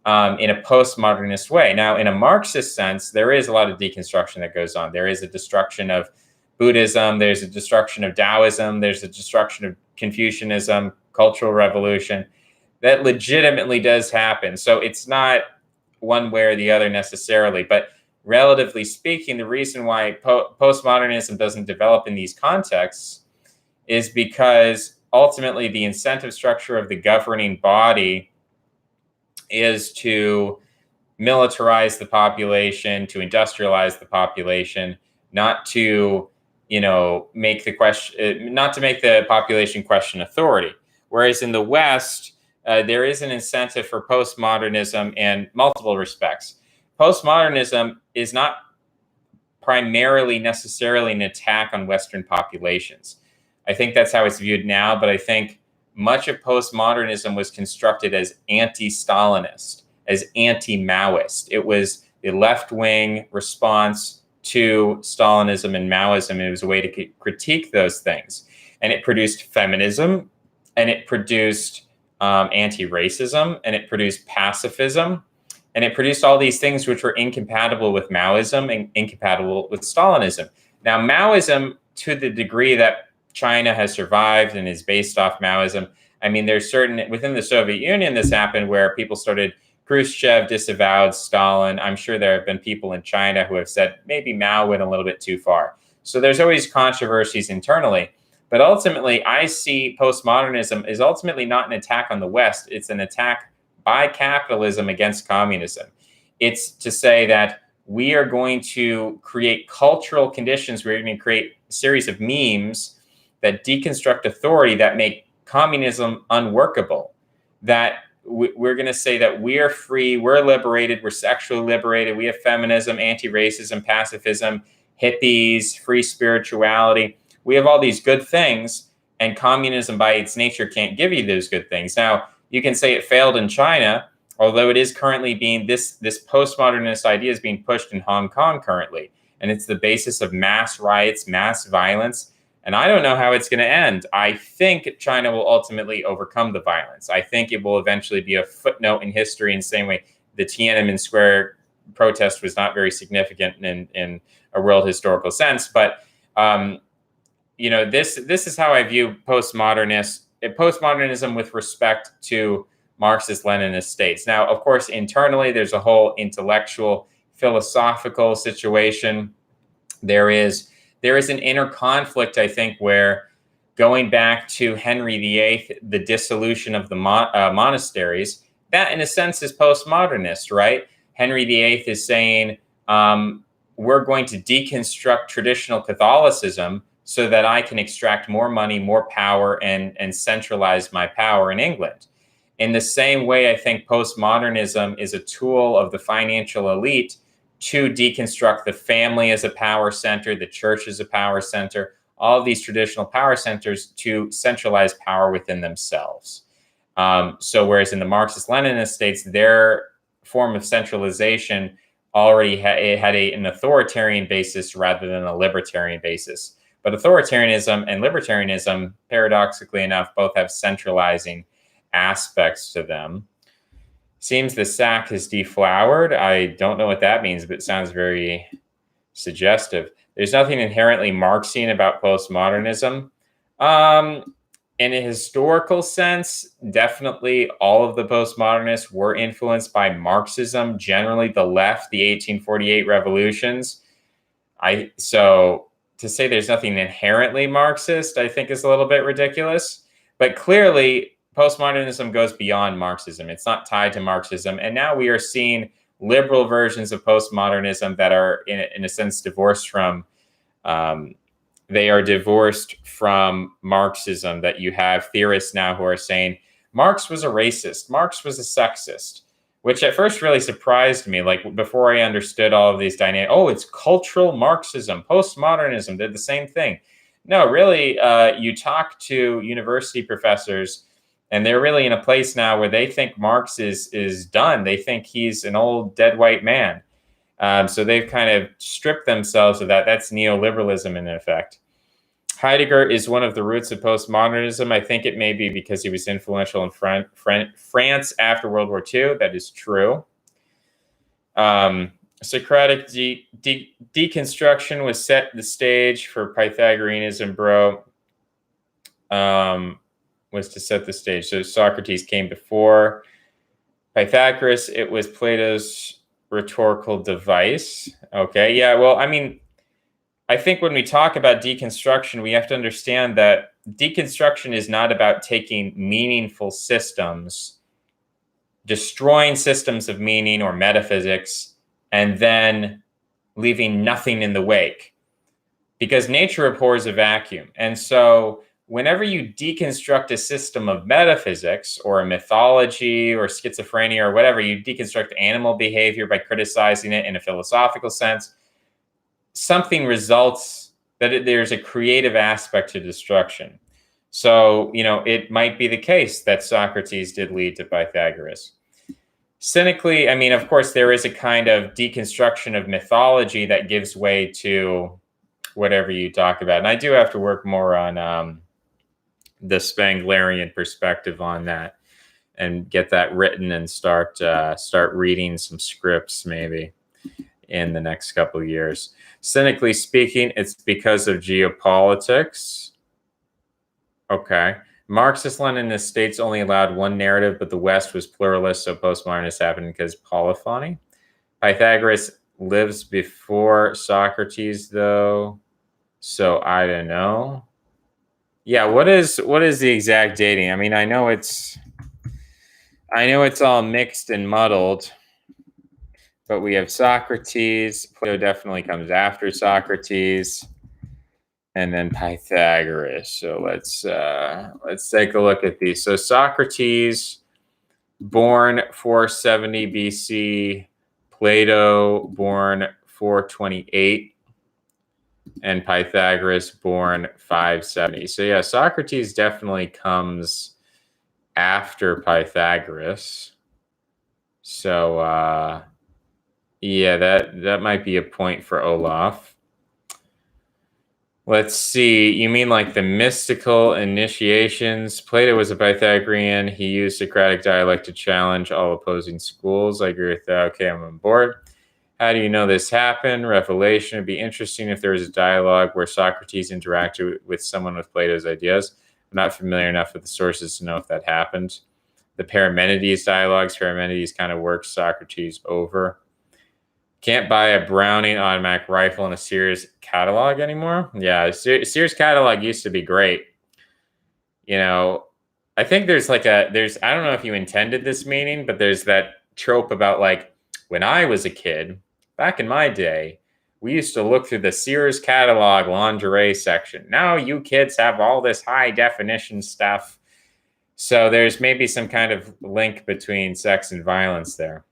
in a postmodernist way. Now, in a Marxist sense, there is a lot of deconstruction that goes on. There is a destruction of Buddhism. There's a destruction of Taoism. There's a destruction of Confucianism, Cultural Revolution. That legitimately does happen. So it's not one way or the other necessarily, but relatively speaking, the reason why postmodernism doesn't develop in these contexts is because ultimately the incentive structure of the governing body is to militarize the population, to industrialize the population, not to make the population question authority. Whereas in the West, there is an incentive for postmodernism in multiple respects. Postmodernism is not primarily necessarily an attack on Western populations. I think that's how it's viewed now, but I think much of postmodernism was constructed as anti-Stalinist, as anti-Maoist. It was the left-wing response to Stalinism and Maoism. It was a way to critique those things. And it produced feminism, and it produced anti-racism, and it produced pacifism, and it produced all these things which were incompatible with Maoism and incompatible with Stalinism. Now, Maoism, to the degree that China has survived and is based off Maoism, there's certain, within the Soviet Union, this happened where people started, Khrushchev disavowed Stalin. I'm sure there have been people in China who have said maybe Mao went a little bit too far. So there's always controversies internally. But ultimately, I see postmodernism is ultimately not an attack on the West. It's an attack by capitalism against communism. It's to say that we are going to create cultural conditions. We're going to create a series of memes that deconstruct authority, that make communism unworkable, that we're going to say that we are free, we're liberated, we're sexually liberated, we have feminism, anti-racism, pacifism, hippies, free spirituality. We have all these good things, and communism by its nature can't give you those good things. Now, you can say it failed in China, although it is currently being, this postmodernist idea is being pushed in Hong Kong currently, and it's the basis of mass riots, mass violence. And I don't know how it's going to end. I think China will ultimately overcome the violence. I think it will eventually be a footnote in history in the same way the Tiananmen Square protest was not very significant in a world historical sense. But, this is how I view postmodernism with respect to Marxist-Leninist states. Now, of course, internally, there's a whole intellectual, philosophical situation. There is an inner conflict, I think, where going back to Henry VIII, the dissolution of the monasteries, that in a sense is postmodernist, right? Henry VIII is saying, we're going to deconstruct traditional Catholicism so that I can extract more money, more power, and centralize my power in England. In the same way, I think postmodernism is a tool of the financial elite to deconstruct the family as a power center, the church as a power center, all of these traditional power centers to centralize power within themselves. So whereas in the Marxist-Leninist states, their form of centralization already had an authoritarian basis rather than a libertarian basis. But authoritarianism and libertarianism, paradoxically enough, both have centralizing aspects to them. Seems the sack has deflowered. I don't know what that means, but it sounds very suggestive. There's nothing inherently Marxian about postmodernism. In a historical sense, definitely all of the postmodernists were influenced by Marxism, generally the left, the 1848 revolutions. So to say there's nothing inherently Marxist, I think is a little bit ridiculous. But clearly, postmodernism goes beyond Marxism. It's not tied to Marxism. And now we are seeing liberal versions of postmodernism that are, in a sense, divorced from Marxism, that you have theorists now who are saying Marx was a racist, Marx was a sexist, which at first really surprised me. Like, before I understood all of these dynamics, it's cultural Marxism, postmodernism did the same thing. No, really, you talk to university professors, and they're really in a place now where they think Marx is done. They think he's an old dead white man. So they've kind of stripped themselves of that. That's neoliberalism in effect. Heidegger is one of the roots of postmodernism. I think it may be because he was influential in France after World War II. That is true. Socratic deconstruction was set the stage for Pythagoreanism, bro. Was to set the stage. So Socrates came before Pythagoras. It was Plato's rhetorical device. Okay, yeah, well, I mean, I think when we talk about deconstruction, we have to understand that deconstruction is not about taking meaningful systems, destroying systems of meaning or metaphysics, and then leaving nothing in the wake. Because nature abhors a vacuum. And so whenever you deconstruct a system of metaphysics or a mythology or schizophrenia or whatever, you deconstruct animal behavior by criticizing it in a philosophical sense, something results that there's a creative aspect to destruction. So, it might be the case that Socrates did lead to Pythagoras. Cynically, I mean, of course, there is a kind of deconstruction of mythology that gives way to whatever you talk about. And I do have to work more on the Spenglerian perspective on that and get that written and start reading some scripts maybe in the next couple of years. Cynically speaking, it's because of geopolitics. Okay. Marxist-Leninist states only allowed one narrative, but the West was pluralist, so postmodernists happened because polyphony. Pythagoras lives before Socrates, though, so I don't know. Yeah, what is the exact dating? I mean, I know it's all mixed and muddled, but we have Socrates. Plato definitely comes after Socrates, and then Pythagoras. So let's take a look at these. So Socrates born 470 BC, Plato born 428, and Pythagoras born 570. So yeah, Socrates definitely comes after Pythagoras. So yeah, that might be a point for Olaf. Let's see. You mean like the mystical initiations? Plato was a Pythagorean. He used Socratic dialect to challenge all opposing schools. I agree with that. Okay, I'm on board. How do you know this happened? Revelation. It'd be interesting if there was a dialogue where Socrates interacted with someone with Plato's ideas. I'm not familiar enough with the sources to know if that happened. The Parmenides dialogues. Parmenides kind of works Socrates over. Can't buy a Browning automatic rifle in a Sears catalog anymore. Yeah, Sears catalog used to be great. You know, I think there's I don't know if you intended this meaning, but there's that trope about like when I was a kid, back in my day, we used to look through the Sears catalog lingerie section. Now you kids have all this high definition stuff. So there's maybe some kind of link between sex and violence there.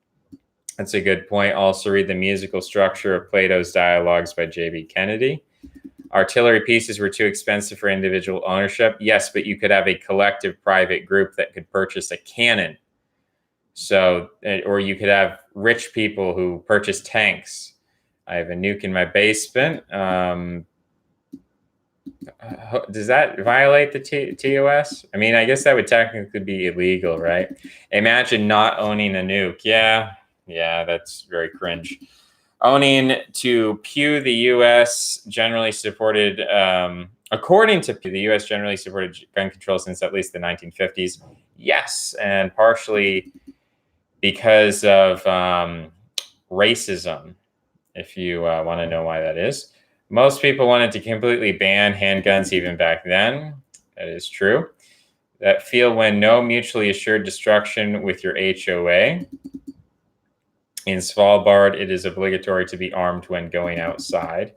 That's a good point. Also read the musical structure of Plato's dialogues by J.B. Kennedy. Artillery pieces were too expensive for individual ownership. Yes, but you could have a collective private group that could purchase a cannon. So, or you could have rich people who purchase tanks. I have a nuke in my basement. Does that violate the TOS? I mean, I guess that would technically be illegal, right? Imagine not owning a nuke. Yeah, that's very cringe. Owning to Pew, the U.S. generally supported, according to Pew, the U.S. generally supported gun control since at least the 1950s. Yes, and partially because of racism, if you want to know why that is. Most people wanted to completely ban handguns even back then. That is true. That feel when no mutually assured destruction with your HOA. In Svalbard, it is obligatory to be armed when going outside.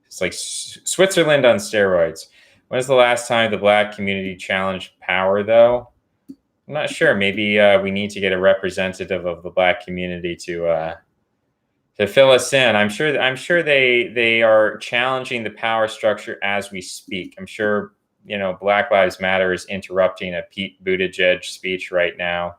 It's like Switzerland on steroids. When was the last time the Black community challenged power, though? I'm not sure. Maybe we need to get a representative of the Black community to fill us in. I'm sure they are challenging the power structure as we speak. I'm sure Black Lives Matter is interrupting a Pete Buttigieg speech right now.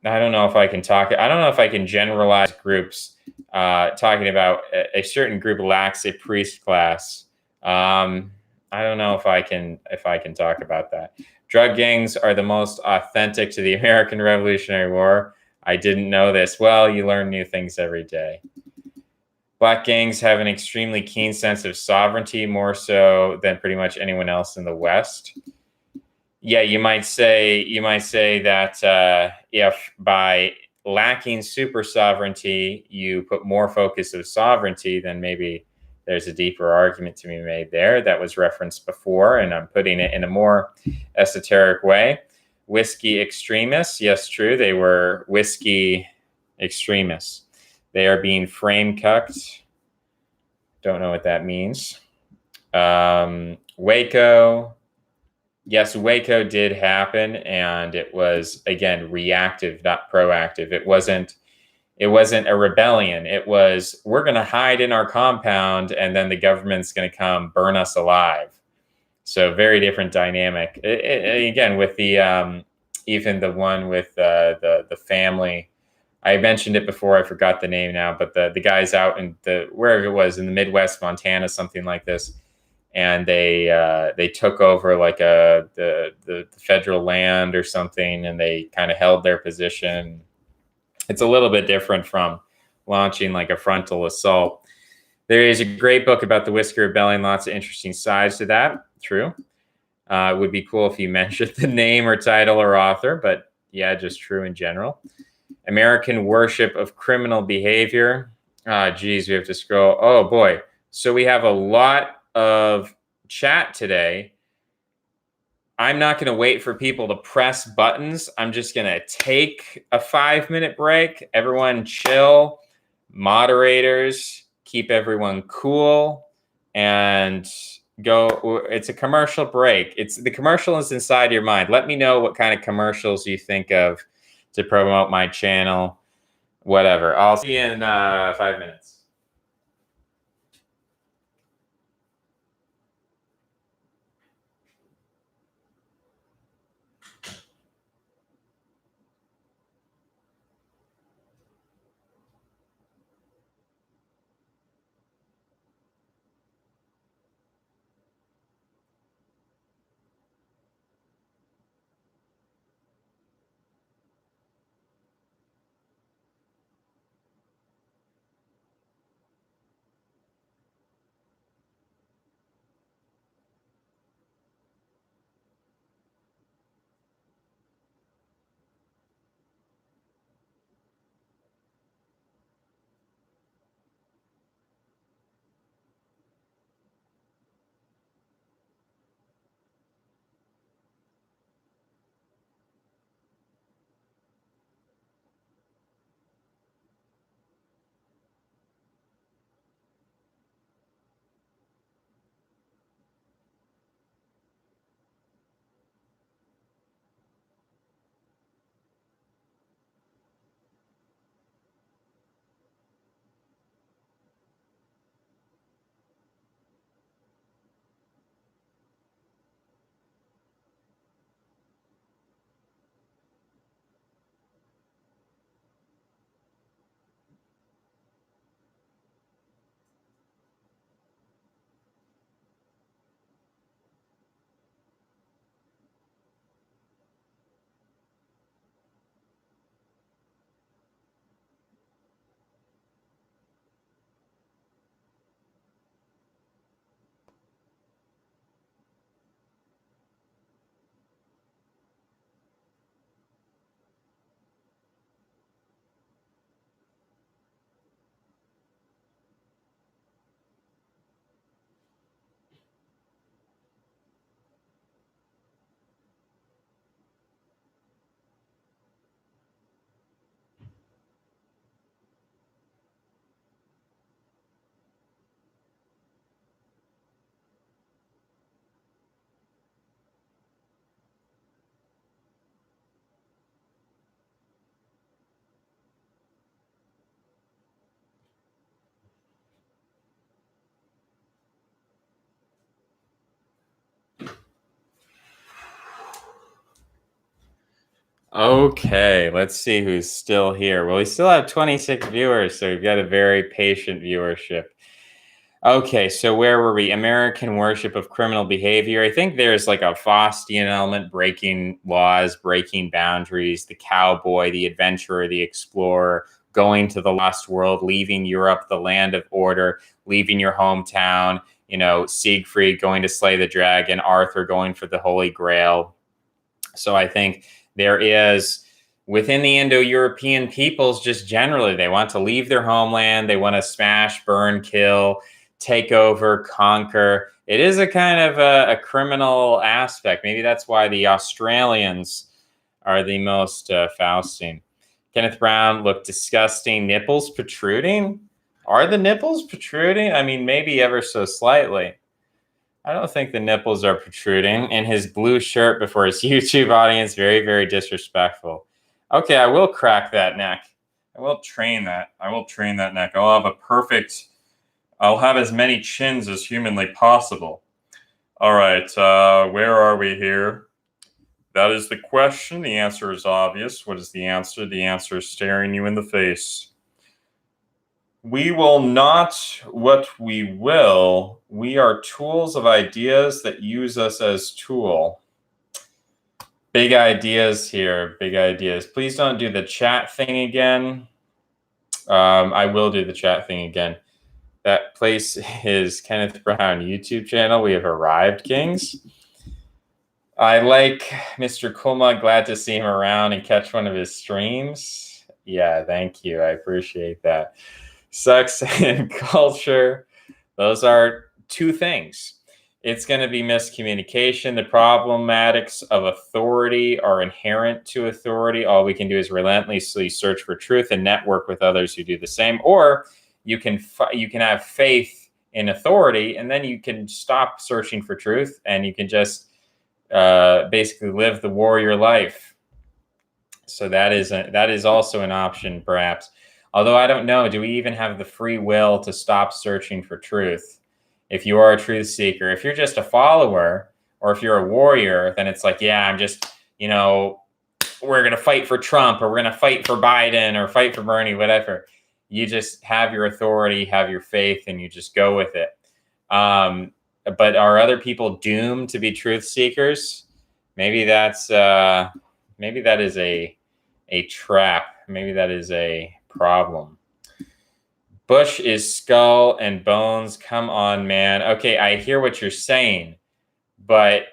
I don't know if I can generalize groups. Talking about a certain group lacks a priest class. I don't know if I can talk about that. Drug gangs are the most authentic to the American Revolutionary War. I didn't know this. Well, you learn new things every day. Black gangs have an extremely keen sense of sovereignty, more so than pretty much anyone else in the West. Yeah, you might say that if by lacking super sovereignty, you put more focus of sovereignty, then maybe there's a deeper argument to be made there. That was referenced before, and I'm putting it in a more esoteric way. Whiskey extremists, yes, true. They were whiskey extremists. They are being frame cucked. Don't know what that means. Waco. Yes, Waco did happen, and it was, again, reactive, not proactive. It wasn't a rebellion. It was, we're going to hide in our compound, and then the government's going to come burn us alive. So very different dynamic. Again, with the even the one with the family. I mentioned it before. I forgot the name now, but the guys out in wherever it was in the Midwest, Montana, something like this. And they took over like the federal land or something, and they kind of held their position. It's a little bit different from launching like a frontal assault. There is a great book about the Whiskey Rebellion. Lots of interesting sides to that. True. It would be cool if you mentioned the name or title or author, but yeah, just true in general. American worship of criminal behavior. Geez, we have to scroll. Oh boy. So we have a lot of chat today. I'm not going to wait for people to press buttons. I'm just going to take a 5-minute break. Everyone chill. Moderators, keep everyone cool. And Go. It's a commercial break. It's the commercial is inside your mind. Let me know what kind of commercials you think of to promote my channel. Whatever. I'll see you in 5 minutes. Okay, let's see who's still here. Well, we still have 26 viewers, so we've got a very patient viewership. Okay, so where were we? American worship of criminal behavior. I think there's like a Faustian element, breaking laws, breaking boundaries, the cowboy, the adventurer, the explorer, going to the lost world, leaving Europe, the land of order, leaving your hometown, Siegfried going to slay the dragon, Arthur going for the Holy Grail. So I think there is within the Indo-European peoples, just generally, they want to leave their homeland. They want to smash, burn, kill, take over, conquer. It is a kind of a criminal aspect. Maybe that's why the Australians are the most Faustian. Kenneth Brown looked disgusting. Nipples protruding? Are the nipples protruding? I mean, maybe ever so slightly. I don't think the nipples are protruding. In his blue shirt before his YouTube audience, very, very disrespectful. Okay, I will crack that neck. I will train that. I will train that neck. I'll have as many chins as humanly possible. All right, where are we here? That is the question. The answer is obvious. What is the answer? The answer is staring you in the face. We will not what we will. We are tools of ideas that use us as tool. Big ideas here, big ideas. Please don't do the chat thing again. I will do the chat thing again. That place is Kenneth Brown YouTube channel. We have arrived, Kings. I like Mr. Kulma. Glad to see him around and catch one of his streams. Yeah, thank you. I appreciate that. Sex and culture. Those are two things. It's going to be miscommunication. The problematics of authority are inherent to authority. All we can do is relentlessly search for truth and network with others who do the same. Or you can have faith in authority, and then you can stop searching for truth and you can just basically live the warrior life. So that is also an option, perhaps. Although I don't know, do we even have the free will to stop searching for truth? If you are a truth seeker, if you're just a follower, or if you're a warrior, then it's like, yeah, I'm just, we're going to fight for Trump, or we're going to fight for Biden, or fight for Bernie, whatever. You just have your authority, have your faith, and you just go with it. But are other people doomed to be truth seekers? Maybe that's maybe that is a trap. Maybe that is a problem. Bush is skull and bones. Come on, man. Okay, I hear what you're saying, but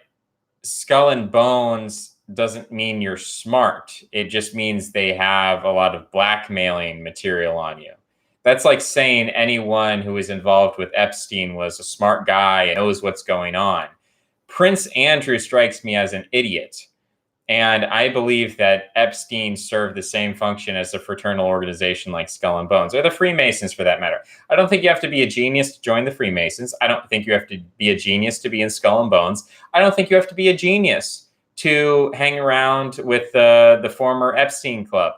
skull and bones doesn't mean you're smart. It just means they have a lot of blackmailing material on you. That's like saying anyone who was involved with Epstein was a smart guy and knows what's going on. Prince Andrew strikes me as an idiot. And I believe that Epstein served the same function as a fraternal organization like Skull and Bones, or the Freemasons for that matter. I don't think you have to be a genius to join the Freemasons. I don't think you have to be a genius to be in Skull and Bones. I don't think you have to be a genius to hang around with the former Epstein Club,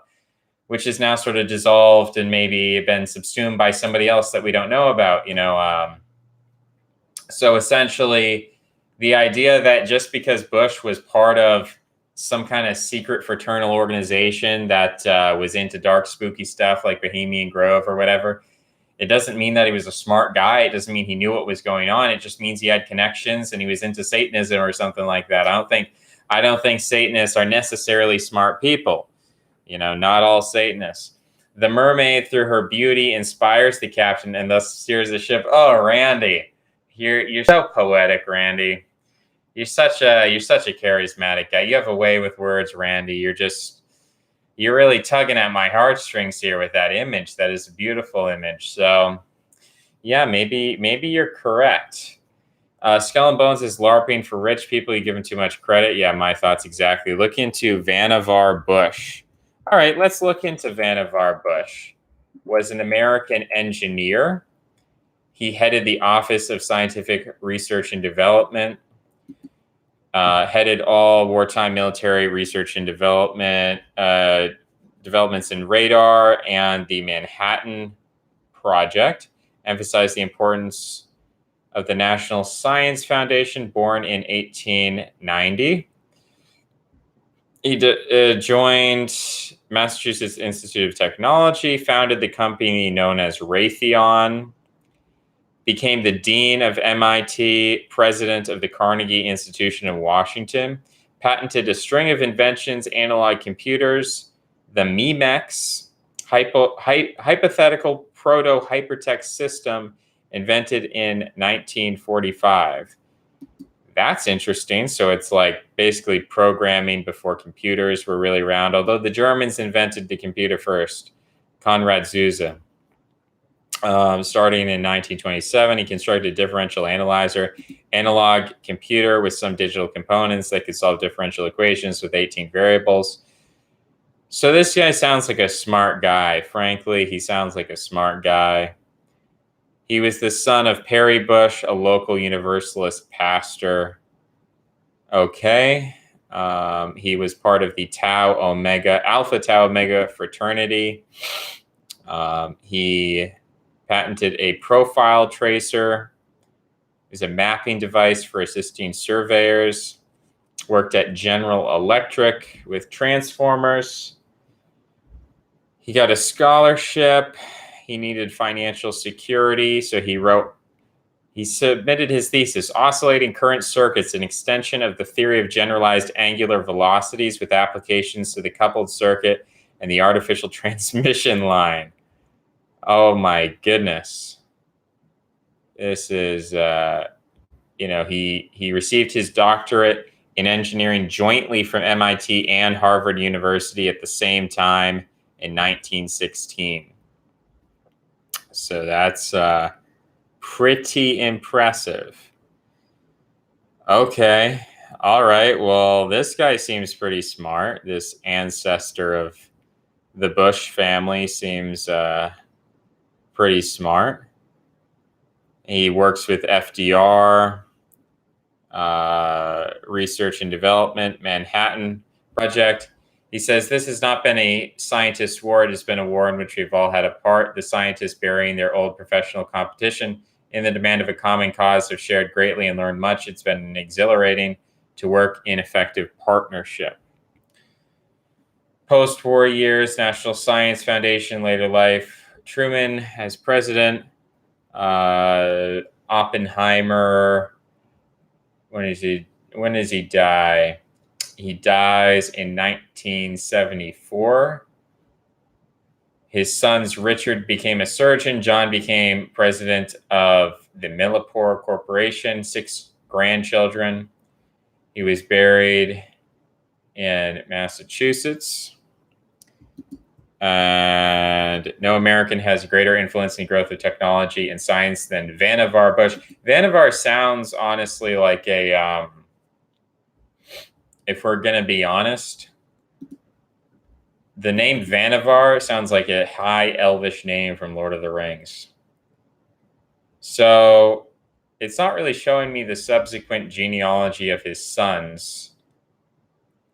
which is now sort of dissolved and maybe been subsumed by somebody else that we don't know about. So essentially, the idea that just because Bush was part of some kind of secret fraternal organization that was into dark, spooky stuff like Bohemian Grove or whatever, it doesn't mean that he was a smart guy. It doesn't mean he knew what was going on. It just means he had connections and he was into Satanism or something like that. I don't think Satanists are necessarily smart people. Not all Satanists. The mermaid, through her beauty, inspires the captain and thus steers the ship. Oh, Randy, you're so poetic, Randy. You're such a charismatic guy. You have a way with words, Randy. You're really tugging at my heartstrings here with that image. That is a beautiful image. So, yeah, maybe you're correct. Skull and Bones is LARPing for rich people. You give him too much credit. Yeah, my thoughts exactly. Look into Vannevar Bush. All right, let's look into Vannevar Bush. Was an American engineer. He headed the Office of Scientific Research and Development. Headed all wartime military research and development, developments in radar and the Manhattan Project. Emphasized the importance of the National Science Foundation, born in 1890. He joined Massachusetts Institute of Technology, founded the company known as Raytheon, became the dean of MIT, president of the Carnegie Institution in Washington, patented a string of inventions, analog computers, the MEMEX, hypothetical proto-hypertext system, invented in 1945. That's interesting. So it's like basically programming before computers were really around, although the Germans invented the computer first, Konrad Zuse. Starting in 1927, he constructed a differential analyzer, analog computer with some digital components that could solve differential equations with 18 variables. So this guy sounds like a smart guy. Frankly, he sounds like a smart guy. He was the son of Perry Bush, a local Universalist pastor. Okay. He was part of the Alpha Tau Omega fraternity. He patented a profile tracer. It was a mapping device for assisting surveyors. Worked at General Electric with transformers. He got a scholarship. He needed financial security, so he submitted his thesis, Oscillating Current Circuits, an extension of the theory of generalized angular velocities with applications to the coupled circuit and the artificial transmission line. Oh my goodness. This is, he received his doctorate in engineering jointly from MIT and Harvard University at the same time in 1916. So that's pretty impressive. Okay. All right. Well, this guy seems pretty smart. This ancestor of the Bush family seems pretty smart. He works with FDR, Research and Development, Manhattan Project. He says, this has not been a scientist war. It has been a war in which we've all had a part. The scientists burying their old professional competition in the demand of a common cause have shared greatly and learned much. It's been exhilarating to work in effective partnership. Post-war years, National Science Foundation, later life. Truman as president. Oppenheimer. When does he die? He dies in 1974. His sons, Richard became a surgeon. John became president of the Millipore Corporation, 6 grandchildren. He was buried in Massachusetts. And no American has greater influence in the growth of technology and science than Vannevar Bush. Vannevar sounds honestly like a, if we're going to be honest, the name Vannevar sounds like a high elvish name from Lord of the Rings. So it's not really showing me the subsequent genealogy of his sons.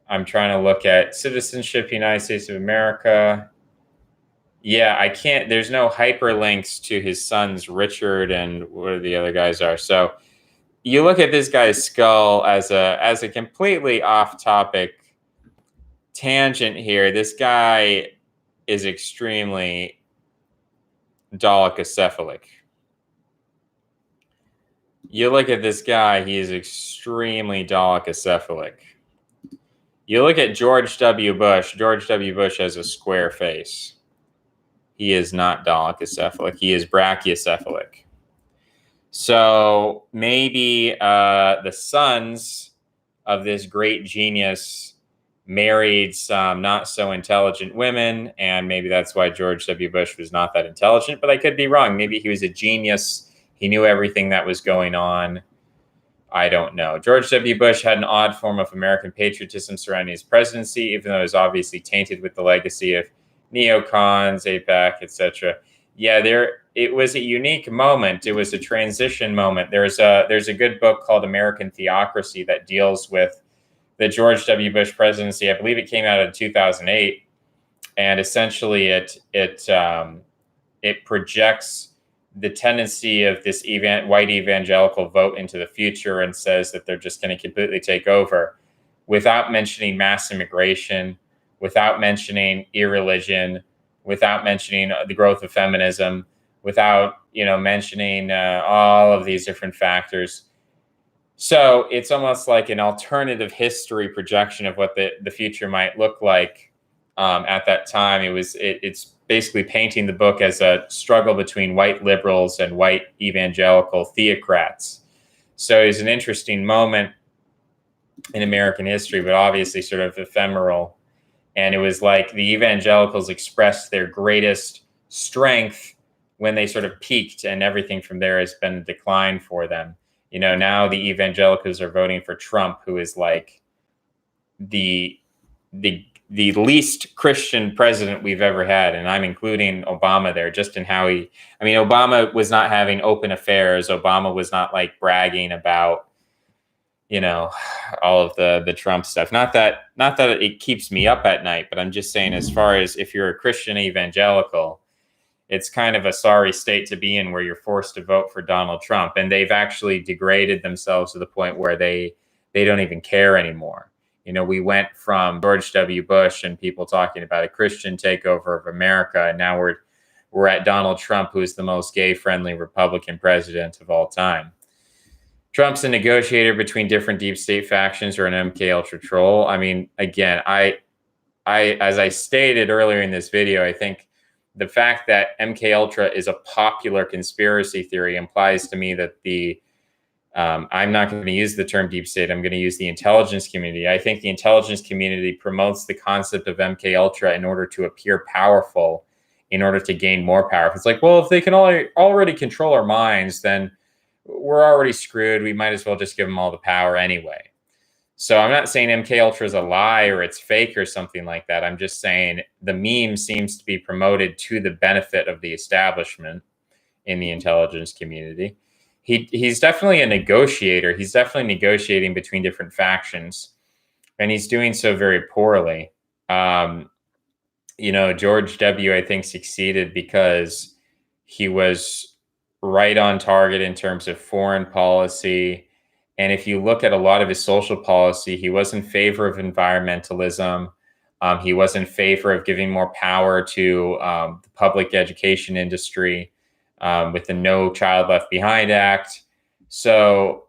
I'm trying to look at citizenship, United States of America. Yeah, I can't, there's no hyperlinks to his sons, Richard and what the other guys are. So you look at this guy's skull as a completely off-topic tangent here. This guy is extremely dolichocephalic. You look at this guy, he is extremely dolichocephalic. You look at George W. Bush. George W. Bush has a square face. He is not dolichocephalic. He is brachiocephalic. So maybe the sons of this great genius married some not so intelligent women, and maybe that's why George W. Bush was not that intelligent, but I could be wrong. Maybe he was a genius. He knew everything that was going on. I don't know. George W. Bush had an odd form of American patriotism surrounding his presidency, even though it was obviously tainted with the legacy of neocons, AIPAC, etc. Yeah, it was a unique moment. It was a transition moment. There's a good book called American Theocracy that deals with the George W. Bush presidency. I believe it came out in 2008, and essentially it projects the tendency of this white evangelical vote into the future and says that they're just going to completely take over, without mentioning mass immigration, without mentioning irreligion, without mentioning the growth of feminism, without mentioning all of these different factors. So it's almost like an alternative history projection of what the future might look like at that time. It's basically painting the book as a struggle between white liberals and white evangelical theocrats. So it's an interesting moment in American history, but obviously sort of ephemeral. And it was like the evangelicals expressed their greatest strength when they sort of peaked, and everything from there has been a decline for them. Now the evangelicals are voting for Trump, who is like the least Christian president we've ever had. And I'm including Obama there, just in how Obama was not having open affairs. Obama was not like bragging about, all of the Trump stuff. Not that it keeps me up at night, but I'm just saying, as far as if you're a Christian evangelical, it's kind of a sorry state to be in, where you're forced to vote for Donald Trump. And they've actually degraded themselves to the point where they don't even care anymore. We went from George W. Bush and people talking about a Christian takeover of America, and now we're at Donald Trump, who is the most gay-friendly Republican president of all time. Trump's a negotiator between different deep state factions, or an MK Ultra troll. I mean, again, I as I stated earlier in this video, I think the fact that MK Ultra is a popular conspiracy theory implies to me that I'm not going to use the term deep state. I'm going to use the intelligence community. I think the intelligence community promotes the concept of MK Ultra in order to appear powerful, in order to gain more power. If it's like, well, if they can already control our minds, then we're already screwed. We might as well just give them all the power anyway. So I'm not saying MK Ultra is a lie or it's fake or something like that. I'm just saying the meme seems to be promoted to the benefit of the establishment in the intelligence community. he's definitely a negotiator. He's definitely negotiating between different factions, and he's doing so very poorly. Um, George W. I think succeeded because he was right on target in terms of foreign policy. And if you look at a lot of his social policy, he was in favor of environmentalism. He was in favor of giving more power to the public education industry with the No Child Left Behind Act. So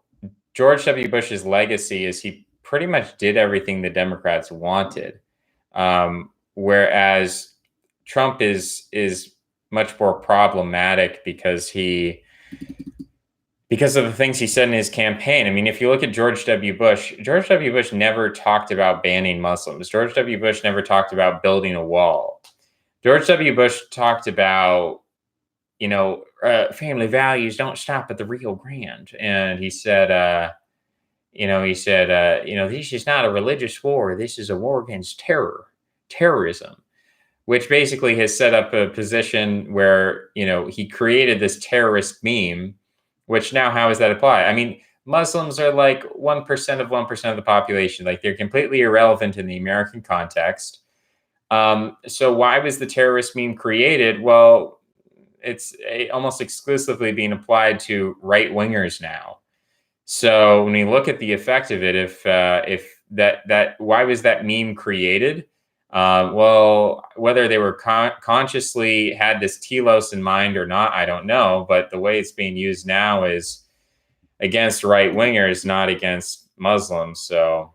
George W. Bush's legacy is he pretty much did everything the Democrats wanted. Whereas Trump is much more problematic because of the things he said in his campaign. I mean, if you look at George W. Bush never talked about banning Muslims. George W. Bush never talked about building a wall. George W. Bush talked about, family values don't stop at the Rio Grande. And he said, this is not a religious war. This is a war against terrorism, which basically has set up a position where, he created this terrorist meme, which now how does that apply? I mean, Muslims are like 1% of 1% of the population. Like they're completely irrelevant in the American context. So why was the terrorist meme created? Well, it's almost exclusively being applied to right wingers now. So when we look at the effect of it, if that why was that meme created? Well, whether they were consciously had this telos in mind or not, I don't know. But the way it's being used now is against right wingers, not against Muslims. So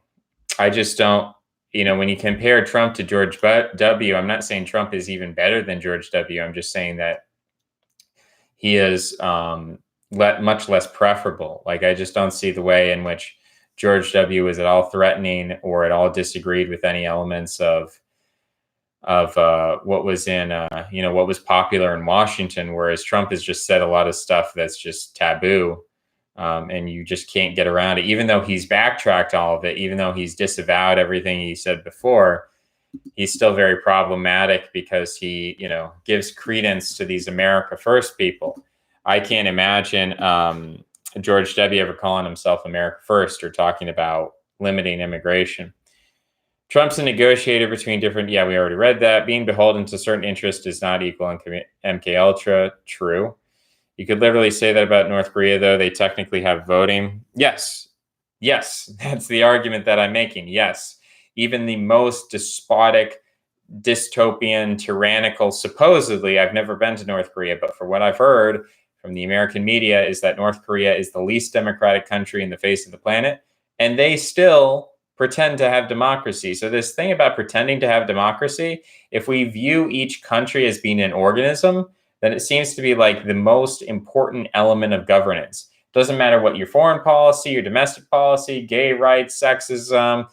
I just don't, when you compare Trump to George W., I'm not saying Trump is even better than George W. I'm just saying that he is much less preferable. Like, I just don't see the way in which George W. is at all threatening or at all disagreed with any elements of what was in, what was popular in Washington, whereas Trump has just said a lot of stuff that's just taboo. And you just can't get around it, even though he's backtracked all of it, even though he's disavowed everything he said before. He's still very problematic because he, gives credence to these America First people. I can't imagine George W. ever calling himself America First or talking about limiting immigration. Trump's a negotiator between different, we already read that. Being beholden to certain interests does not equal MK Ultra. True. You could literally say that about North Korea, though. They technically have voting. Yes, that's the argument that I'm making. Yes, even the most despotic, dystopian, tyrannical, supposedly, I've never been to North Korea, but for what I've heard from the American media is that North Korea is the least democratic country in the face of the planet, and they still pretend to have democracy. So this thing about pretending to have democracy, if we view each country as being an organism, then it seems to be like the most important element of governance. Doesn't matter what your foreign policy, your domestic policy, gay rights, sexism,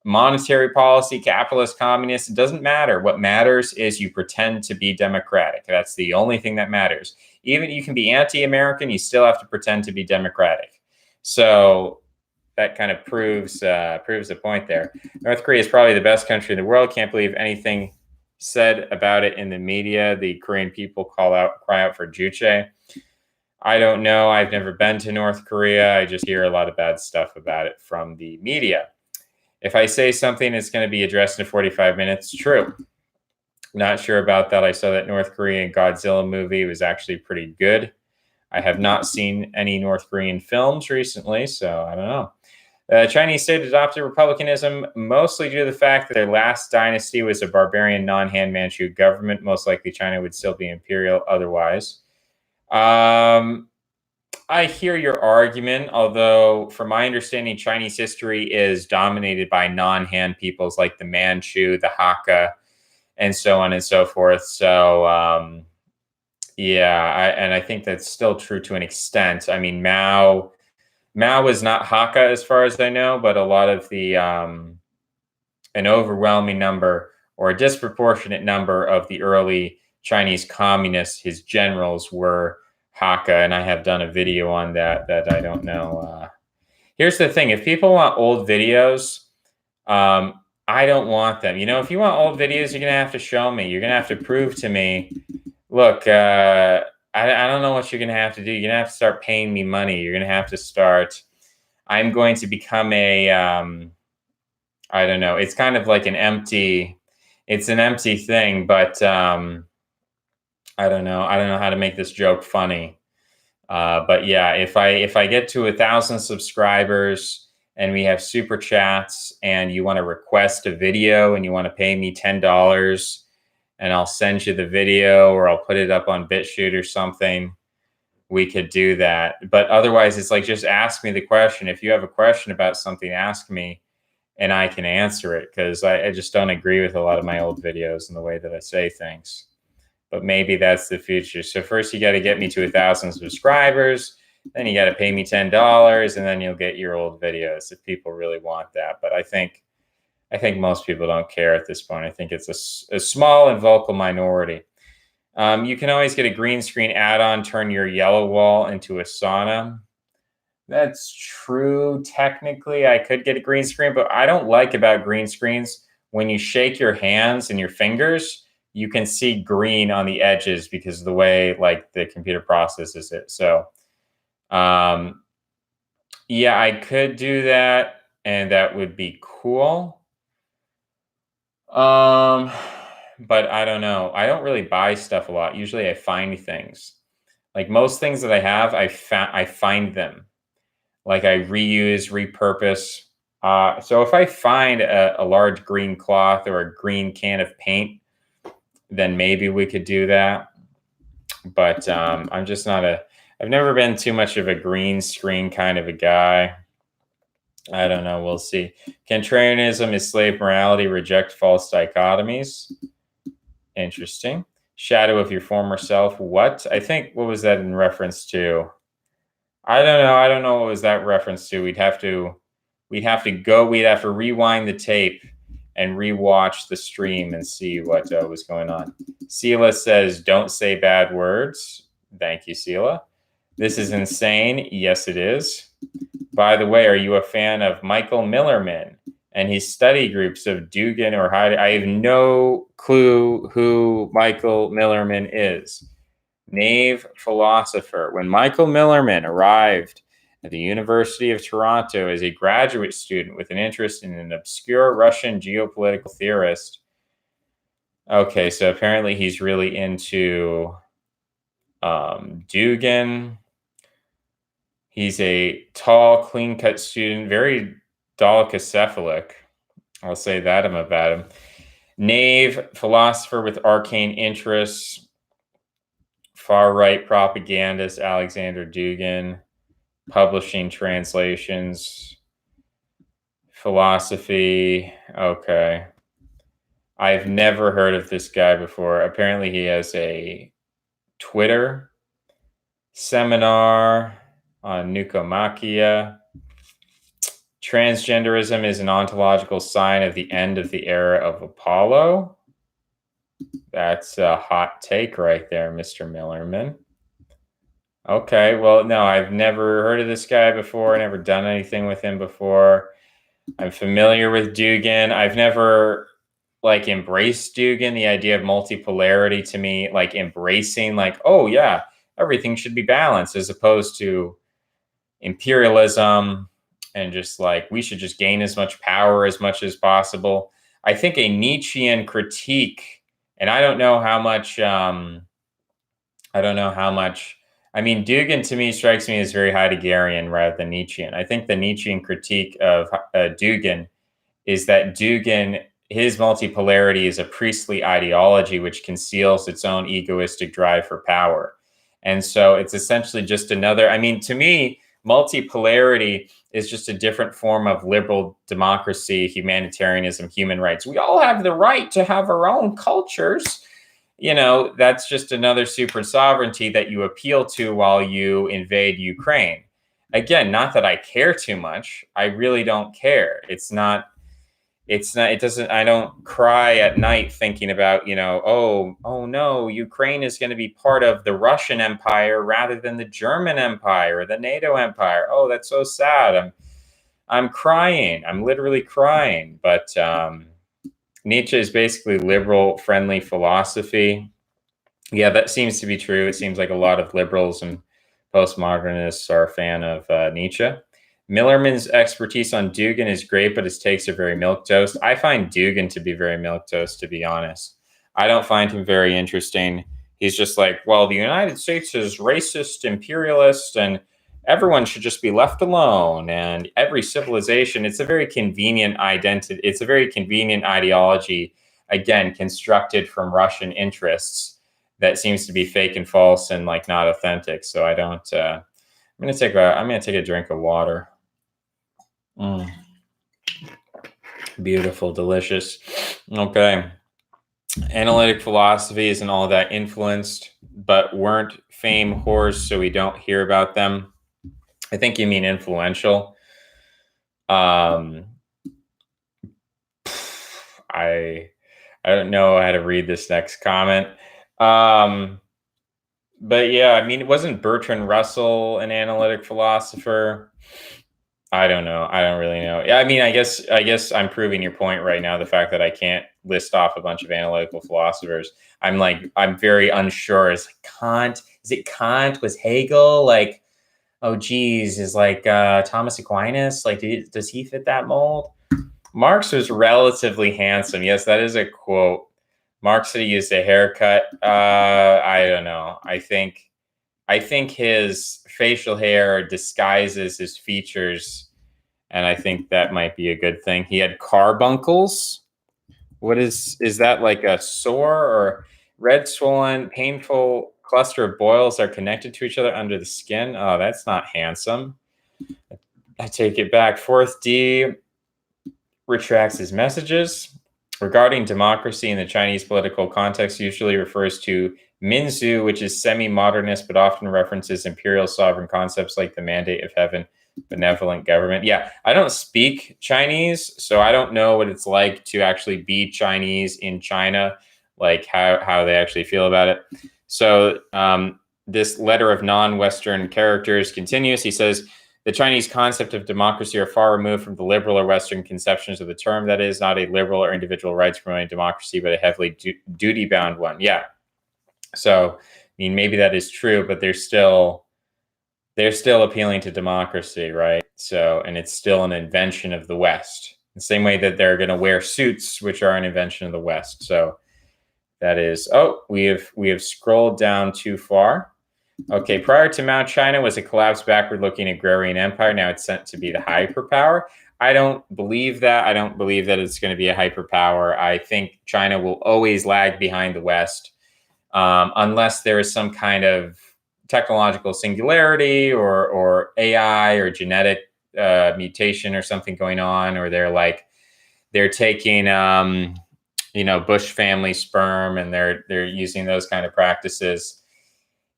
monetary policy, capitalist, communist, it doesn't matter. What matters is you pretend to be democratic. That's the only thing that matters. Even you can be anti-American, you still have to pretend to be democratic. So that kind of proves the point there. North Korea is probably the best country in the world. Can't believe anything said about it in the media. The Korean people cry out for Juche. I don't know. I've never been to North Korea. I just hear a lot of bad stuff about it from the media. If I say something, it's going to be addressed in 45 minutes. True. Not sure about that. I saw that North Korean Godzilla movie was actually pretty good. I have not seen any North Korean films recently, so I don't know. Chinese state adopted republicanism mostly due to the fact that their last dynasty was a barbarian non-Han Manchu government. Most likely China would still be imperial otherwise. I hear your argument, although from my understanding, Chinese history is dominated by non-Han peoples like the Manchu, the Hakka, and so on and so forth. So, I think that's still true to an extent. I mean, Mao was not Hakka as far as I know, but a lot of an overwhelming number or a disproportionate number of the early Chinese communists, his generals, were Hakka, and I have done a video on that I don't know. Here's the thing. If people want old videos, I don't want them. If you want old videos, you're going to have to show me. You're going to have to prove to me, look, I don't know what you're gonna have to do. You're gonna have to start paying me money. You're gonna have to start. I'm going to become a. I don't know. It's kind of like an empty. It's an empty thing, but I don't know. I don't know how to make this joke funny. But yeah, if I get to 1,000 subscribers and we have super chats and you want to request a video and you want to pay me $10 and I'll send you the video or I'll put it up on BitChute or something, we could do that. But otherwise, it's like just ask me the question. If you have a question about something, ask me and I can answer it because I just don't agree with a lot of my old videos and the way that I say things. But maybe that's the future. So first you got to get me to 1,000 subscribers, then you got to pay me $10, and then you'll get your old videos if people really want that. But I think most people don't care at this point. I think it's a small and vocal minority. You can always get a green screen add-on, turn your yellow wall into a sauna. That's true. Technically, I could get a green screen, but I don't like about green screens when you shake your hands and your fingers, you can see green on the edges because of the way like the computer processes it. So, um, yeah, I could do that, and that would be cool. Um, but I don't know. I don't really buy stuff a lot. Usually, I find things. Like most things that I have, I find them. Like I reuse, repurpose. So if I find a large green cloth or a green can of paint, then maybe we could do that. But I'm just not I've never been too much of a green screen kind of a guy. I don't know. We'll see. Contrarianism is slave morality. Reject false dichotomies. Interesting. Shadow of your former self. What? I think, what was that in reference to? I don't know. I don't know what was that reference to. We'd have to rewind the tape and rewatch the stream and see what was going on. Sela says, don't say bad words. Thank you, Sela. This is insane. Yes, it is. By the way, are you a fan of Michael Millerman and his study groups of Dugan or Heidegger? I have no clue who Michael Millerman is. Knave philosopher. When Michael Millerman arrived at the University of Toronto as a graduate student with an interest in an obscure Russian geopolitical theorist. Okay, so apparently he's really into Dugan. He's a tall, clean-cut student, very dolichocephalic. I'll say that about him. Knave, philosopher with arcane interests. Far-right propagandist Alexander Dugin, publishing translations, philosophy. Okay. I've never heard of this guy before. Apparently he has a Twitter seminar on Nicomacheia. Transgenderism is an ontological sign of the end of the era of Apollo. That's a hot take right there, Mr. Millerman. Okay, well, no, I've never heard of this guy before, never done anything with him before. I'm familiar with Dugin. I've never like embraced Dugin, the idea of multipolarity to me, like embracing like, oh yeah, everything should be balanced as opposed to imperialism and just like we should just gain as much power as much as possible. I think a Nietzschean critique, and I don't know how much I mean, Dugin to me strikes me as very Heideggerian rather than Nietzschean. I think the Nietzschean critique of Dugin is that Dugin, his multipolarity is a priestly ideology which conceals its own egoistic drive for power. And so it's essentially just another, I mean, to me, multipolarity is just a different form of liberal democracy, humanitarianism, human rights. We all have the right to have our own cultures. You know, that's just another super sovereignty that you appeal to while you invade Ukraine. Again, not that I care too much. I really don't care. It doesn't, I don't cry at night thinking about, oh no, Ukraine is going to be part of the Russian Empire rather than the German Empire or the NATO Empire. Oh, that's so sad. I'm crying. I'm literally crying. But Nietzsche is basically liberal friendly philosophy. Yeah, that seems to be true. It seems like a lot of liberals and postmodernists are a fan of Nietzsche. Millerman's expertise on Dugin is great, but his takes are very milquetoast. I find Dugin to be very milquetoast, to be honest. I don't find him very interesting. He's just like, well, the United States is racist, imperialist, and everyone should just be left alone. And every civilization, it's a very convenient identity. It's a very convenient ideology, again, constructed from Russian interests that seems to be fake and false and like not authentic. So I don't. I'm gonna take a drink of water. Mm, beautiful, delicious. Okay. Analytic philosophy isn't all that influenced, but weren't fame whores, so we don't hear about them. I think you mean influential. I I don't know how to read this next comment. Um, but yeah, I mean, it wasn't Bertrand Russell an analytic philosopher? I don't know. I don't really know. Yeah, I mean, I guess I'm proving your point right now. The fact that I can't list off a bunch of analytical philosophers, I'm very unsure. Is Kant? Is it Kant? Was Hegel like? Oh, geez, is like Thomas Aquinas? Like, does he fit that mold? Marx was relatively handsome. Yes, that is a quote. Marx said he used a haircut. I don't know. I think his facial hair disguises his features, and I think that might be a good thing. He had carbuncles. What is that, like a sore or red, swollen, painful cluster of boils are connected to each other under the skin? Oh, that's not handsome. I take it back. Fourth D retracts his messages. Regarding democracy in the Chinese political context, usually refers to Minzu, which is semi-modernist, but often references imperial sovereign concepts like the mandate of heaven, benevolent government. Yeah, I don't speak Chinese, so I don't know what it's like to actually be Chinese in China, like how they actually feel about it. So this letter of non-Western characters continues. He says, the Chinese concept of democracy are far removed from the liberal or Western conceptions of the term. That is not a liberal or individual rights promoting democracy, but a heavily duty bound one. Yeah. So, I mean, maybe that is true, but they're still appealing to democracy, right? So, and it's still an invention of the West. The same way that they're going to wear suits, which are an invention of the West. So that is. Oh, we have scrolled down too far. Okay, prior to Mao, China was a collapsed, backward-looking agrarian empire. Now it's sent to be the hyperpower. I don't believe that. I don't believe that it's going to be a hyperpower. I think China will always lag behind the West, unless there is some kind of technological singularity or AI or genetic mutation or something going on, or they're taking Bush family sperm and they're using those kind of practices.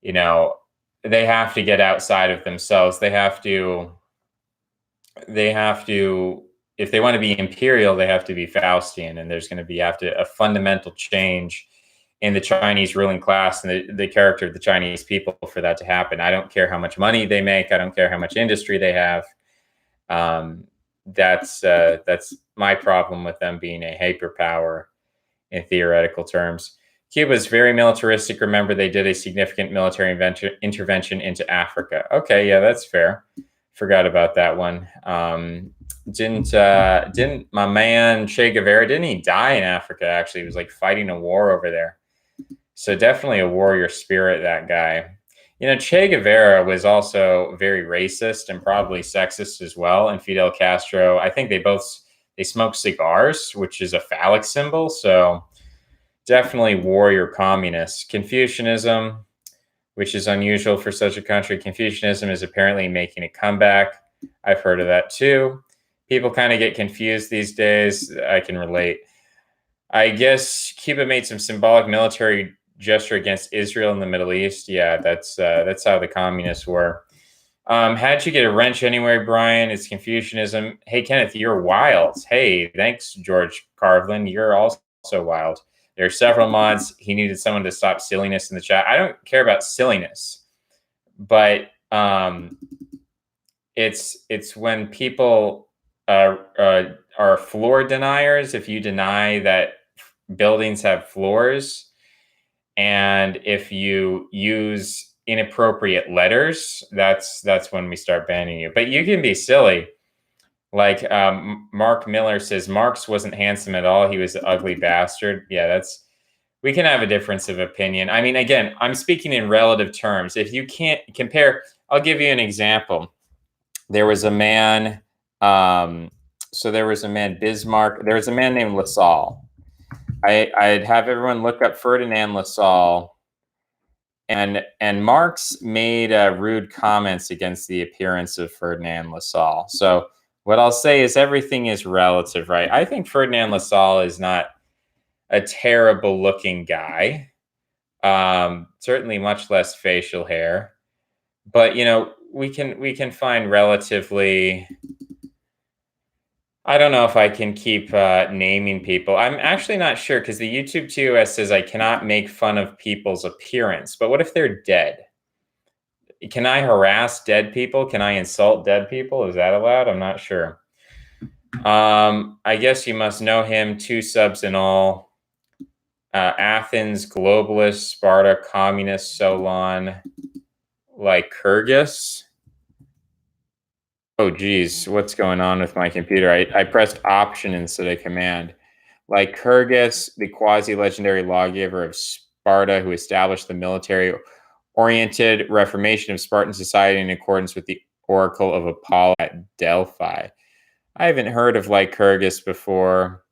They have to get outside of themselves. They have to, if they want to be imperial, they have to be Faustian, and there's going to be a fundamental change in the Chinese ruling class and the character of the Chinese people for that to happen. I don't care how much money they make. I don't care how much industry they have. That's my problem with them being a hyperpower in theoretical terms. Cuba is very militaristic. Remember, they did a significant military intervention into Africa. Okay, yeah, that's fair. Forgot about that one. Didn't my man Che Guevara, didn't he die in Africa? Actually, he was like fighting a war over there. So definitely a warrior spirit, that guy. Che Guevara was also very racist and probably sexist as well. And Fidel Castro, I think they smoked cigars, which is a phallic symbol. So definitely warrior communists. Confucianism, which is unusual for such a country. Confucianism is apparently making a comeback. I've heard of that too. People kind of get confused these days. I can relate. I guess Cuba made some symbolic military gesture against Israel in the Middle East. Yeah, that's how the communists were. How'd you get a wrench anyway, Brian? It's Confucianism. Hey, Kenneth, you're wild. Hey, thanks, George Carlin. You're also wild. There are several mods. He needed someone to stop silliness in the chat. I don't care about silliness, but it's when people are floor deniers. If you deny that buildings have floors, And if you use inappropriate letters, that's when we start banning you. But you can be silly. Like Mark Miller says, Marx wasn't handsome at all. He was an ugly bastard. Yeah, we can have a difference of opinion. I mean, again, I'm speaking in relative terms. If you can't compare, I'll give you an example. There was a man, Bismarck. There was a man named Lassalle. I'd have everyone look up Ferdinand Lassalle, and Marx made rude comments against the appearance of Ferdinand Lassalle. So what I'll say is everything is relative, right? I think Ferdinand Lassalle is not a terrible looking guy. Certainly much less facial hair, but we can find relatively. I don't know if I can keep naming people. I'm actually not sure because the YouTube TOS says I cannot make fun of people's appearance. But what if they're dead? Can I harass dead people? Can I insult dead people? Is that allowed? I'm not sure. I guess you must know him. 2 subs in all. Athens, globalist, Sparta, communist, Solon, Lycurgus. Oh, geez, what's going on with my computer? I pressed Option instead of Command. Lycurgus, the quasi-legendary lawgiver of Sparta, who established the military-oriented reformation of Spartan society in accordance with the oracle of Apollo at Delphi. I haven't heard of Lycurgus before.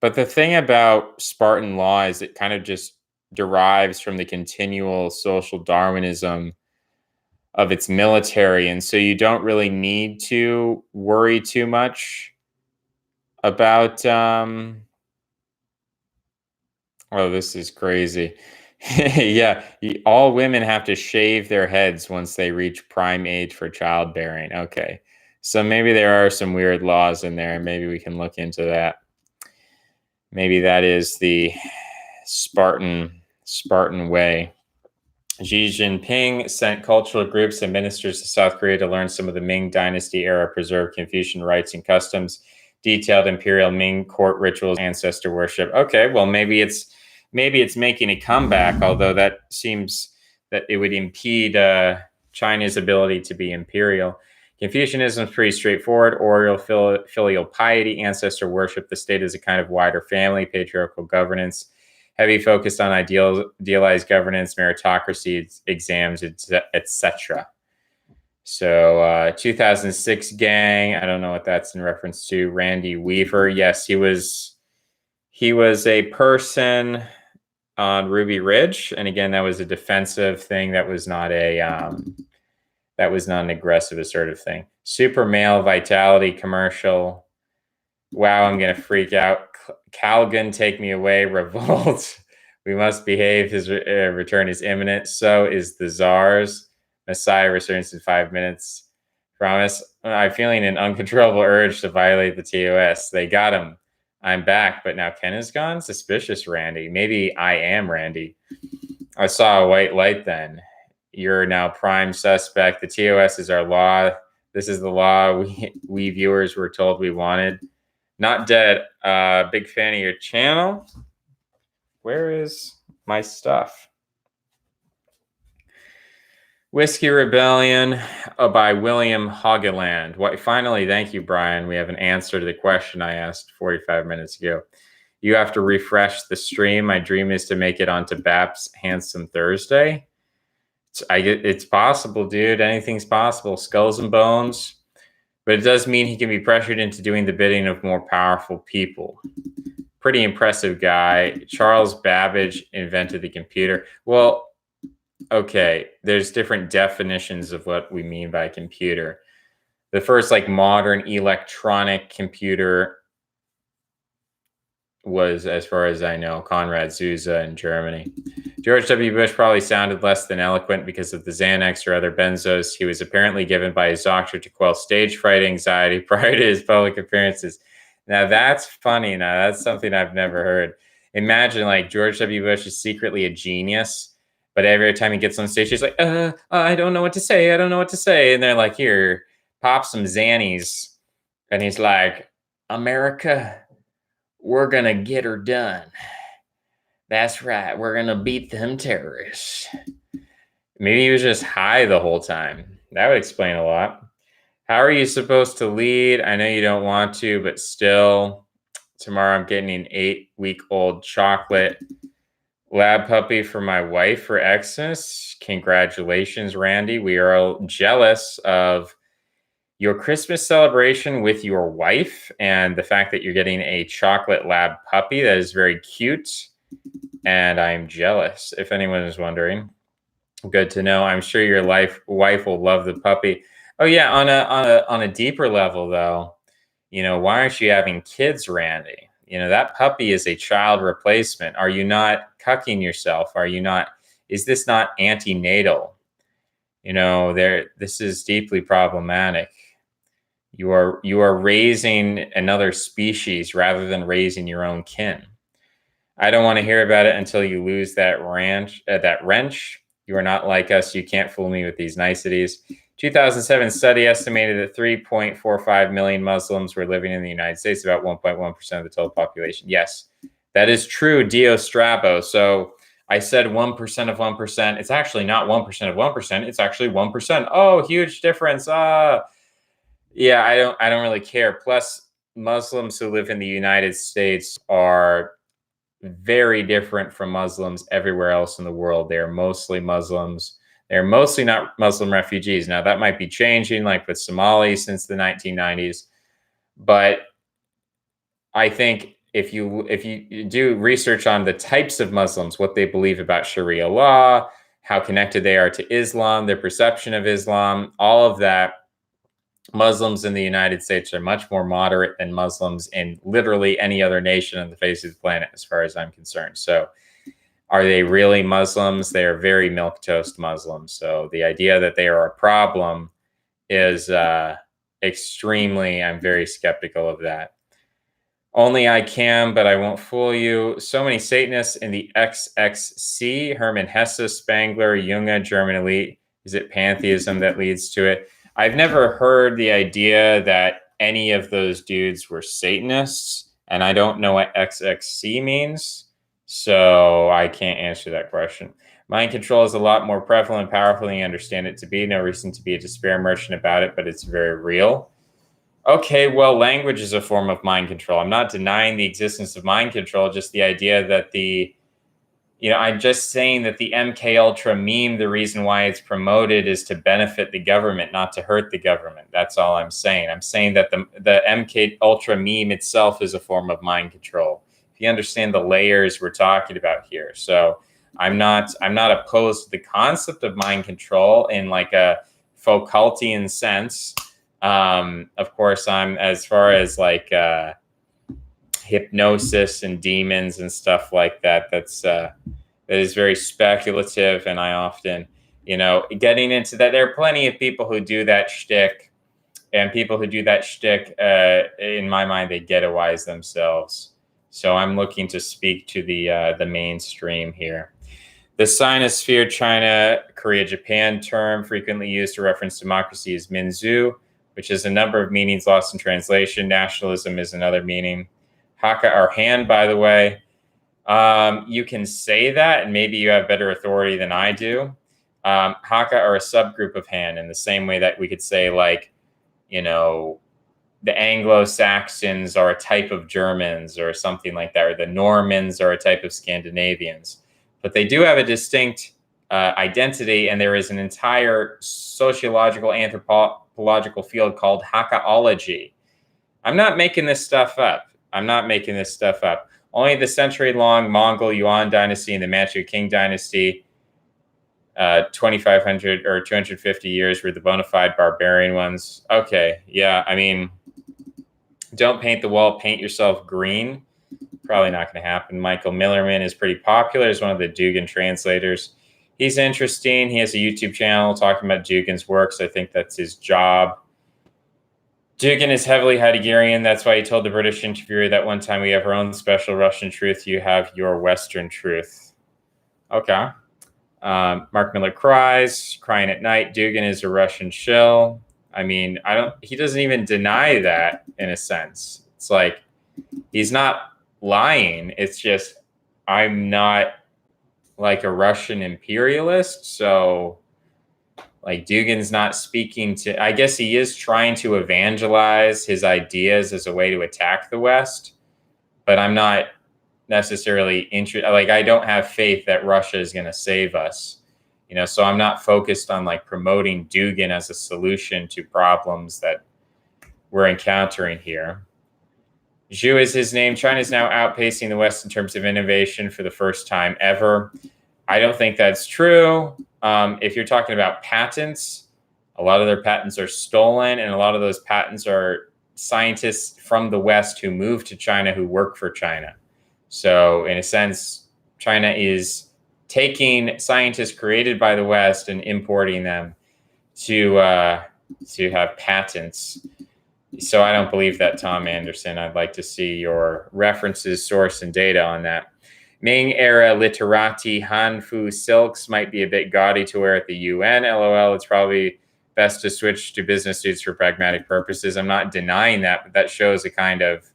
But the thing about Spartan law is it kind of just derives from the continual social Darwinism of its military. And so you don't really need to worry too much about, oh, this is crazy. Yeah, all women have to shave their heads once they reach prime age for childbearing. Okay. So maybe there are some weird laws in there. Maybe we can look into that. Maybe that is the Spartan way. Xi Jinping sent cultural groups and ministers to South Korea to learn some of the Ming Dynasty era preserved Confucian rites and customs, detailed imperial Ming court rituals, ancestor worship. Okay, well maybe it's making a comeback, although that seems that it would impede China's ability to be imperial. Confucianism is pretty straightforward: oral filial piety, ancestor worship. The state is a kind of wider family, patriarchal governance, heavy focused on idealized governance, meritocracy, exams, etc. So 2006 gang, I don't know what that's in reference to. Randy Weaver, yes, he was a person on Ruby Ridge, and again, that was a defensive thing. That was not an aggressive, assertive thing. Super male vitality commercial. Wow, I'm gonna freak out. Calgon, take me away. Revolt. We must behave. His return is imminent. So is the Czars. Messiah returns in 5 minutes. Promise. I'm feeling an uncontrollable urge to violate the TOS. They got him. I'm back, but now Ken is gone. Suspicious, Randy. Maybe I am Randy. I saw a white light then. You're now prime suspect. The TOS is our law. This is the law we viewers were told we wanted. Not dead. Big fan of your channel. Where is my stuff? Whiskey Rebellion by William Hoggeland. Finally, thank you, Brian. We have an answer to the question I asked 45 minutes ago. You have to refresh the stream. My dream is to make it onto BAP's Handsome Thursday. It's possible, dude. Anything's possible. Skulls and bones. But it does mean he can be pressured into doing the bidding of more powerful people. Pretty impressive guy. Charles Babbage invented the computer. Well, okay, there's different definitions of what we mean by computer. The first modern electronic computer was, as far as I know, Konrad Zuse in Germany. George W. Bush probably sounded less than eloquent because of the Xanax or other benzos he was apparently given by his doctor to quell stage fright anxiety prior to his public appearances. Now that's funny. Now that's something I've never heard. Imagine George W. Bush is secretly a genius, but every time he gets on stage, he's like, I don't know what to say. I don't know what to say. And they're like, here, pop some Xannies. And he's like, America, we're going to get her done. That's right. We're gonna beat them terrorists. Maybe he was just high the whole time. That would explain a lot. How are you supposed to lead? I know you don't want to, but still, tomorrow I'm getting an 8-week-old chocolate lab puppy for my wife for Xmas. Congratulations, Randy. We are all jealous of your Christmas celebration with your wife and the fact that you're getting a chocolate lab puppy. That is very cute. And I'm jealous, if anyone is wondering. Good to know. I'm sure your wife will love the puppy. Oh yeah, on a deeper level though, why aren't you having kids, Randy? That puppy is a child replacement. Are you not cucking yourself? Are you not is this not antenatal? This is deeply problematic. You are raising another species rather than raising your own kin. I don't want to hear about it until you lose that wrench. You are not like us. You can't fool me with these niceties. 2007 study estimated that 3.45 million Muslims were living in the United States, about 1.1% of the total population. Yes, that is true, Dio Strabo. So I said 1% of 1%. It's actually not 1% of 1%. It's actually 1%. Oh, huge difference. Yeah, I don't really care. Plus, Muslims who live in the United States are very different from Muslims everywhere else in the world. They are mostly Muslims. They're mostly not Muslim refugees. Now that might be changing, like with Somalis since the 1990s. But I think if you do research on the types of Muslims, what they believe about Sharia law, how connected they are to Islam, their perception of Islam, all of that, Muslims in the United States are much more moderate than Muslims in literally any other nation on the face of the planet, as far as I'm concerned. So, are they really Muslims? They are very milquetoast Muslims. So, the idea that they are a problem is extremely, I'm very skeptical of that. Only I can, but I won't fool you. So many Satanists in the XXC, Hermann Hesse, Spangler, Junge, German elite. Is it pantheism that leads to it? I've never heard the idea that any of those dudes were Satanists, and I don't know what XXC means, so I can't answer that question. Mind control is a lot more prevalent and powerful than you understand it to be. No reason to be a despair merchant about it, but it's very real. Okay, well, language is a form of mind control. I'm not denying the existence of mind control, just the idea that I'm just saying that the MK Ultra meme, the reason why it's promoted is to benefit the government, not to hurt the government. That's all I'm saying. I'm saying that the MK Ultra meme itself is a form of mind control. If you understand the layers we're talking about here. So I'm not opposed to the concept of mind control in like a Foucaultian sense. Of course, I'm as far as like hypnosis and demons and stuff like that. That is very speculative, and I often, getting into that. There are plenty of people who do that shtick, and people who do that shtick, in my mind, they ghettoize themselves. So I'm looking to speak to the mainstream here. The Sinosphere China, Korea, Japan term frequently used to reference democracy is Minzu, which has a number of meanings lost in translation. Nationalism is another meaning. Hakka are Han, by the way. You can say that, and maybe you have better authority than I do. Hakka are a subgroup of Han in the same way that we could say, like, the Anglo-Saxons are a type of Germans or something like that, or the Normans are a type of Scandinavians. But they do have a distinct identity, and there is an entire sociological, anthropological field called Hakkaology. I'm not making this stuff up. Only the century-long Mongol Yuan dynasty and the Manchu Qing dynasty, 2,500 or 250 years, were the bona fide barbarian ones. Okay, yeah, I mean, don't paint the wall, paint yourself green. Probably not going to happen. Michael Millerman is pretty popular as one of the Dugin translators. He's interesting. He has a YouTube channel talking about Dugin's works. I think that's his job. Dugin is heavily Heideggerian. That's why he told the British interviewer that one time we have our own special Russian truth. You have your Western truth. Okay. Mark Miller cries, crying at night. Dugin is a Russian shill. I mean, he doesn't even deny that in a sense. It's like, he's not lying. It's just I'm not like a Russian imperialist, so like Dugin's not speaking to, I guess he is trying to evangelize his ideas as a way to attack the West, but I'm not necessarily interested. Like, I don't have faith that Russia is going to save us, so I'm not focused on like promoting Dugin as a solution to problems that we're encountering here. Zhu is his name. China is now outpacing the West in terms of innovation for the first time ever. I don't think that's true. If you're talking about patents, a lot of their patents are stolen, and a lot of those patents are scientists from the West who moved to China who work for China. So in a sense, China is taking scientists created by the West and importing them to have patents. So I don't believe that, Tom Anderson. I'd like to see your references, source, and data on that. Ming era literati Hanfu silks might be a bit gaudy to wear at the UN. LOL, it's probably best to switch to business suits for pragmatic purposes. I'm not denying that, but that shows a kind of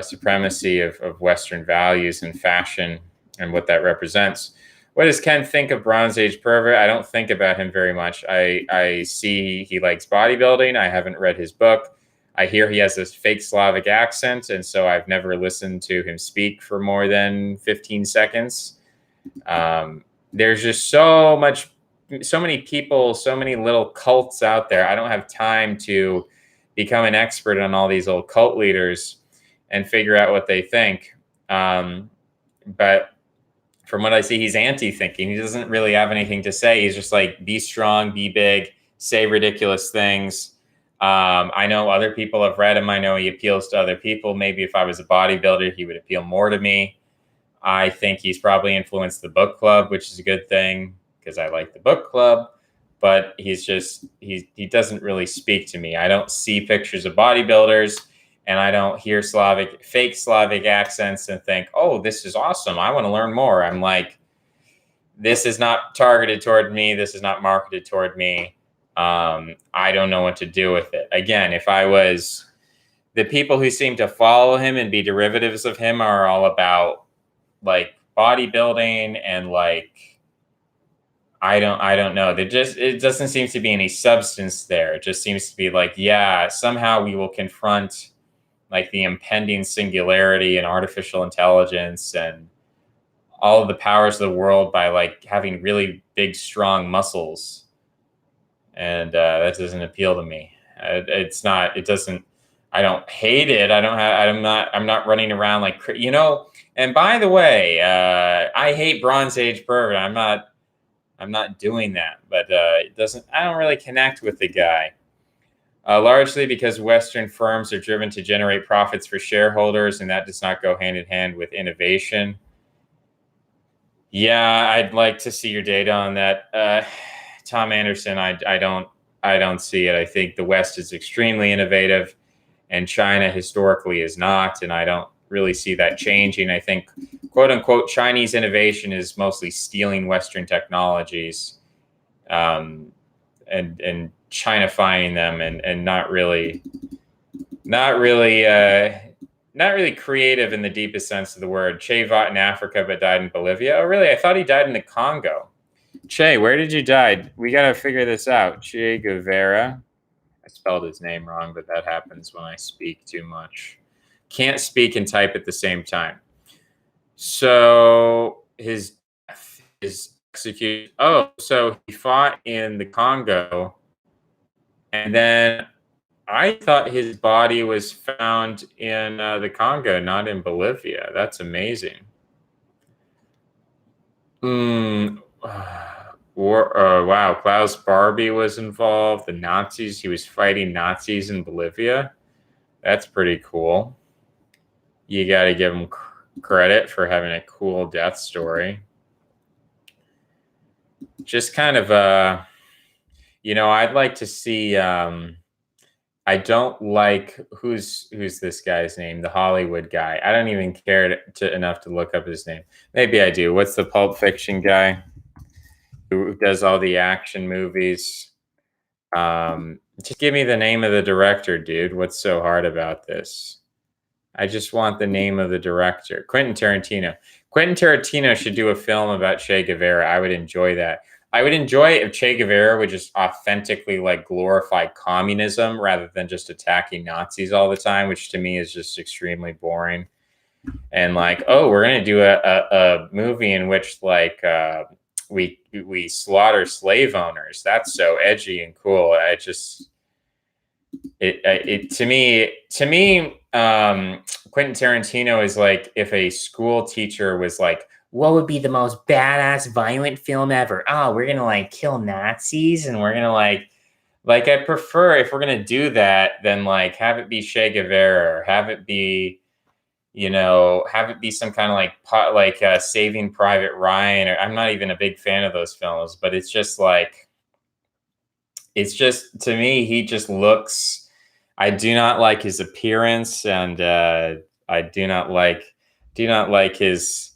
supremacy of Western values and fashion and what that represents. What does Ken think of Bronze Age pervert? I don't think about him very much. I see he likes bodybuilding. I haven't read his book. I hear he has this fake Slavic accent, and so I've never listened to him speak for more than 15 seconds. There's just so many people, so many little cults out there. I don't have time to become an expert on all these old cult leaders and figure out what they think. But from what I see, he's anti-thinking. He doesn't really have anything to say. He's just like, be strong, be big, say ridiculous things. I know other people have read him. I know he appeals to other people. Maybe if I was a bodybuilder, he would appeal more to me. I think he's probably influenced the book club, which is a good thing because I like the book club. But he doesn't really speak to me. I don't see pictures of bodybuilders, and I don't hear fake Slavic accents and think, oh, this is awesome. I want to learn more. I'm like, this is not targeted toward me. This is not marketed toward me. I don't know what to do with it. Again, if I was, the people who seem to follow him and be derivatives of him are all about like bodybuilding and like, I don't know. It doesn't seem to be any substance there. It just seems to be like, yeah, somehow we will confront like the impending singularity and artificial intelligence and all of the powers of the world by like having really big, strong muscles. And that doesn't appeal to me. I don't hate it. I'm not running around like, and by the way, I hate Bronze Age pervert. I'm not doing that, but I don't really connect with the guy. Largely because Western firms are driven to generate profits for shareholders, and that does not go hand in hand with innovation. Yeah, I'd like to see your data on that. Tom Anderson, I don't see it. I think the West is extremely innovative and China historically is not, and I don't really see that changing. I think, quote unquote, Chinese innovation is mostly stealing Western technologies and China-fying them and not really creative in the deepest sense of the word. Che fought in Africa but died in Bolivia. Oh, really? I thought he died in the Congo. Che, where did you die? We got to figure this out. Che Guevara. I spelled his name wrong, but that happens when I speak too much. Can't speak and type at the same time. So his death is executed. Oh, so he fought in the Congo, and then I thought his body was found in the Congo, not in Bolivia. That's amazing. Wow, Klaus Barbie was involved. The Nazis, he was fighting Nazis in Bolivia. That's pretty cool. You got to give him credit for having a cool death story. Just kind of, I'd like to see, I don't like, who's this guy's name? The Hollywood guy. I don't even care enough to look up his name. Maybe I do. What's the Pulp Fiction guy who does all the action movies? Just give me the name of the director, dude. What's so hard about this? I just want the name of the director. Quentin Tarantino. Quentin Tarantino should do a film about Che Guevara. I would enjoy that. I would enjoy if Che Guevara would just authentically like glorify communism rather than just attacking Nazis all the time, which to me is just extremely boring. And like, oh, we're gonna do a movie in which like we slaughter slave owners. That's so edgy and cool. I just it to me Quentin Tarantino is like if a school teacher was like, what would be the most badass violent film ever? Oh, we're gonna like kill Nazis and we're gonna like I prefer if we're gonna do that, then like have it be Che Guevara or have it be have it be some kind of like Saving Private Ryan. Or I'm not even a big fan of those films, but it's just to me he just looks. I do not like his appearance, and I do not like his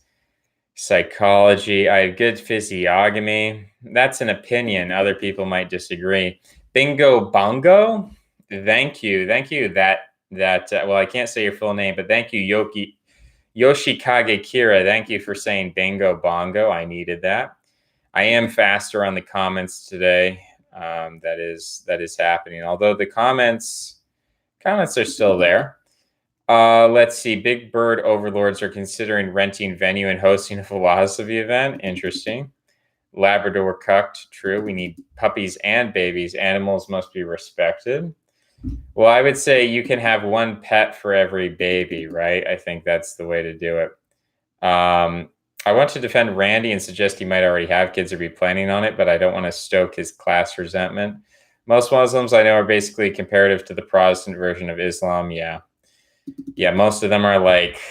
psychology. I have good physiognomy. That's an opinion. Other people might disagree. Bingo Bongo. Thank you. Well, I can't say your full name, but thank you, Yoshikage Kira. Thank you for saying Bingo Bongo. I needed that. I am faster on the comments today. That is happening. Although the comments are still there. Let's see. Big Bird overlords are considering renting venue and hosting a philosophy event. Interesting. Labrador cucked. True. We need puppies and babies. Animals must be respected. Well, I would say you can have one pet for every baby, right? I think that's the way to do it. I want to defend Randy and suggest he might already have kids or be planning on it, but I don't want to stoke his class resentment. Most Muslims I know are basically comparative to the Protestant version of Islam. Yeah, most of them are like,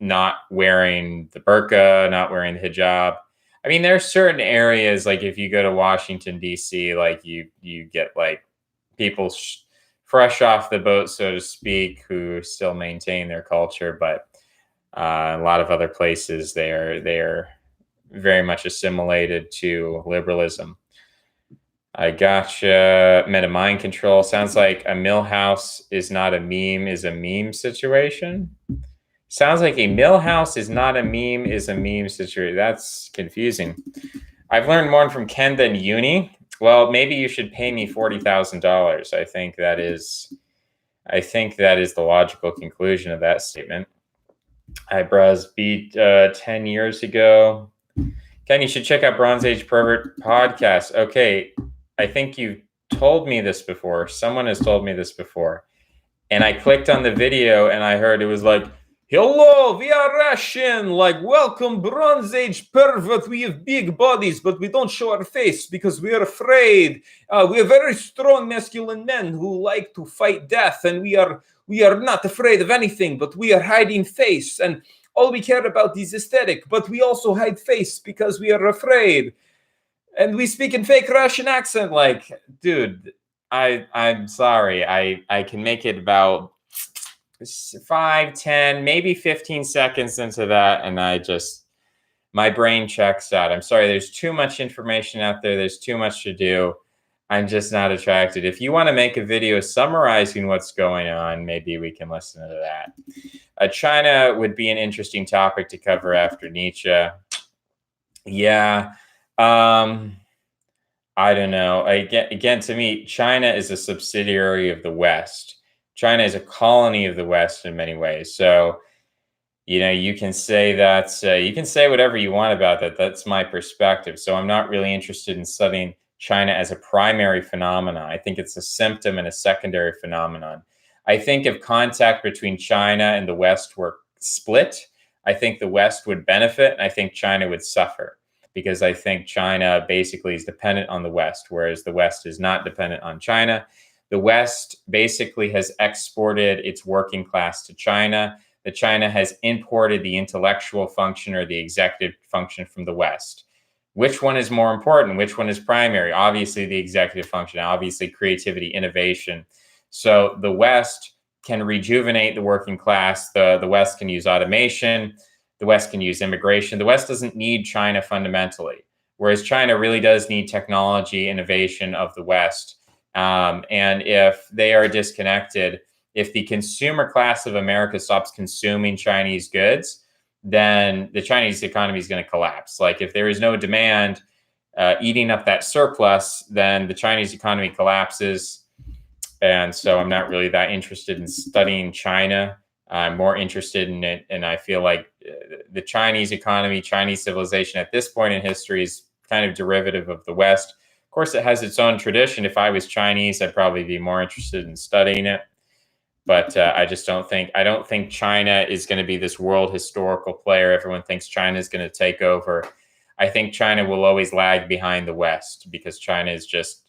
not wearing the burqa, not wearing the hijab. I mean, there are certain areas, like if you go to Washington, D.C., like you get like people fresh off the boat, so to speak, who still maintain their culture. But a lot of other places, they are very much assimilated to liberalism. I gotcha. Meta mind control. Sounds like a Millhouse is not a meme is a meme situation. Sounds like a Millhouse is not a meme is a meme situation. That's confusing. I've learned more from Ken than uni. Well, maybe you should pay me $40,000. I think that is the logical conclusion of that statement. Eyebrows beat 10 years ago. Ken, you should check out Bronze Age Pervert podcast. Okay, I think you've told me this before. Someone has told me this before. And I clicked on the video and I heard it was like, hello, we are Russian. Like, welcome, Bronze Age Pervert. We have big bodies, but we don't show our face because we are afraid. We are very strong masculine men who like to fight death. And we are not afraid of anything, but we are hiding face. And all we care about is aesthetic, but we also hide face because we are afraid. And we speak in fake Russian accent. Like, dude, I'm sorry. I can make it about 5, 10, maybe 15 seconds into that, and my brain checks out. I'm sorry, there's too much information out there. There's too much to do. I'm just not attracted. If you want to make a video summarizing what's going on, maybe we can listen to that. China would be an interesting topic to cover after Nietzsche. Yeah. I don't know. Again, to me, China is a subsidiary of the West. China is a colony of the West in many ways. So, you can say that, you can say whatever you want about that. That's my perspective. So I'm not really interested in studying China as a primary phenomenon. I think it's a symptom and a secondary phenomenon. I think if contact between China and the West were split, I think the West would benefit, and I think China would suffer, because I think China basically is dependent on the West, whereas the West is not dependent on China. The West basically has exported its working class to China. The China has imported the intellectual function or the executive function from the West. Which one is more important? Which one is primary? Obviously, the executive function, obviously, creativity, innovation. So the West can rejuvenate the working class. The West can use automation. The West can use immigration. The West doesn't need China fundamentally, whereas China really does need technology, innovation of the West. And if they are disconnected, if the consumer class of America stops consuming Chinese goods, then the Chinese economy is going to collapse. Like if there is no demand eating up that surplus, then the Chinese economy collapses. And so I'm not really that interested in studying China. I'm more interested in it. And I feel like the Chinese economy, Chinese civilization at this point in history is kind of derivative of the West. Of course, it has its own tradition. If I was Chinese, I'd probably be more interested in studying it. But I don't think China is going to be this world historical player. Everyone thinks China is going to take over. I think China will always lag behind the West because China is just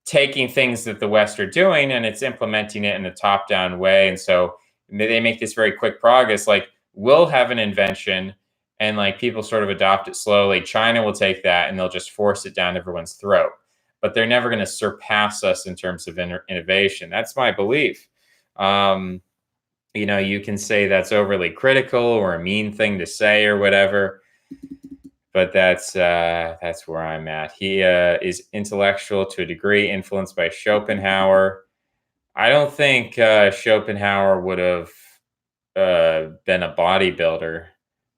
taking things that the West are doing and it's implementing it in a top down way. And so they make this very quick progress. Like we'll have an invention and like people sort of adopt it slowly. China will take that and they'll just force it down everyone's throat. But they're never going to surpass us in terms of innovation. That's my belief. You can say that's overly critical or a mean thing to say or whatever, but that's where I'm at. He is intellectual to a degree, influenced by Schopenhauer. I don't think Schopenhauer would have been a bodybuilder,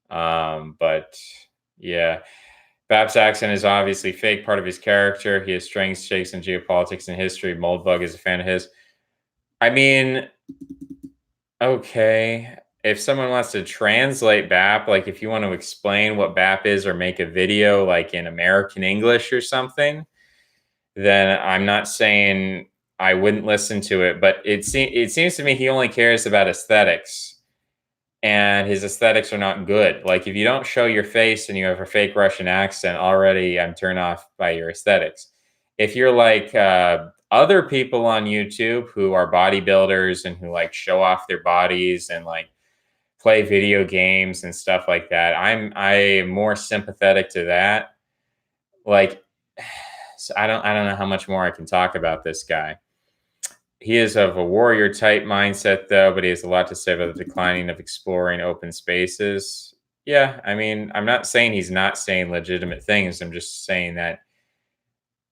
but yeah. Bap's accent is obviously fake, part of his character. He has strange stakes in geopolitics and history. Moldbug is a fan of his. I mean, okay. If someone wants to translate BAP, like if you want to explain what BAP is or make a video like in American English or something, then I'm not saying I wouldn't listen to it. But it seems to me he only cares about aesthetics. And his aesthetics are not good. Like if you don't show your face and you have a fake Russian accent, already I'm turned off by your aesthetics. If you're like other people on YouTube who are bodybuilders and who like show off their bodies and like play video games and stuff like that, I am more sympathetic to that. Like so I don't know how much more I can talk about this guy. He is of a warrior type mindset, though, but he has a lot to say about the declining of exploring open spaces. Yeah, I mean, I'm not saying he's not saying legitimate things. I'm just saying that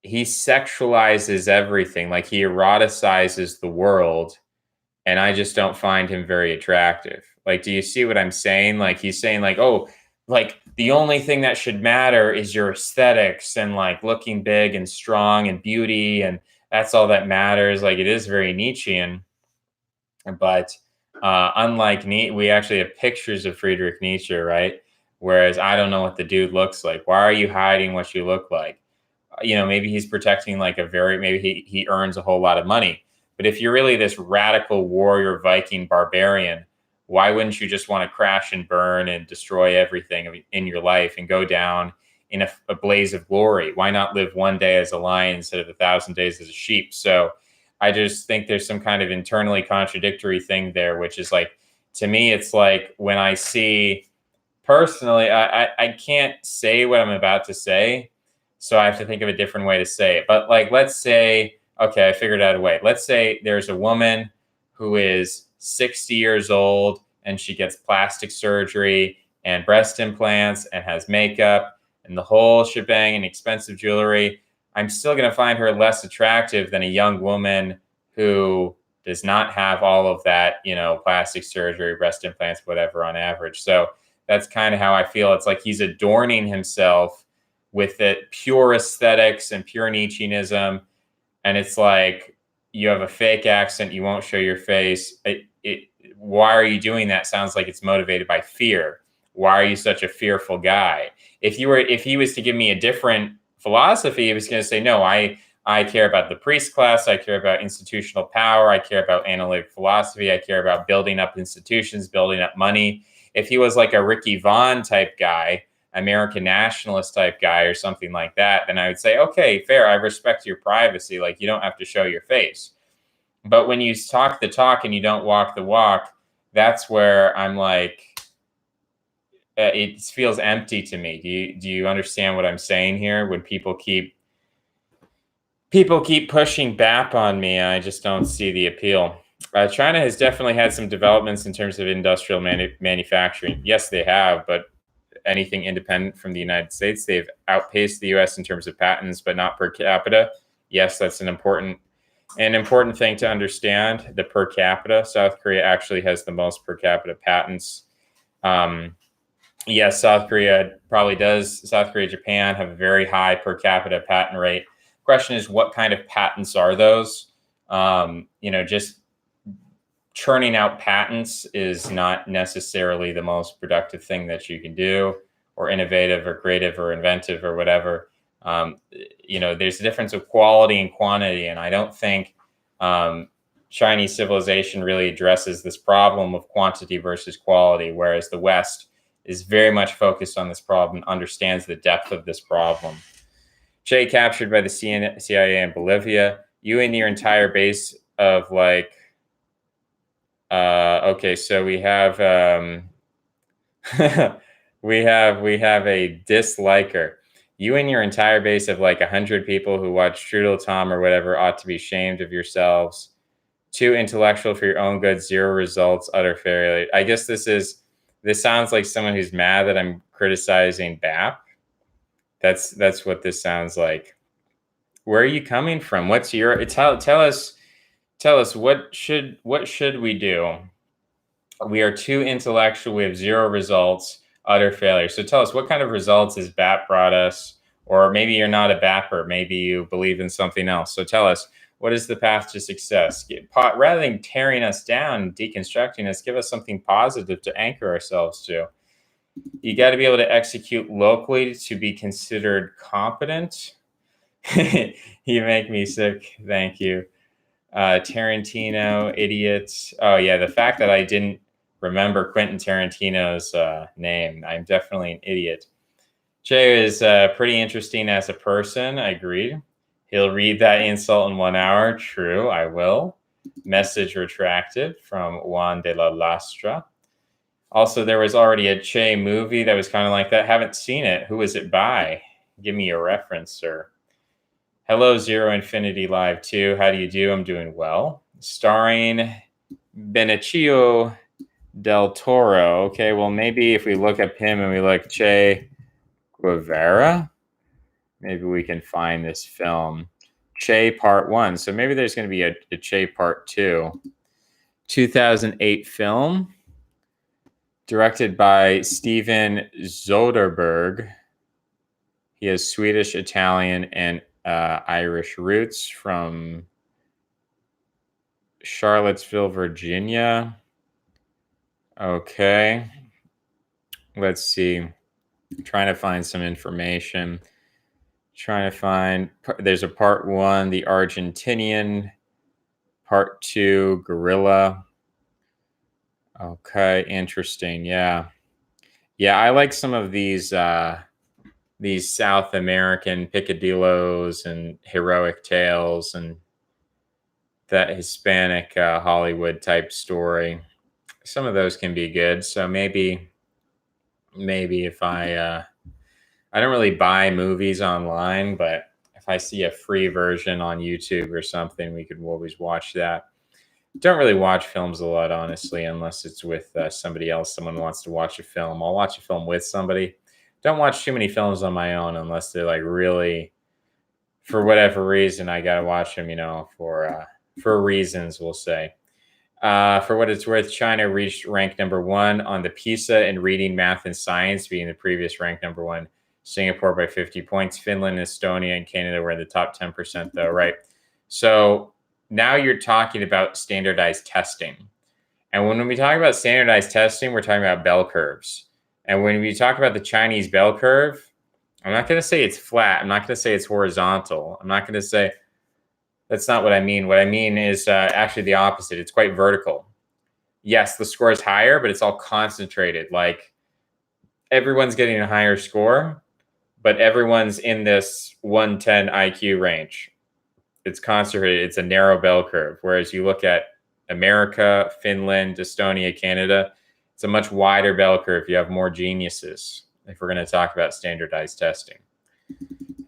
he sexualizes everything, like he eroticizes the world, and I just don't find him very attractive. Like, do you see what I'm saying? Like, he's saying, like, oh, like the only thing that should matter is your aesthetics and like looking big and strong and beauty and that's all that matters. Like it is very Nietzschean, but unlike Nietzsche, we actually have pictures of Friedrich Nietzsche, right? Whereas I don't know what the dude looks like. Why are you hiding what you look like? Maybe he's protecting like maybe he earns a whole lot of money. But if you're really this radical warrior Viking barbarian, why wouldn't you just want to crash and burn and destroy everything in your life and go down in a blaze of glory? Why not live one day as a lion instead of 1,000 days as a sheep? So I just think there's some kind of internally contradictory thing there, which is like, to me, it's like when I see personally, I can't say what I'm about to say. So I have to think of a different way to say it. But like, let's say, okay, I figured out a way. Let's say there's a woman who is 60 years old and she gets plastic surgery and breast implants and has makeup and the whole shebang and expensive jewelry. I'm still going to find her less attractive than a young woman who does not have all of that, plastic surgery, breast implants, whatever on average. So that's kind of how I feel. It's like he's adorning himself with it, pure aesthetics and pure Nietzscheanism. And it's like, you have a fake accent, you won't show your face. Why are you doing that? Sounds like it's motivated by fear. Why are you such a fearful guy? If he was to give me a different philosophy, he was going to say, no, I care about the priest class. I care about institutional power. I care about analytic philosophy. I care about building up institutions, building up money. If he was like a Ricky Vaughn type guy, American nationalist type guy or something like that, then I would say, okay, fair. I respect your privacy. Like you don't have to show your face. But when you talk the talk and you don't walk the walk, that's where I'm like, it feels empty to me. Do you understand what I'm saying here? When people keep pushing BAP on me, I just don't see the appeal. China has definitely had some developments in terms of industrial manufacturing. Yes, they have, but anything independent from the United States, they've outpaced the U.S. in terms of patents, but not per capita. Yes, that's an important An important thing to understand, the per capita. South Korea actually has the most per capita patents. Yes, South Korea probably does. South Korea, Japan have a very high per capita patent rate. Question is, what kind of patents are those? Just churning out patents is not necessarily the most productive thing that you can do, or innovative, or creative, or inventive, or whatever. There's a difference of quality and quantity, and I don't think Chinese civilization really addresses this problem of quantity versus quality, whereas the West is very much focused on this problem, understands the depth of this problem. Che captured by the CIA in Bolivia. You and your entire base of okay, so we have we have a disliker. You and your entire base of 100 people who watch True Little Tom or whatever ought to be ashamed of yourselves. Too intellectual for your own good, zero results, utter failure. I guess this sounds like someone who's mad that I'm criticizing BAP. That's what this sounds like. Where are you coming from? What's your tell us what should we do? We are too intellectual. We have zero results, utter failure. So tell us, what kind of results has BAP brought us? Or maybe you're not a BAPper. Maybe you believe in something else. So tell us, what is the path to success? Rather than tearing us down, deconstructing us, give us something positive to anchor ourselves to. You got to be able to execute locally to be considered competent. You make me sick. Thank you. Tarantino, idiots. Oh, yeah. The fact that I didn't remember Quentin Tarantino's name, I'm definitely an idiot. Jay is pretty interesting as a person. I agreed. He'll read that insult in 1 hour. True, I will. Message retracted from Juan de la Lastra. Also, there was already a Che movie that was kind of like that. Haven't seen it. Who is it by? Give me a reference, sir. Hello, Zero Infinity Live 2. How do you do? I'm doing well. Starring Benicio del Toro. Okay, well, maybe if we look up him and we look Che Guevara, maybe we can find this film. Che Part 1. So maybe there's going to be a Che Part 2. 2008 film. Directed by Steven Soderbergh. He has Swedish, Italian, and Irish roots, from Charlottesville, Virginia. Okay. Let's see. I'm trying to find some information. There's a Part 1, the Argentinian. Part 2, Gorilla. Okay, interesting. Yeah, I like some of these South American picadillos and heroic tales and that Hispanic Hollywood type story. Some of those can be good. So maybe if I don't really buy movies online, but if I see a free version on YouTube or something, we could always watch that. Don't really watch films a lot, honestly, unless it's with somebody else. Someone wants to watch a film. I'll watch a film with somebody. Don't watch too many films on my own unless they're really, for whatever reason, I gotta watch them. For reasons, we'll say. For what it's worth, China reached rank number 1 on the PISA in reading, math, and science, being the previous rank number 1. Singapore by 50 points. Finland, Estonia, and Canada were in the top 10%, though, right? So now you're talking about standardized testing. And when we talk about standardized testing, we're talking about bell curves. And when we talk about the Chinese bell curve, I'm not going to say it's flat. I'm not going to say it's horizontal. I'm not going to say, that's not what I mean. What I mean is actually the opposite. It's quite vertical. Yes, the score is higher, but it's all concentrated. Like, everyone's getting a higher score, but everyone's in this 110 IQ range. It's concentrated. It's a narrow bell curve. Whereas you look at America, Finland, Estonia, Canada, it's a much wider bell curve. You have more geniuses, if we're going to talk about standardized testing.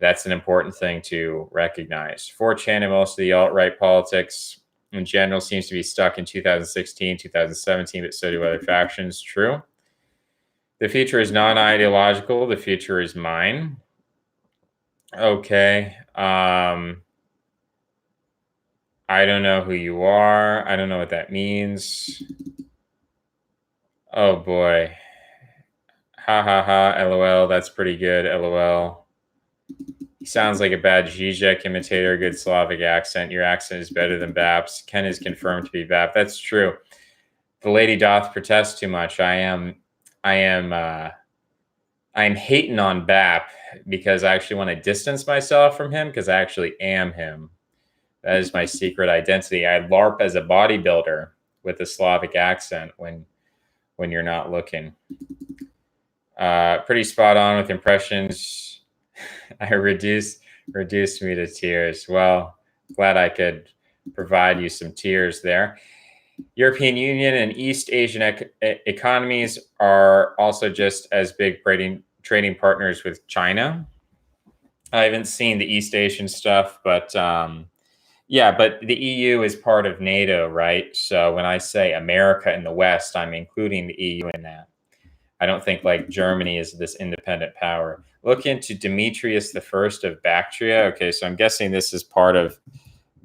That's an important thing to recognize. 4chan and most of the alt-right politics in general seems to be stuck in 2016, 2017, but so do other factions. True. The future is non-ideological. The future is mine. Okay. I don't know who you are. I don't know what that means. Oh boy. Ha ha ha. LOL. That's pretty good. LOL. He sounds like a bad Zizek imitator, good Slavic accent. Your accent is better than Bap's. Ken is confirmed to be Bap. That's true. The lady doth protest too much. I'm hating on Bap because I actually want to distance myself from him because I actually am him. That is my secret identity. I LARP as a bodybuilder with a Slavic accent when you're not looking. Pretty spot on with impressions. I reduced me to tears. Well, glad I could provide you some tears there. European Union and East Asian economies are also just as big trading partners with China. I haven't seen the East Asian stuff, but yeah, but the EU is part of NATO, right? So when I say America in the West, I'm including the EU in that. I don't think like Germany is this independent power. Look into Demetrius the First of Bactria. Okay, so I'm guessing this is part of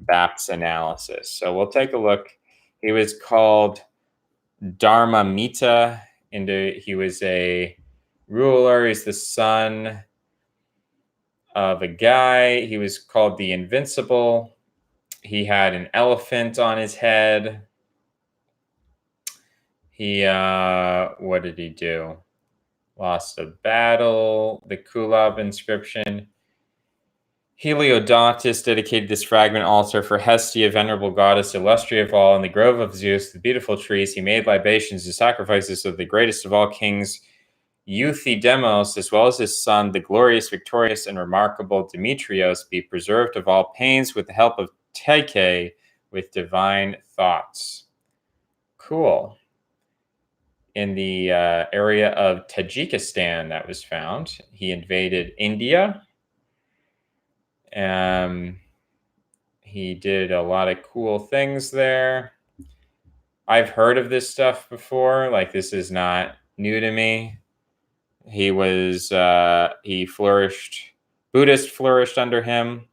BAP's analysis. So we'll take a look. He was called Dharmamita, and he was a ruler. He's the son of a guy. He was called the Invincible. He had an elephant on his head. He, what did he do? Lost a battle. The Kulab inscription. Heliodotus dedicated this fragment altar for Hestia, venerable goddess, illustrious of all, in the grove of Zeus, the beautiful trees. He made libations and sacrifices of the greatest of all kings, Euthydemus, as well as his son, the glorious, victorious, and remarkable Demetrios, be preserved of all pains with the help of Tyche, with divine thoughts. Cool. In the area of Tajikistan that was found, he invaded India. He did a lot of cool things there. I've heard of this stuff before. Like, this is not new to me. He flourished. Buddhist flourished under him.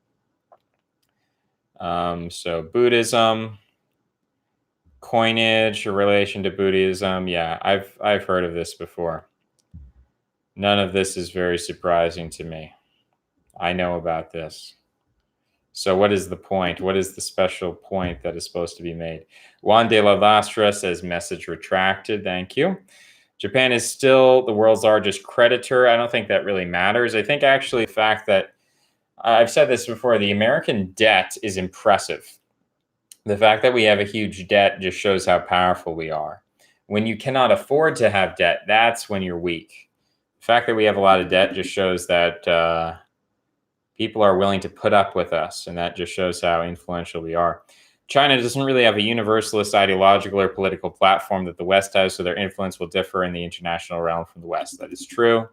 So Buddhism, coinage, a relation to Buddhism. Yeah, I've heard of this before. None of this is very surprising to me. I know about this. So what is the point? What is the special point that is supposed to be made? Juan de la Lastra says, message retracted. Thank you. Japan is still the world's largest creditor. I don't think that really matters. I think actually the fact that, I've said this before, the American debt is impressive. The fact that we have a huge debt just shows how powerful we are. When you cannot afford to have debt, that's when you're weak. The fact that we have a lot of debt just shows that people are willing to put up with us, and that just shows how influential we are. China doesn't really have a universalist ideological or political platform that the West has, so their influence will differ in the international realm from the West. That is true.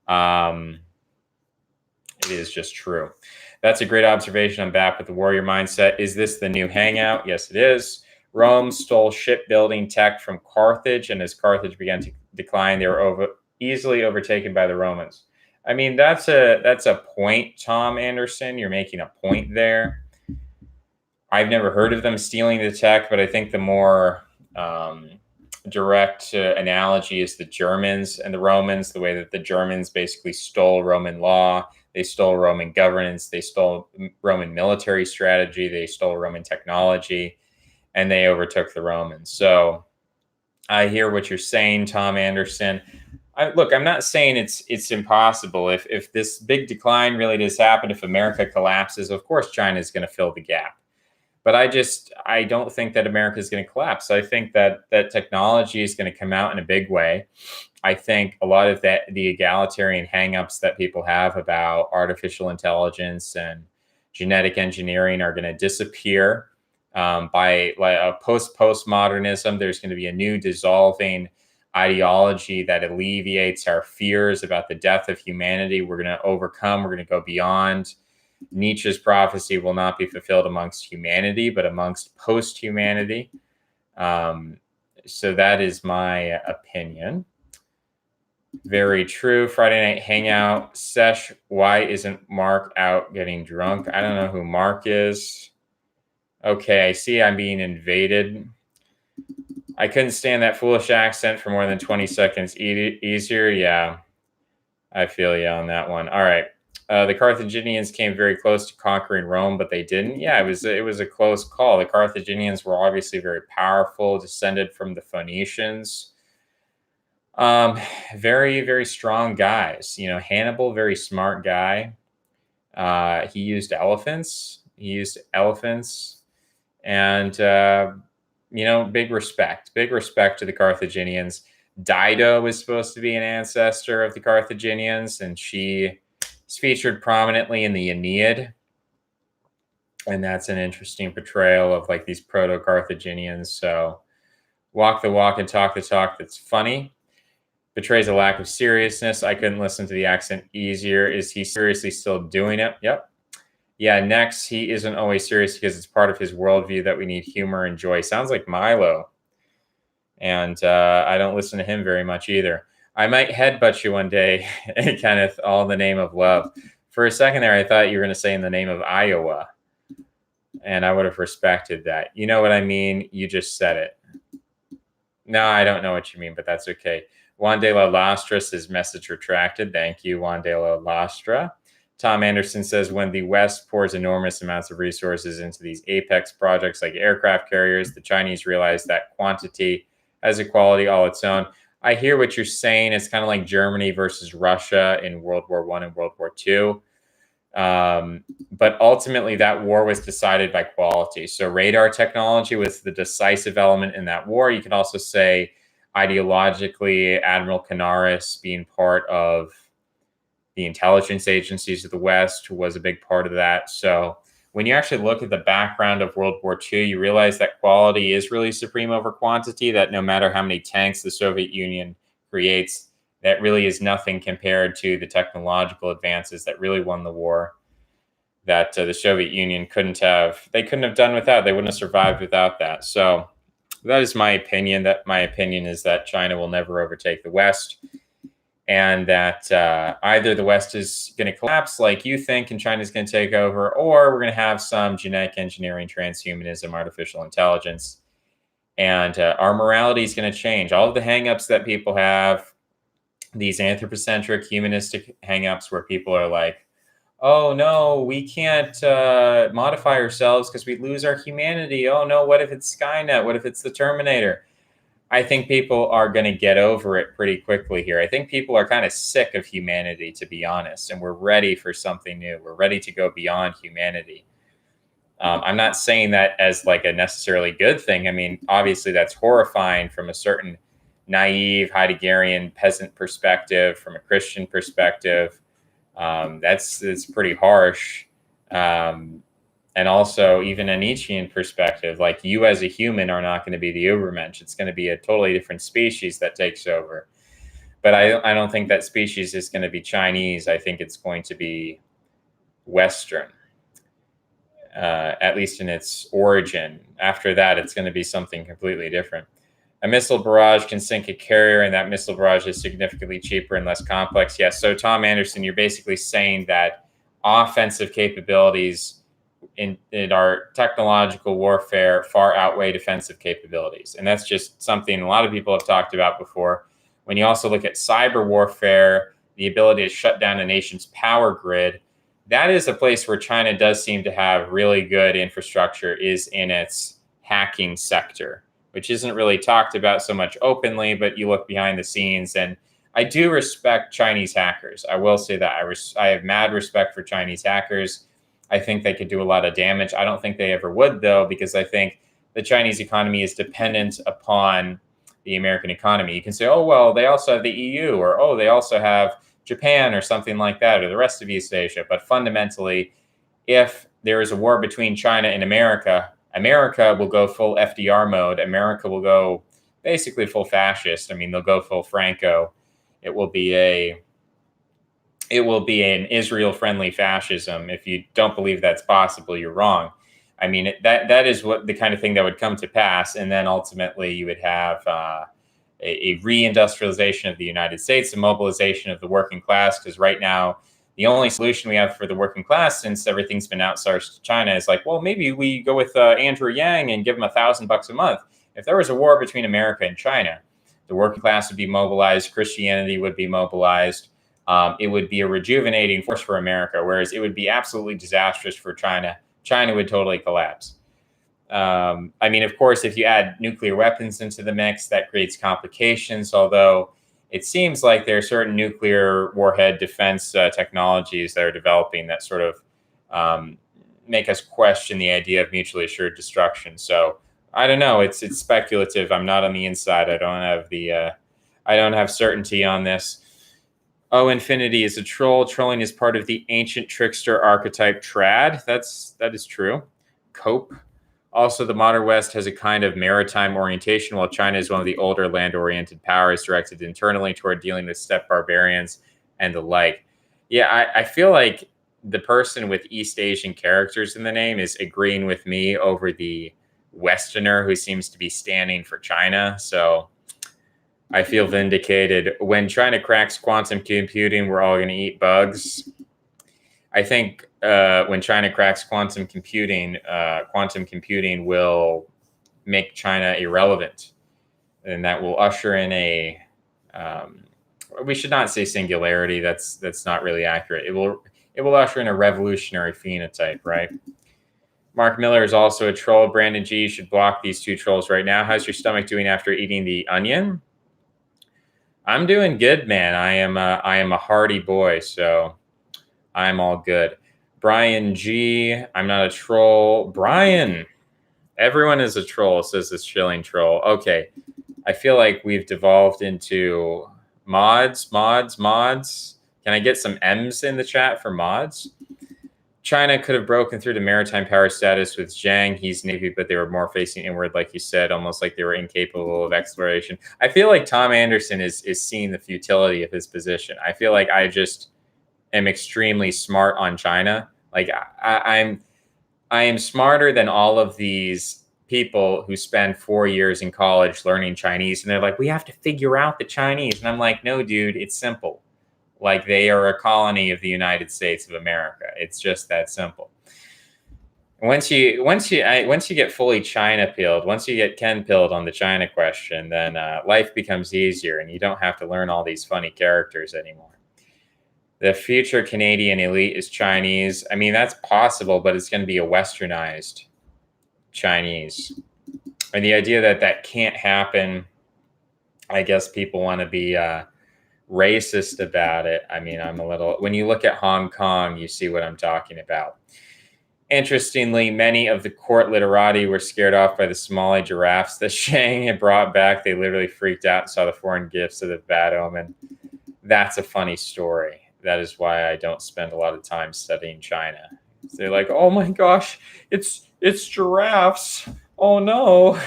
It is just true. That's a great observation. I'm back with the warrior mindset. Is this the new hangout? Yes, it is. Rome stole shipbuilding tech from Carthage, and as Carthage began to decline, they were easily overtaken by the Romans. I mean, that's a point, Tom Anderson. You're making a point there. I've never heard of them stealing the tech, but I think the more direct analogy is the Germans and the Romans, the way that the Germans basically stole Roman law, they stole Roman governance, they stole Roman military strategy, they stole Roman technology, and they overtook the Romans. So I hear what you're saying, Tom Anderson. Look, I'm not saying it's impossible. If this big decline really does happen, if America collapses, of course China is going to fill the gap. But I don't think that America is going to collapse. I think that technology is going to come out in a big way. I think a lot of the egalitarian hangups that people have about artificial intelligence and genetic engineering are going to disappear. By like postmodernism, there's going to be a new dissolving ideology that alleviates our fears about the death of humanity. We're going to overcome. We're going to go beyond. Nietzsche's prophecy will not be fulfilled amongst humanity, but amongst post-humanity. So that is my opinion. Very true. Friday night hangout. Sesh, why isn't Mark out getting drunk? I don't know who Mark is. Okay, I see I'm being invaded. I couldn't stand that foolish accent for more than 20 seconds easier. Yeah, I feel you on that one. All right. The Carthaginians came very close to conquering Rome, but they didn't. Yeah, it was a close call. The Carthaginians were obviously very powerful, descended from the Phoenicians. Um, very, very strong guys. Hannibal, very smart guy. He used elephants. And big respect to the Carthaginians. Dido was supposed to be an ancestor of the Carthaginians, and she is featured prominently in the Aeneid. And that's an interesting portrayal of like these proto-Carthaginians. So walk the walk and talk the talk. That's funny. Betrays a lack of seriousness. I couldn't listen to the accent easier. Is he seriously still doing it? Yep. Yeah, next, he isn't always serious because it's part of his worldview that we need humor and joy. Sounds like Milo. And I don't listen to him very much either. I might headbutt you one day, Kenneth, all in the name of love. For a second there, I thought you were going to say in the name of Iowa. And I would have respected that. You know what I mean? You just said it. No, I don't know what you mean, but that's okay. Juan de la Lastra says message retracted. Thank you, Juan de la Lastra. Tom Anderson says when the West pours enormous amounts of resources into these apex projects like aircraft carriers, the Chinese realize that quantity has a quality all its own. I hear what you're saying. It's kind of like Germany versus Russia in World War I and World War II. But ultimately, that war was decided by quality. So radar technology was the decisive element in that war. You can also say ideologically, Admiral Canaris being part of the intelligence agencies of the West was a big part of that. So when you actually look at the background of World War II, you realize that quality is really supreme over quantity, that no matter how many tanks the Soviet Union creates, that really is nothing compared to the technological advances that really won the war, that the Soviet Union couldn't have done without. They wouldn't have survived without that. So that is my opinion. My opinion is that China will never overtake the West, and that either the West is going to collapse like you think and China's going to take over, or we're going to have some genetic engineering, transhumanism, artificial intelligence, and our morality is going to change. All of the hangups that people have, these anthropocentric, humanistic hangups where people are like, oh, no, we can't modify ourselves because we lose our humanity. Oh, no, what if it's Skynet? What if it's the Terminator? I think people are going to get over it pretty quickly here. I think people are kind of sick of humanity, to be honest, and we're ready for something new. We're ready to go beyond humanity. I'm not saying that as like a necessarily good thing. I mean, obviously that's horrifying from a certain naive Heideggerian peasant perspective, from a Christian perspective. It's pretty harsh. And also even a Nietzschean perspective, like you as a human are not going to be the Ubermensch. It's going to be a totally different species that takes over. But I don't think that species is going to be Chinese. I think it's going to be Western, at least in its origin. After that, it's going to be something completely different. A missile barrage can sink a carrier, and that missile barrage is significantly cheaper and less complex. Yes. So, Tom Anderson, you're basically saying that offensive capabilities in our technological warfare far outweigh defensive capabilities. And that's just something a lot of people have talked about before. When you also look at cyber warfare, the ability to shut down a nation's power grid, that is a place where China does seem to have really good infrastructure, is in its hacking sector, which isn't really talked about so much openly, but you look behind the scenes. And I do respect Chinese hackers. I will say that I have mad respect for Chinese hackers. I think they could do a lot of damage. I don't think they ever would, though, because I think the Chinese economy is dependent upon the American economy. You can say, oh, well, they also have the EU, or, oh, they also have Japan or something like that, or the rest of East Asia. But fundamentally, if there is a war between China and America, America will go full FDR mode. America will go basically full fascist. I mean, they'll go full Franco. It will be an Israel-friendly fascism. If you don't believe that's possible, you're wrong. I mean, that is what the kind of thing that would come to pass. And then ultimately you would have a reindustrialization of the United States, a mobilization of the working class, because right now The only solution we have for the working class, since everything's been outsourced to China, is like, well, maybe we go with Andrew Yang and give him $1,000 a month. If there was a war between America and China, the working class would be mobilized, Christianity would be mobilized. It would be a rejuvenating force for America, whereas it would be absolutely disastrous for China. China would totally collapse. I mean, of course, if you add nuclear weapons into the mix, that creates complications, although it seems like there are certain nuclear warhead defense technologies that are developing that sort of make us question the idea of mutually assured destruction. So I don't know. It's speculative. I'm not on the inside. I don't have certainty on this. Oh, Infinity is a troll. Trolling is part of the ancient trickster archetype trad. That is true. Cope. Also, the modern West has a kind of maritime orientation, while China is one of the older land-oriented powers directed internally toward dealing with steppe barbarians and the like. Yeah, I feel like the person with East Asian characters in the name is agreeing with me over the Westerner who seems to be standing for China. So I feel vindicated. When China cracks quantum computing, we're all going to eat bugs. I think when China cracks quantum computing will make China irrelevant, and that will usher in a. We should not say singularity. That's not really accurate. It will usher in a revolutionary phenotype, right? Mark Miller is also a troll. Brandon G should block these two trolls right now. How's your stomach doing after eating the onion? I'm doing good, man. I am a hardy boy, so I'm all good. Brian G, I'm not a troll. Brian, everyone is a troll, says this shilling troll. Okay, I feel like we've devolved into mods. Can I get some M's in the chat for mods? China could have broken through to maritime power status with Zhang. He's Navy, but they were more facing inward, like you said, almost like they were incapable of exploration. I feel like Tom Anderson is seeing the futility of his position. I feel like I just am extremely smart on China. Like I am smarter than all of these people who spend 4 years in college learning Chinese, and they're like, we have to figure out the Chinese, and I'm like, no, dude, it's simple. Like they are a colony of the United States of America. It's just that simple. Once you get fully China pilled, once you get Ken pilled on the China question, then life becomes easier, and you don't have to learn all these funny characters anymore. The future Canadian elite is Chinese. I mean, that's possible, but it's going to be a westernized Chinese. And the idea that that can't happen, I guess people want to be racist about it. I mean, when you look at Hong Kong, you see what I'm talking about. Interestingly, many of the court literati were scared off by the Somali giraffes that Shang had brought back. They literally freaked out and saw the foreign gifts of the bad omen. That's a funny story. That is why I don't spend a lot of time studying China. They're like, oh my gosh, it's giraffes. Oh no.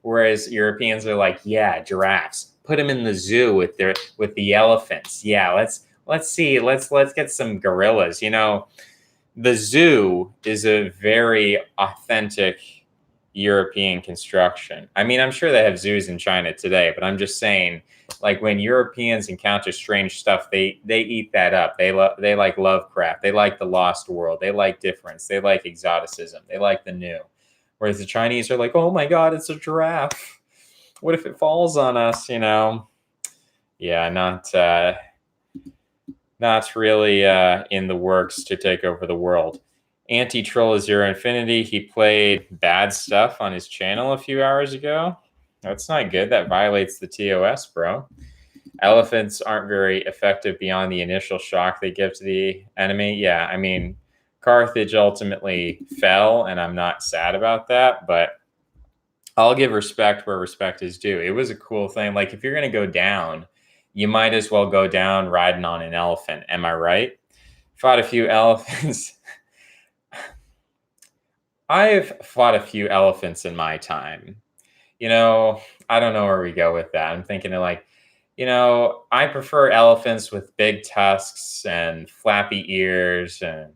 Whereas Europeans are like, yeah, giraffes. Put them in the zoo with the elephants. Yeah, let's see. Let's get some gorillas. You know, the zoo is a very authentic European construction. I mean, I'm sure they have zoos in China today, but I'm just saying, like when Europeans encounter strange stuff, they eat that up. They like Lovecraft. They like the Lost World. They like difference. They like exoticism. They like the new. Whereas the Chinese are like, oh my God, it's a giraffe. What if it falls on us? You know? Yeah, not really in the works to take over the world. Anti-Troll is Zero Infinity. He played bad stuff on his channel a few hours ago. That's not good. That violates the TOS, bro. Elephants aren't very effective beyond the initial shock they give to the enemy. Yeah, I mean, Carthage ultimately fell, and I'm not sad about that, but I'll give respect where respect is due. It was a cool thing. Like, if you're going to go down, you might as well go down riding on an elephant. Am I right? Fought a few elephants. I've fought a few elephants in my time. You know, I don't know where we go with that. I'm thinking of like, you know, I prefer elephants with big tusks and flappy ears. And,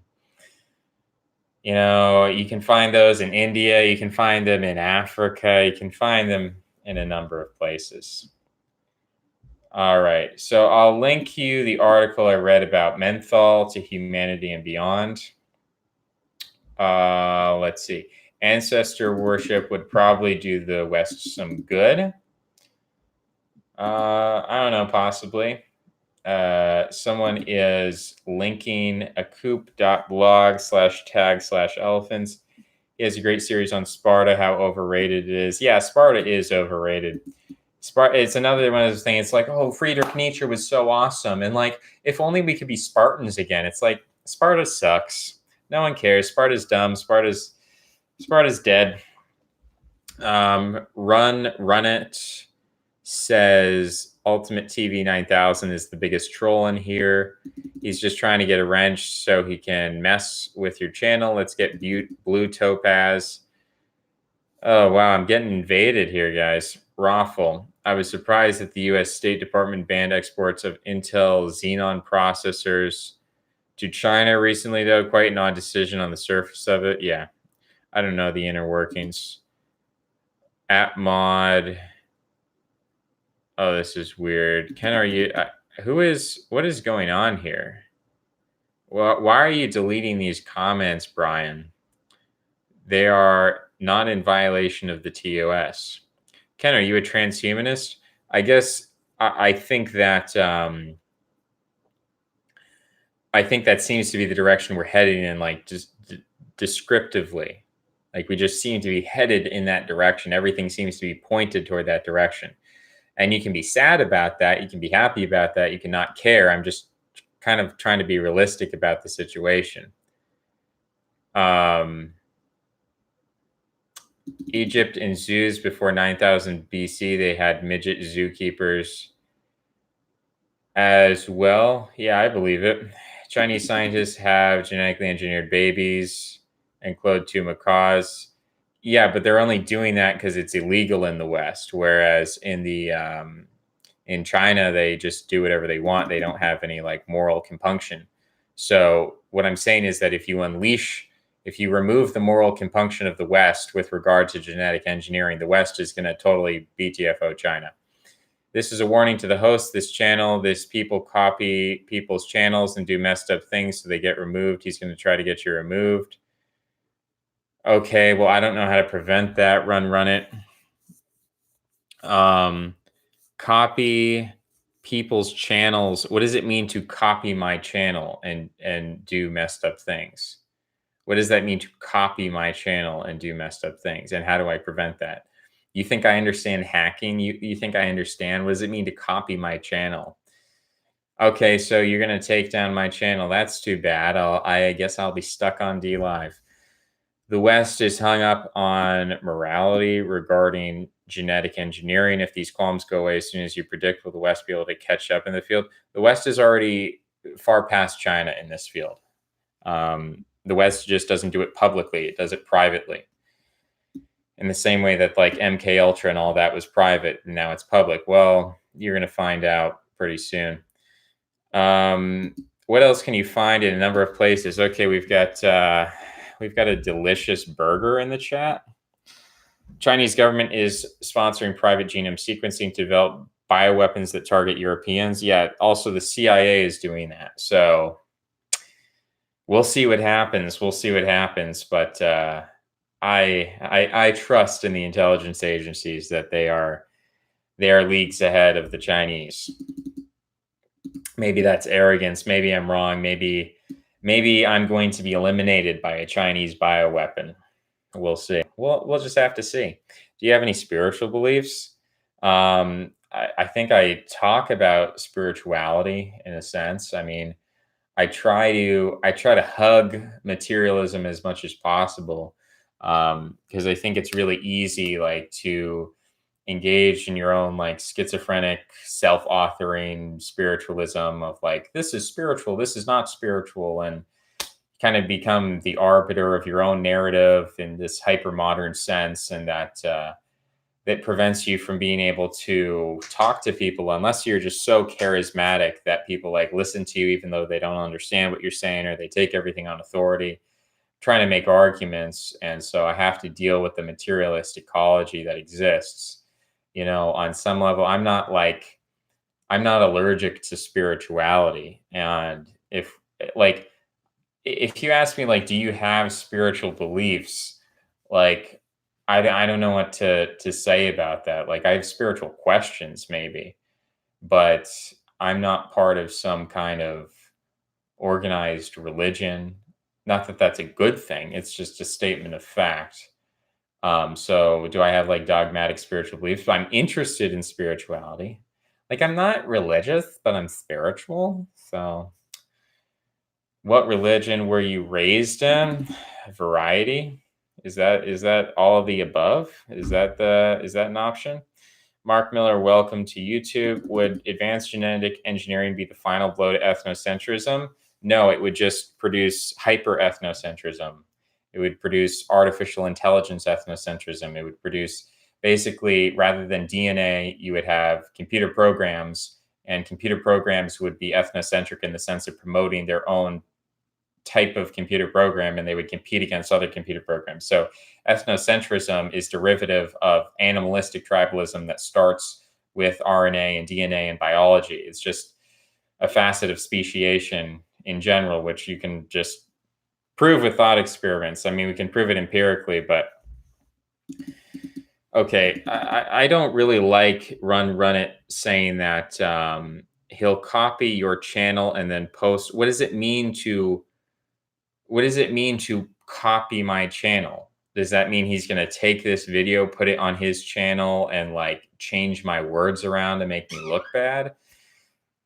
you know, you can find those in India. You can find them in Africa. You can find them in a number of places. All right. So I'll link you the article I read about menthol to humanity and beyond. Let's see. Ancestor worship would probably do the West some good. I don't know, possibly. Someone is linking acoop.blog/tag/elephants. He has a great series on Sparta, how overrated it is. Yeah, Sparta is overrated. Sparta, it's another one of those things. It's like, oh, Friedrich Nietzsche was so awesome. And like, if only we could be Spartans again. It's like, Sparta sucks. No one cares. Sparta's dumb. Sparta's dead. Run it says Ultimate TV 9000 is the biggest troll in here. He's just trying to get a wrench so he can mess with your channel. Let's get Blue Topaz. Oh, wow. I'm getting invaded here, guys. Raffle. I was surprised that the U.S. State Department banned exports of Intel Xenon processors to China recently, though. Quite an odd decision on the surface of it. Yeah. I don't know the inner workings. App mod. Oh, this is weird. Ken, are you... what is going on here? Well, why are you deleting these comments, Brian? They are not in violation of the TOS. Ken, are you a transhumanist? I guess I think that seems to be the direction we're heading in, like just descriptively. Like we just seem to be headed in that direction. Everything seems to be pointed toward that direction. And you can be sad about that. You can be happy about that. You can not care. I'm just kind of trying to be realistic about the situation. Egypt and zoos before 9000 BC, they had midget zookeepers as well. Yeah, I believe it. Chinese scientists have genetically engineered babies and cloned 2 macaws. Yeah, but they're only doing that because it's illegal in the West, whereas in China they just do whatever they want. They don't have any like moral compunction. So what I'm saying is that if you remove the moral compunction of the West with regard to genetic engineering, the West is going to totally BTFO China. This is a warning to the host. This channel, people copy people's channels and do messed up things so they get removed. He's going to try to get you removed. Okay, well, I don't know how to prevent that. Run it. Copy people's channels. What does it mean to copy my channel and do messed up things? What does that mean to copy my channel and do messed up things? And how do I prevent that? You think I understand hacking? You think I understand? What does it mean to copy my channel? Okay, so you're going to take down my channel. That's too bad. I guess I'll be stuck on DLive. The West is hung up on morality regarding genetic engineering. If these qualms go away as soon as you predict, will the West be able to catch up in the field? The West is already far past China in this field. The West just doesn't do it publicly. It does it privately. In the same way that like MK Ultra and all that was private and now it's public. Well, you're going to find out pretty soon. What else can you find in a number of places? Okay, we've got a delicious burger in the chat. Chinese government is sponsoring private genome sequencing to develop bioweapons that target Europeans. Yeah, also the CIA is doing that. So we'll see what happens. But I trust in the intelligence agencies that they are leagues ahead of the Chinese. Maybe that's arrogance. Maybe I'm wrong. Maybe I'm going to be eliminated by a Chinese bioweapon. We'll see. We'll just have to see. Do you have any spiritual beliefs? I think I talk about spirituality in a sense. I mean, I try to hug materialism as much as possible, because I think it's really easy, like, to engage in your own like schizophrenic self-authoring spiritualism of like, this is spiritual, this is not spiritual, and kind of become the arbiter of your own narrative in this hyper modern sense, and that prevents you from being able to talk to people unless you're just so charismatic that people like listen to you even though they don't understand what you're saying, or they take everything on authority, trying to make arguments. And so I have to deal with the materialist ecology that exists. On some level, I'm not I'm not allergic to spirituality. And like, if you ask me, like, do you have spiritual beliefs? Like, I don't know what to say about that. Like, I have spiritual questions, maybe, but I'm not part of some kind of organized religion. Not that that's a good thing. It's just a statement of fact. So do I have like dogmatic spiritual beliefs? I'm interested in spirituality. Like, I'm not religious, but I'm spiritual. So what religion were you raised in? Variety? Is that all of the above? Is that an option? Mark Miller, welcome to YouTube. Would advanced genetic engineering be the final blow to ethnocentrism? No, it would just produce hyper ethnocentrism. It would produce artificial intelligence ethnocentrism. It would produce, basically, rather than DNA, you would have computer programs, and computer programs would be ethnocentric in the sense of promoting their own type of computer program, and they would compete against other computer programs. So ethnocentrism is derivative of animalistic tribalism that starts with RNA and DNA and biology. It's just a facet of speciation in general, which you can just prove with thought experiments. I mean, we can prove it empirically, but okay, I don't really like Run It saying that he'll copy your channel and then post. What does it mean to copy my channel? Does that mean he's going to take this video, put it on his channel, and like change my words around to make me look bad?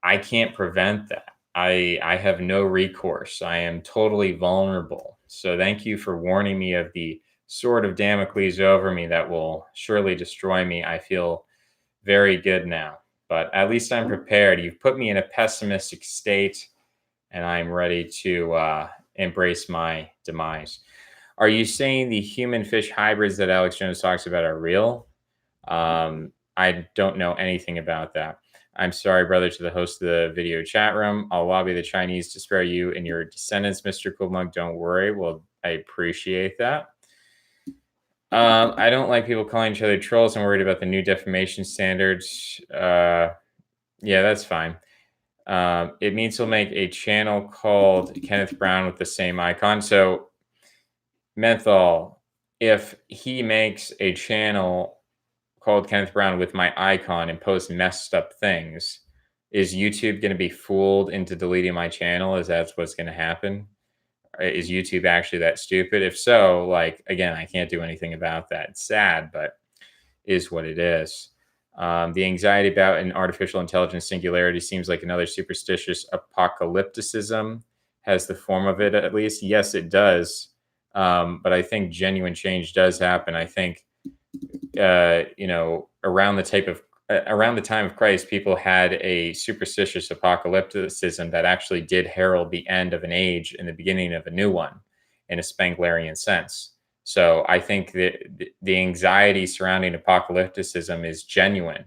I can't prevent that. I have no recourse. I am totally vulnerable. So thank you for warning me of the sword of Damocles over me that will surely destroy me. I feel very good now, but at least I'm prepared. You've put me in a pessimistic state, and I'm ready to embrace my demise. Are you saying the human fish hybrids that Alex Jones talks about are real? I don't know anything about that. I'm sorry, brother, to the host of the video chat room. I'll lobby the Chinese to spare you and your descendants, Mr. Coolmug. Don't worry. Well, I appreciate that. I don't like people calling each other trolls. I'm worried about the new defamation standards. Yeah, that's fine. It means he'll make a channel called Kenneth Brown with the same icon. So, Menthol, if he makes a channel called Kenneth Brown with my icon and posts messed up things, is YouTube going to be fooled into deleting my channel? Is that what's going to happen? Is YouTube actually that stupid? If so, like, again, I can't do anything about that. It's sad, but is what it is. The anxiety about an artificial intelligence singularity seems like another superstitious apocalypticism. Has the form of it, at least? Yes, it does. But I think genuine change does happen. I think, around the time of Christ, people had a superstitious apocalypticism that actually did herald the end of an age and the beginning of a new one in a Spenglerian sense. So I think that the anxiety surrounding apocalypticism is genuine.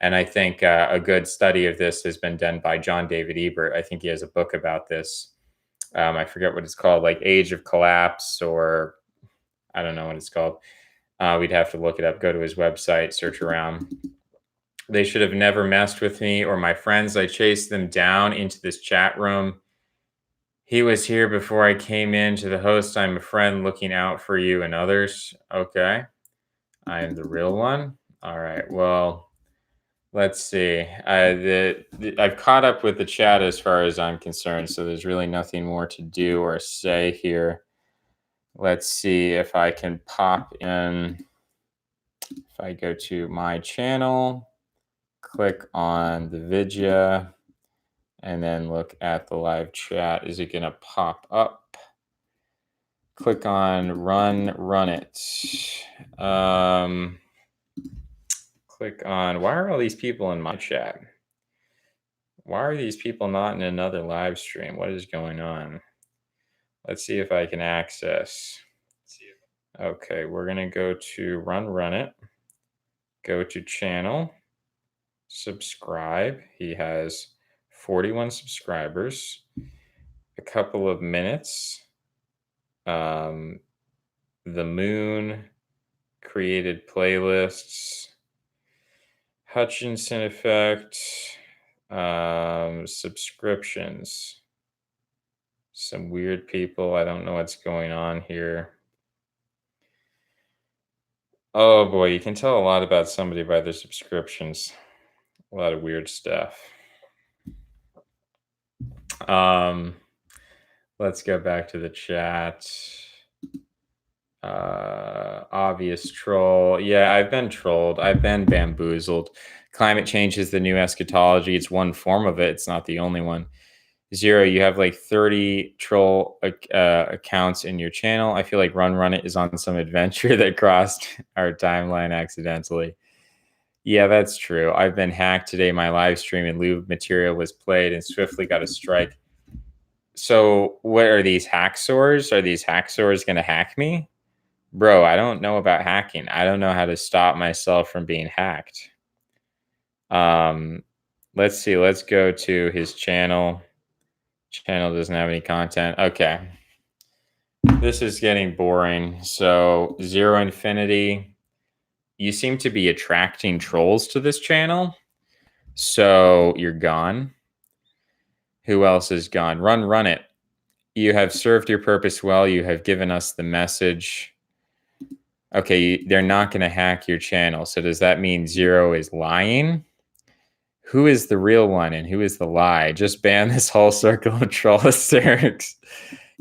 And I think a good study of this has been done by John David Ebert. I think he has a book about this. I forget what it's called, like Age of Collapse, or I don't know what it's called. We'd have to look it up, go to his website, search around. They should have never messed with me or my friends. I chased them down into this chat room. He was here before I came in. To the host, I'm a friend looking out for you and others. Okay. I am the real one. All right. Well, let's see. I've caught up with the chat as far as I'm concerned, so there's really nothing more to do or say here. Let's see if I can pop in. If I go to my channel, click on the video, and then look at the live chat. Is it going to pop up? Click on run it. Click on, why are all these people in my chat? Why are these people not in another live stream? What is going on? Let's see if I can access. Okay, we're going to go to run it. Go to channel. Subscribe. He has 41 subscribers. A couple of minutes. The Moon created playlists. Hutchinson effect. Subscriptions. Some weird people. I don't know what's going on here. Oh boy, you can tell a lot about somebody by their subscriptions. A lot of weird stuff. Um, let's go back to the chat. Obvious troll. Yeah, I've been trolled. I've been bamboozled. Climate change is the new eschatology. It's one form of it. It's not the only one. Zero, you have like 30 troll accounts in your channel. I feel like Run It is on some adventure that crossed our timeline accidentally. Yeah, that's true. I've been hacked today. My live stream and lube material was played and swiftly got a strike. So, what are these hacksaws? Are these hacksaws going to hack me? Bro, I don't know about hacking. I don't know how to stop myself from being hacked. Let's see. Let's go to his channel. Channel doesn't have any content. Okay. This is getting boring. So, Zero Infinity, you seem to be attracting trolls to this channel. So, you're gone. Who else is gone? Run It. You have served your purpose well. You have given us the message. Okay, they're not going to hack your channel. So does that mean Zero is lying? Who is the real one and who is the lie? Just ban this whole circle of troll hysterics.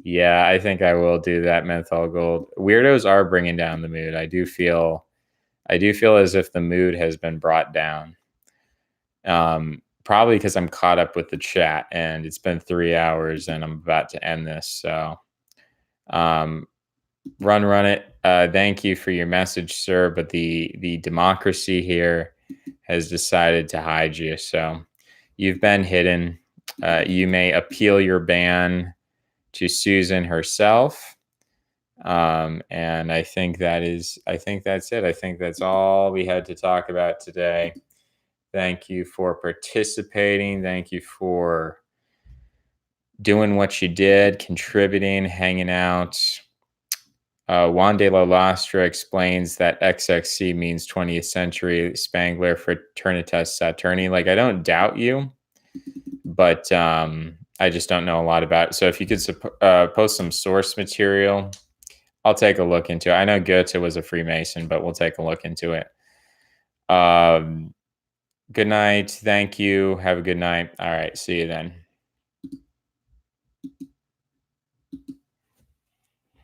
Yeah, I think I will do that, Menthol Gold. Weirdos are bringing down the mood. I do feel as if the mood has been brought down. Probably because I'm caught up with the chat and it's been 3 hours and I'm about to end this. So, Run It. Thank you for your message, sir. But the democracy here has decided to hide you. So you've been hidden. You may appeal your ban to Susan herself. And I think that's it. I think that's all we had to talk about today. Thank you for participating. Thank you for doing what you did, contributing, hanging out. Juan de la Lastra explains that XXC means 20th century Spangler Fraternitas Saturni. Like, I don't doubt you, but I just don't know a lot about it. So if you could post some source material, I'll take a look into it. I know Goethe was a Freemason, but we'll take a look into it. Good night. Thank you. Have a good night. All right. See you then.